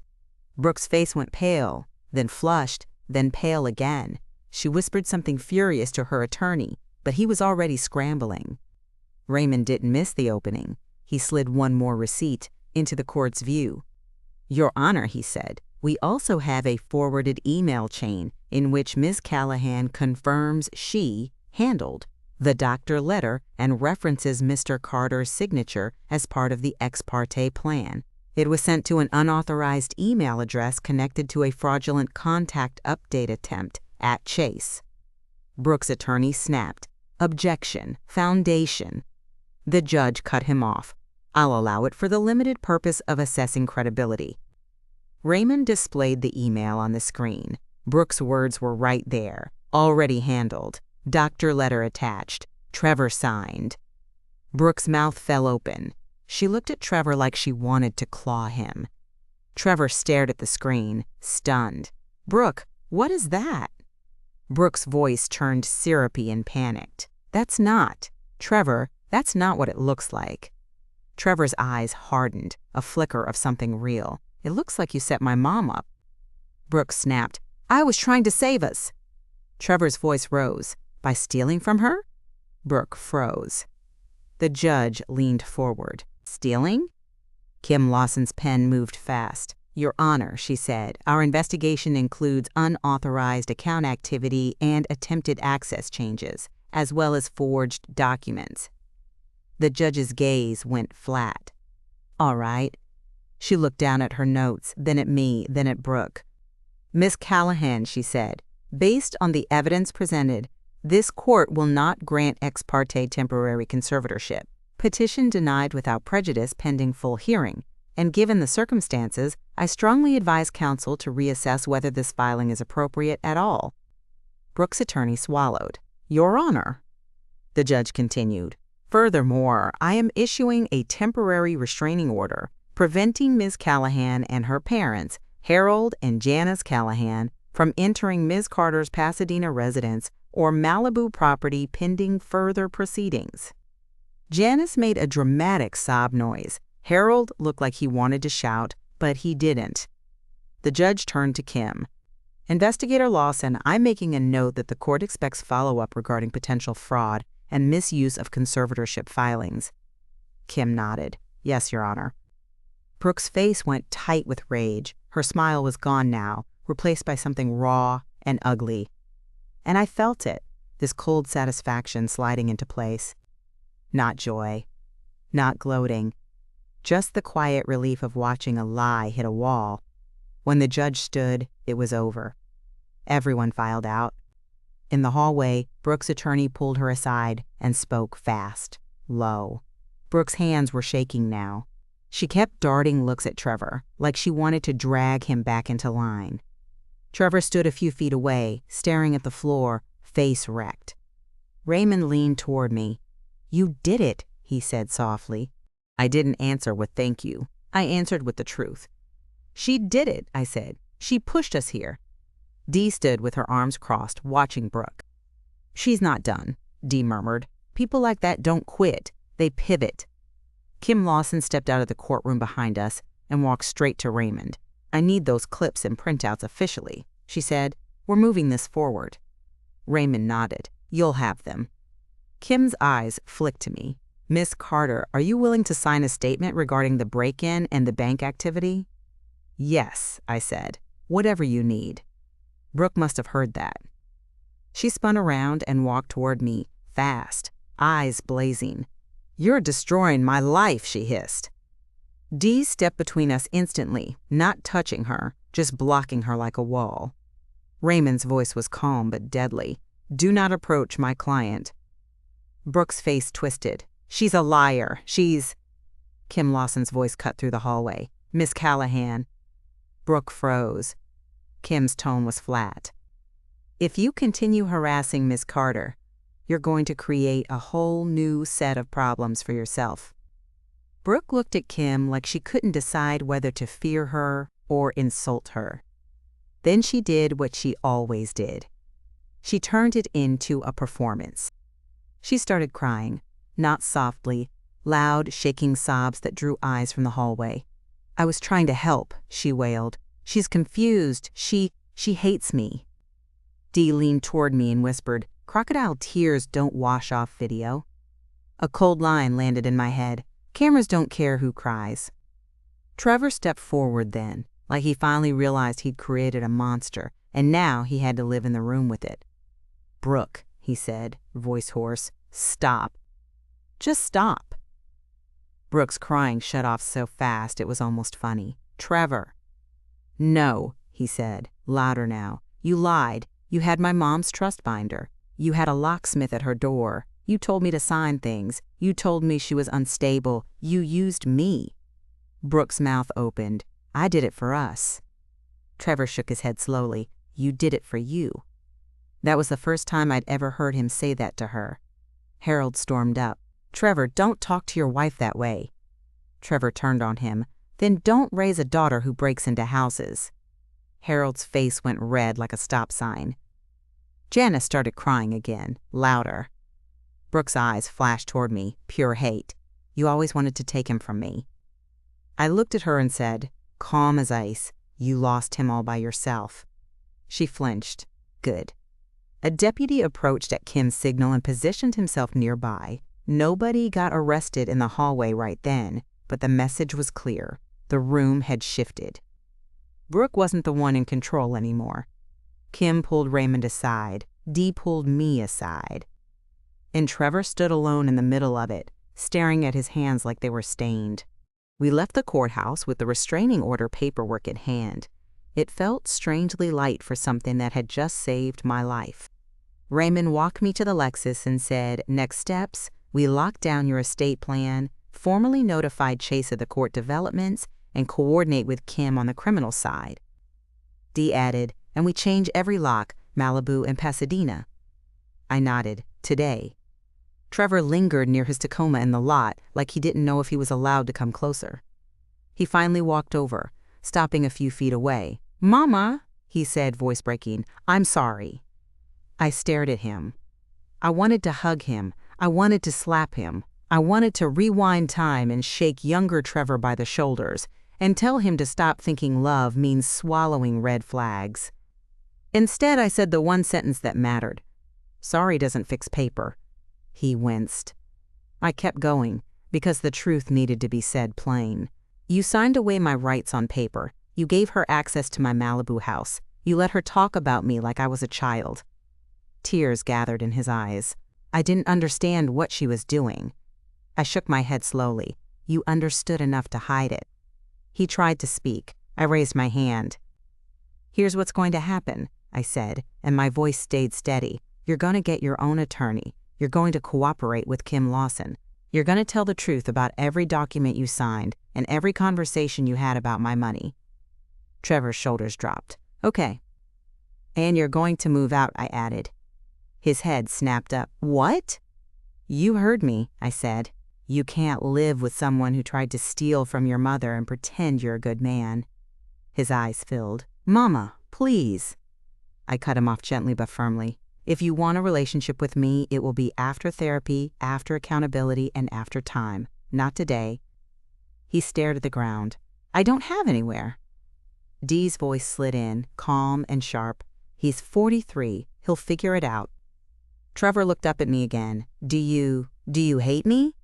Brooke's face went pale, then flushed, then pale again. She whispered something furious to her attorney, but he was already scrambling. Raymond didn't miss the opening. He slid one more receipt into the court's view. "Your Honor," he said, "we also have a forwarded email chain in which Ms. Callahan confirms she handled the doctor letter and references Mr. Carter's signature as part of the ex parte plan. It was sent to an unauthorized email address connected to a fraudulent contact update attempt at Chase." Brooke's attorney snapped. "Objection. Foundation." The judge cut him off. "I'll allow it for the limited purpose of assessing credibility." Raymond displayed the email on the screen. Brooke's words were right there, already handled. Doctor letter attached. Trevor signed. Brooke's mouth fell open. She looked at Trevor like she wanted to claw him. Trevor stared at the screen, stunned. "Brooke, what is that?" Brooke's voice turned syrupy and panicked. Trevor, that's not what it looks like." Trevor's eyes hardened, a flicker of something real. "It looks like you set my mom up." Brooke snapped. "I was trying to save us." Trevor's voice rose. "By stealing from her?" Brooke froze. The judge leaned forward. "Stealing?" Kim Lawson's pen moved fast. "Your Honor," she said, "our investigation includes unauthorized account activity and attempted access changes, as well as forged documents." The judge's gaze went flat. "All right." She looked down at her notes, then at me, then at Brooke. "Miss Callahan," she said, "based on the evidence presented, this court will not grant ex parte temporary conservatorship. Petition denied without prejudice pending full hearing, and given the circumstances, I strongly advise counsel to reassess whether this filing is appropriate at all." Brooke's attorney swallowed. "Your Honor," the judge continued, "furthermore, I am issuing a temporary restraining order preventing Ms. Callahan and her parents, Harold and Janice Callahan, from entering Ms. Carter's Pasadena residence or Malibu property pending further proceedings." Janice made a dramatic sob noise. Harold looked like he wanted to shout, but he didn't. The judge turned to Kim. "Investigator Lawson, I'm making a note that the court expects follow-up regarding potential fraud and misuse of conservatorship filings." Kim nodded. "Yes, Your Honor." Brooke's face went tight with rage. Her smile was gone now, replaced by something raw and ugly. And I felt it, this cold satisfaction sliding into place. Not joy, not gloating, just the quiet relief of watching a lie hit a wall. When the judge stood, it was over. Everyone filed out. In the hallway, Brooke's attorney pulled her aside and spoke fast, low. Brooke's hands were shaking now. She kept darting looks at Trevor, like she wanted to drag him back into line. Trevor stood a few feet away, staring at the floor, face wrecked. Raymond leaned toward me. "You did it," he said softly. I didn't answer with thank you. I answered with the truth. "She did it," I said. "She pushed us here." Dee stood with her arms crossed, watching Brooke. "She's not done," Dee murmured. "People like that don't quit. They pivot." Kim Lawson stepped out of the courtroom behind us and walked straight to Raymond. "I need those clips and printouts officially," she said. "We're moving this forward." Raymond nodded. "You'll have them." Kim's eyes flicked to me. "Miss Carter, are you willing to sign a statement regarding the break-in and the bank activity?" "Yes," I said. "Whatever you need." Brooke must have heard that. She spun around and walked toward me, fast, eyes blazing. "You're destroying my life," she hissed. Dee stepped between us instantly, not touching her, just blocking her like a wall. Raymond's voice was calm but deadly. Do not approach my client." Brooke's face twisted. "She's a liar. She's—" Kim Lawson's voice cut through the hallway. "Miss Callahan." Brooke froze. Kim's tone was flat. "If you continue harassing Miss Carter, you're going to create a whole new set of problems for yourself." Brooke looked at Kim like she couldn't decide whether to fear her or insult her. Then she did what she always did. She turned it into a performance. She started crying, not softly, loud, shaking sobs that drew eyes from the hallway. "I was trying to help," she wailed. "She's confused. She hates me." Dee leaned toward me and whispered, "Crocodile tears don't wash off video." A cold line landed in my head. Cameras don't care who cries. Trevor stepped forward then, like he finally realized he'd created a monster, and now he had to live in the room with it. "Brooke," he said, voice hoarse, "stop. Just stop." Brooke's crying shut off so fast it was almost funny. "Trevor." "No," he said, louder now. "You lied. You had my mom's trust binder. You had a locksmith at her door. You told me to sign things. You told me she was unstable. You used me." Brooke's mouth opened. "I did it for us." Trevor shook his head slowly. "You did it for you." That was the first time I'd ever heard him say that to her. Harold stormed up. "Trevor, don't talk to your wife that way." Trevor turned on him. "Then don't raise a daughter who breaks into houses." Harold's face went red like a stop sign. Janice started crying again, louder. Brooke's eyes flashed toward me, pure hate. "You always wanted to take him from me." I looked at her and said, calm as ice, "You lost him all by yourself." She flinched. Good. A deputy approached at Kim's signal and positioned himself nearby. Nobody got arrested in the hallway right then, but the message was clear. The room had shifted. Brooke wasn't the one in control anymore. Kim pulled Raymond aside. Dee pulled me aside. And Trevor stood alone in the middle of it, staring at his hands like they were stained. We left the courthouse with the restraining order paperwork in hand. It felt strangely light for something that had just saved my life. Raymond walked me to the Lexus and said, "Next steps, we lock down your estate plan, formally notified Chase of the court developments, and coordinate with Kim on the criminal side." Dee added, "And we change every lock, Malibu and Pasadena." I nodded. "Today." Trevor lingered near his Tacoma in the lot, like he didn't know if he was allowed to come closer. He finally walked over, stopping a few feet away. "Mama," he said, voice breaking, "I'm sorry." I stared at him. I wanted to hug him. I wanted to slap him. I wanted to rewind time and shake younger Trevor by the shoulders and tell him to stop thinking love means swallowing red flags. Instead, I said the one sentence that mattered. "Sorry doesn't fix paper." He winced. I kept going, because the truth needed to be said plain. "You signed away my rights on paper. You gave her access to my Malibu house. You let her talk about me like I was a child." Tears gathered in his eyes. I didn't understand what she was doing. I shook my head slowly. "You understood enough to hide it." He tried to speak. I raised my hand. "Here's what's going to happen," I said, and my voice stayed steady. "You're going to get your own attorney. You're going to cooperate with Kim Lawson. You're going to tell the truth about every document you signed and every conversation you had about my money." Trevor's shoulders dropped. "Okay." "And you're going to move out," I added. His head snapped up. "What?" "You heard me," I said. "You can't live with someone who tried to steal from your mother and pretend you're a good man." His eyes filled. "Mama, please." I cut him off gently but firmly. "If you want a relationship with me, it will be after therapy, after accountability, and after time. Not today." He stared at the ground. "I don't have anywhere." Dee's voice slid in, calm and sharp. "He's 43. He'll figure it out." Trevor looked up at me again. Do you hate me?"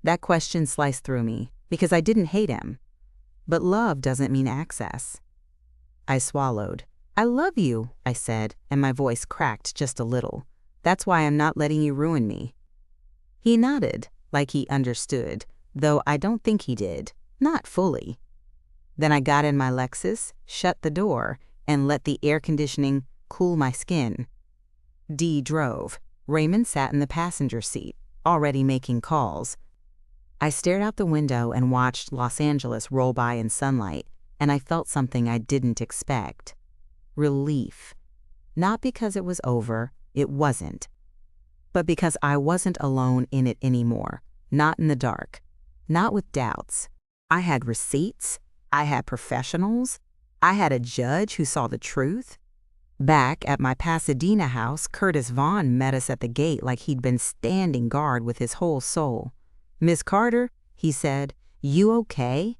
That question sliced through me, because I didn't hate him. But love doesn't mean access. I swallowed. "I love you," I said, and my voice cracked just a little. "That's why I'm not letting you ruin me." He nodded, like he understood, though I don't think he did. Not fully. Then I got in my Lexus, shut the door, and let the air conditioning cool my skin. Dee drove. Raymond sat in the passenger seat, already making calls. I stared out the window and watched Los Angeles roll by in sunlight, and I felt something I didn't expect. Relief. Not because it was over, it wasn't. But because I wasn't alone in it anymore, not in the dark, not with doubts. I had receipts, I had professionals, I had a judge who saw the truth. Back at my Pasadena house, Curtis Vaughn met us at the gate like he'd been standing guard with his whole soul. "Miss Carter," he said, "you okay?"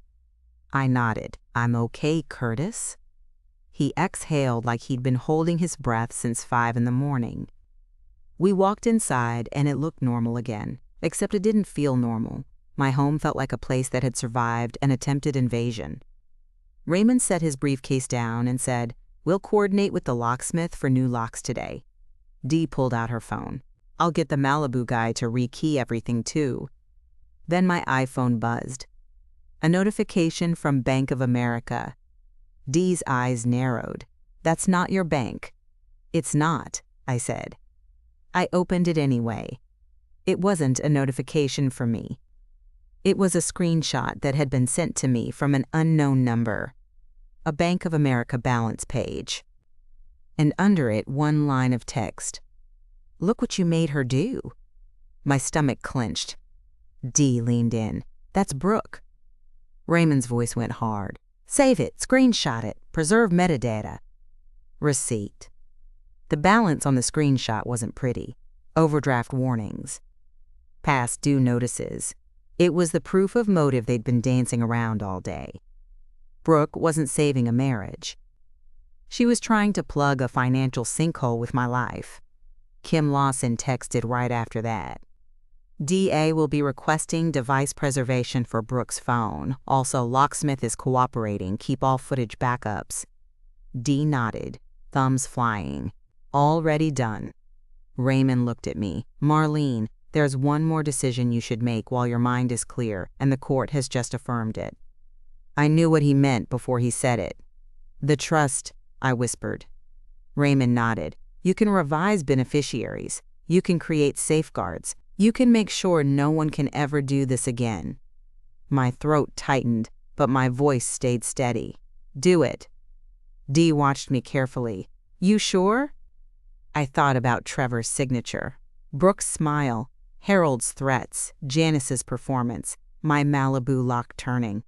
I nodded. "I'm okay, Curtis." He exhaled like he'd been holding his breath since 5 in the morning. We walked inside and it looked normal again, except it didn't feel normal. My home felt like a place that had survived an attempted invasion. Raymond set his briefcase down and said, "We'll coordinate with the locksmith for new locks today." Dee pulled out her phone. "I'll get the Malibu guy to rekey everything too." Then my iPhone buzzed. A notification from Bank of America. Dee's eyes narrowed. "That's not your bank." "It's not," I said. I opened it anyway. It wasn't a notification for me. It was a screenshot that had been sent to me from an unknown number. A Bank of America balance page. And under it, one line of text. "Look what you made her do." My stomach clenched. Dee leaned in. "That's Brooke." Raymond's voice went hard. "Save it, screenshot it, preserve metadata." Receipt. The balance on the screenshot wasn't pretty. Overdraft warnings. Past due notices. It was the proof of motive they'd been dancing around all day. Brooke wasn't saving a marriage. She was trying to plug a financial sinkhole with my life. Kim Lawson texted right after that. "DA will be requesting device preservation for Brooke's phone. Also, locksmith is cooperating. Keep all footage backups." Dee nodded, thumbs flying. "Already done." Raymond looked at me. "Marlene, there's one more decision you should make while your mind is clear, and the court has just affirmed it." I knew what he meant before he said it. "The trust," I whispered. Raymond nodded. "You can revise beneficiaries. You can create safeguards. You can make sure no one can ever do this again." My throat tightened, but my voice stayed steady. "Do it." Dee watched me carefully. "You sure?" I thought about Trevor's signature. Brooke's smile, Harold's threats, Janice's performance, my Malibu lock turning.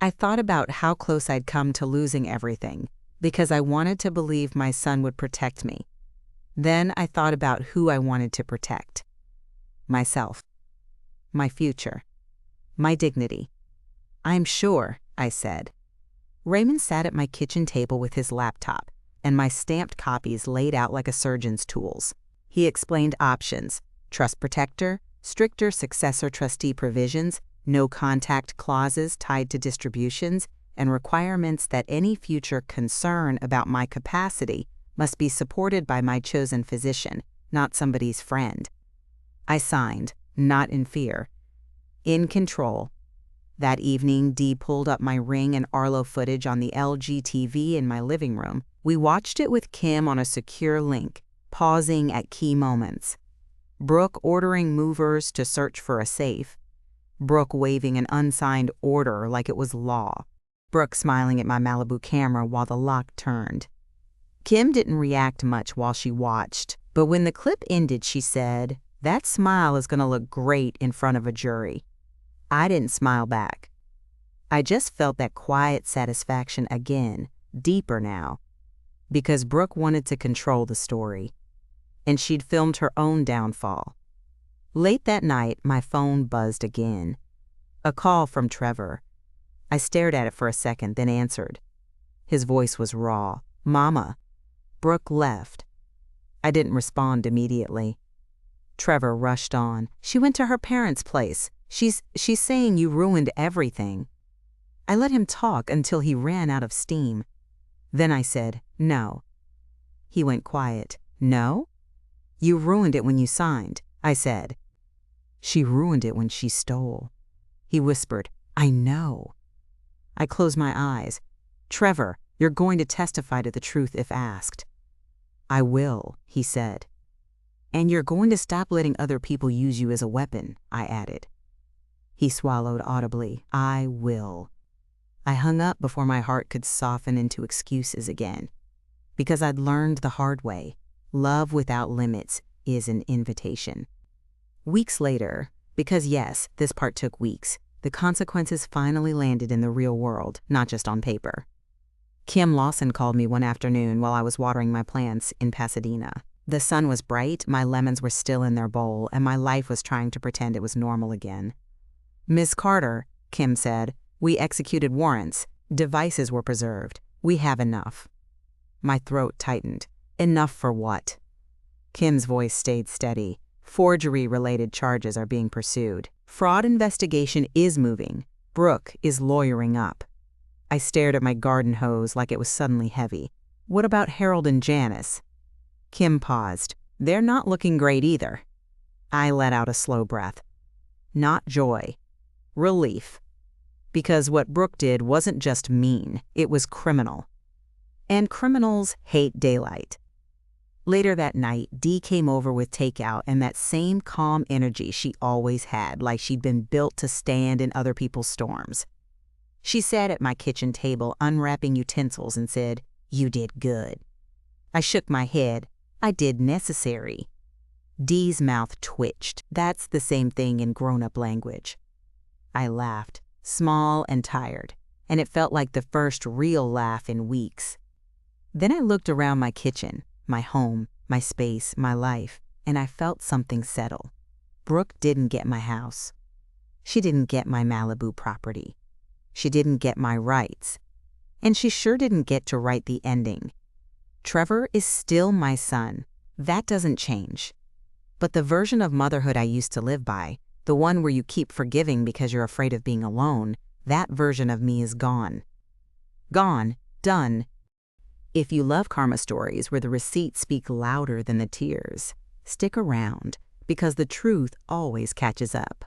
I thought about how close I'd come to losing everything, because I wanted to believe my son would protect me. Then I thought about who I wanted to protect. Myself. My future. My dignity. "I'm sure," I said. Raymond sat at my kitchen table with his laptop, and my stamped copies laid out like a surgeon's tools. He explained options: trust protector, stricter successor trustee provisions, no contact clauses tied to distributions, and requirements that any future concern about my capacity must be supported by my chosen physician, not somebody's friend. I signed, not in fear. In control. That evening, Dee pulled up my Ring and Arlo footage on the LG TV in my living room. We watched it with Kim on a secure link, pausing at key moments. Brooke ordering movers to search for a safe. Brooke waving an unsigned order like it was law. Brooke smiling at my Malibu camera while the lock turned. Kim didn't react much while she watched, but when the clip ended, she said, "That smile is going to look great in front of a jury." I didn't smile back. I just felt that quiet satisfaction again, deeper now, because Brooke wanted to control the story, and she'd filmed her own downfall. Late that night, my phone buzzed again. A call from Trevor. I stared at it for a second, then answered. His voice was raw. "Mama." Brooke left. I didn't respond immediately. Trevor rushed on. "She went to her parents' place. She's saying you ruined everything." I let him talk until he ran out of steam. Then I said, "No." He went quiet. "No? You ruined it when you signed," I said. "She ruined it when she stole." He whispered, "I know." I closed my eyes. "Trevor, you're going to testify to the truth if asked." "I will," he said. "And you're going to stop letting other people use you as a weapon," I added. He swallowed audibly. "I will." I hung up before my heart could soften into excuses again. Because I'd learned the hard way, love without limits is an invitation. Weeks later, because yes, this part took weeks, the consequences finally landed in the real world, not just on paper. Kim Lawson called me one afternoon while I was watering my plants in Pasadena. The sun was bright, my lemons were still in their bowl, and my life was trying to pretend it was normal again. "Miss Carter," Kim said, "we executed warrants. Devices were preserved. We have enough." My throat tightened. Enough for what? Kim's voice stayed steady. "Forgery-related charges are being pursued. Fraud investigation is moving. Brooke is lawyering up." I stared at my garden hose like it was suddenly heavy. "What about Harold and Janice?" Kim paused. "They're not looking great either." I let out a slow breath. Not joy. Relief. Because what Brooke did wasn't just mean, it was criminal. And criminals hate daylight. Later that night, Dee came over with takeout and that same calm energy she always had, like she'd been built to stand in other people's storms. She sat at my kitchen table, unwrapping utensils, and said, "You did good." I shook my head. "I did necessary." Dee's mouth twitched. That's the same thing in grown-up language. I laughed, small and tired, and it felt like the first real laugh in weeks. Then I looked around my kitchen, my home, my space, my life, and I felt something settle. Brooke didn't get my house. She didn't get my Malibu property. She didn't get my rights. And she sure didn't get to write the ending. Trevor is still my son. That doesn't change. But the version of motherhood I used to live by, the one where you keep forgiving because you're afraid of being alone, that version of me is gone. Gone. Done. If you love karma stories where the receipts speak louder than the tears, stick around, because the truth always catches up.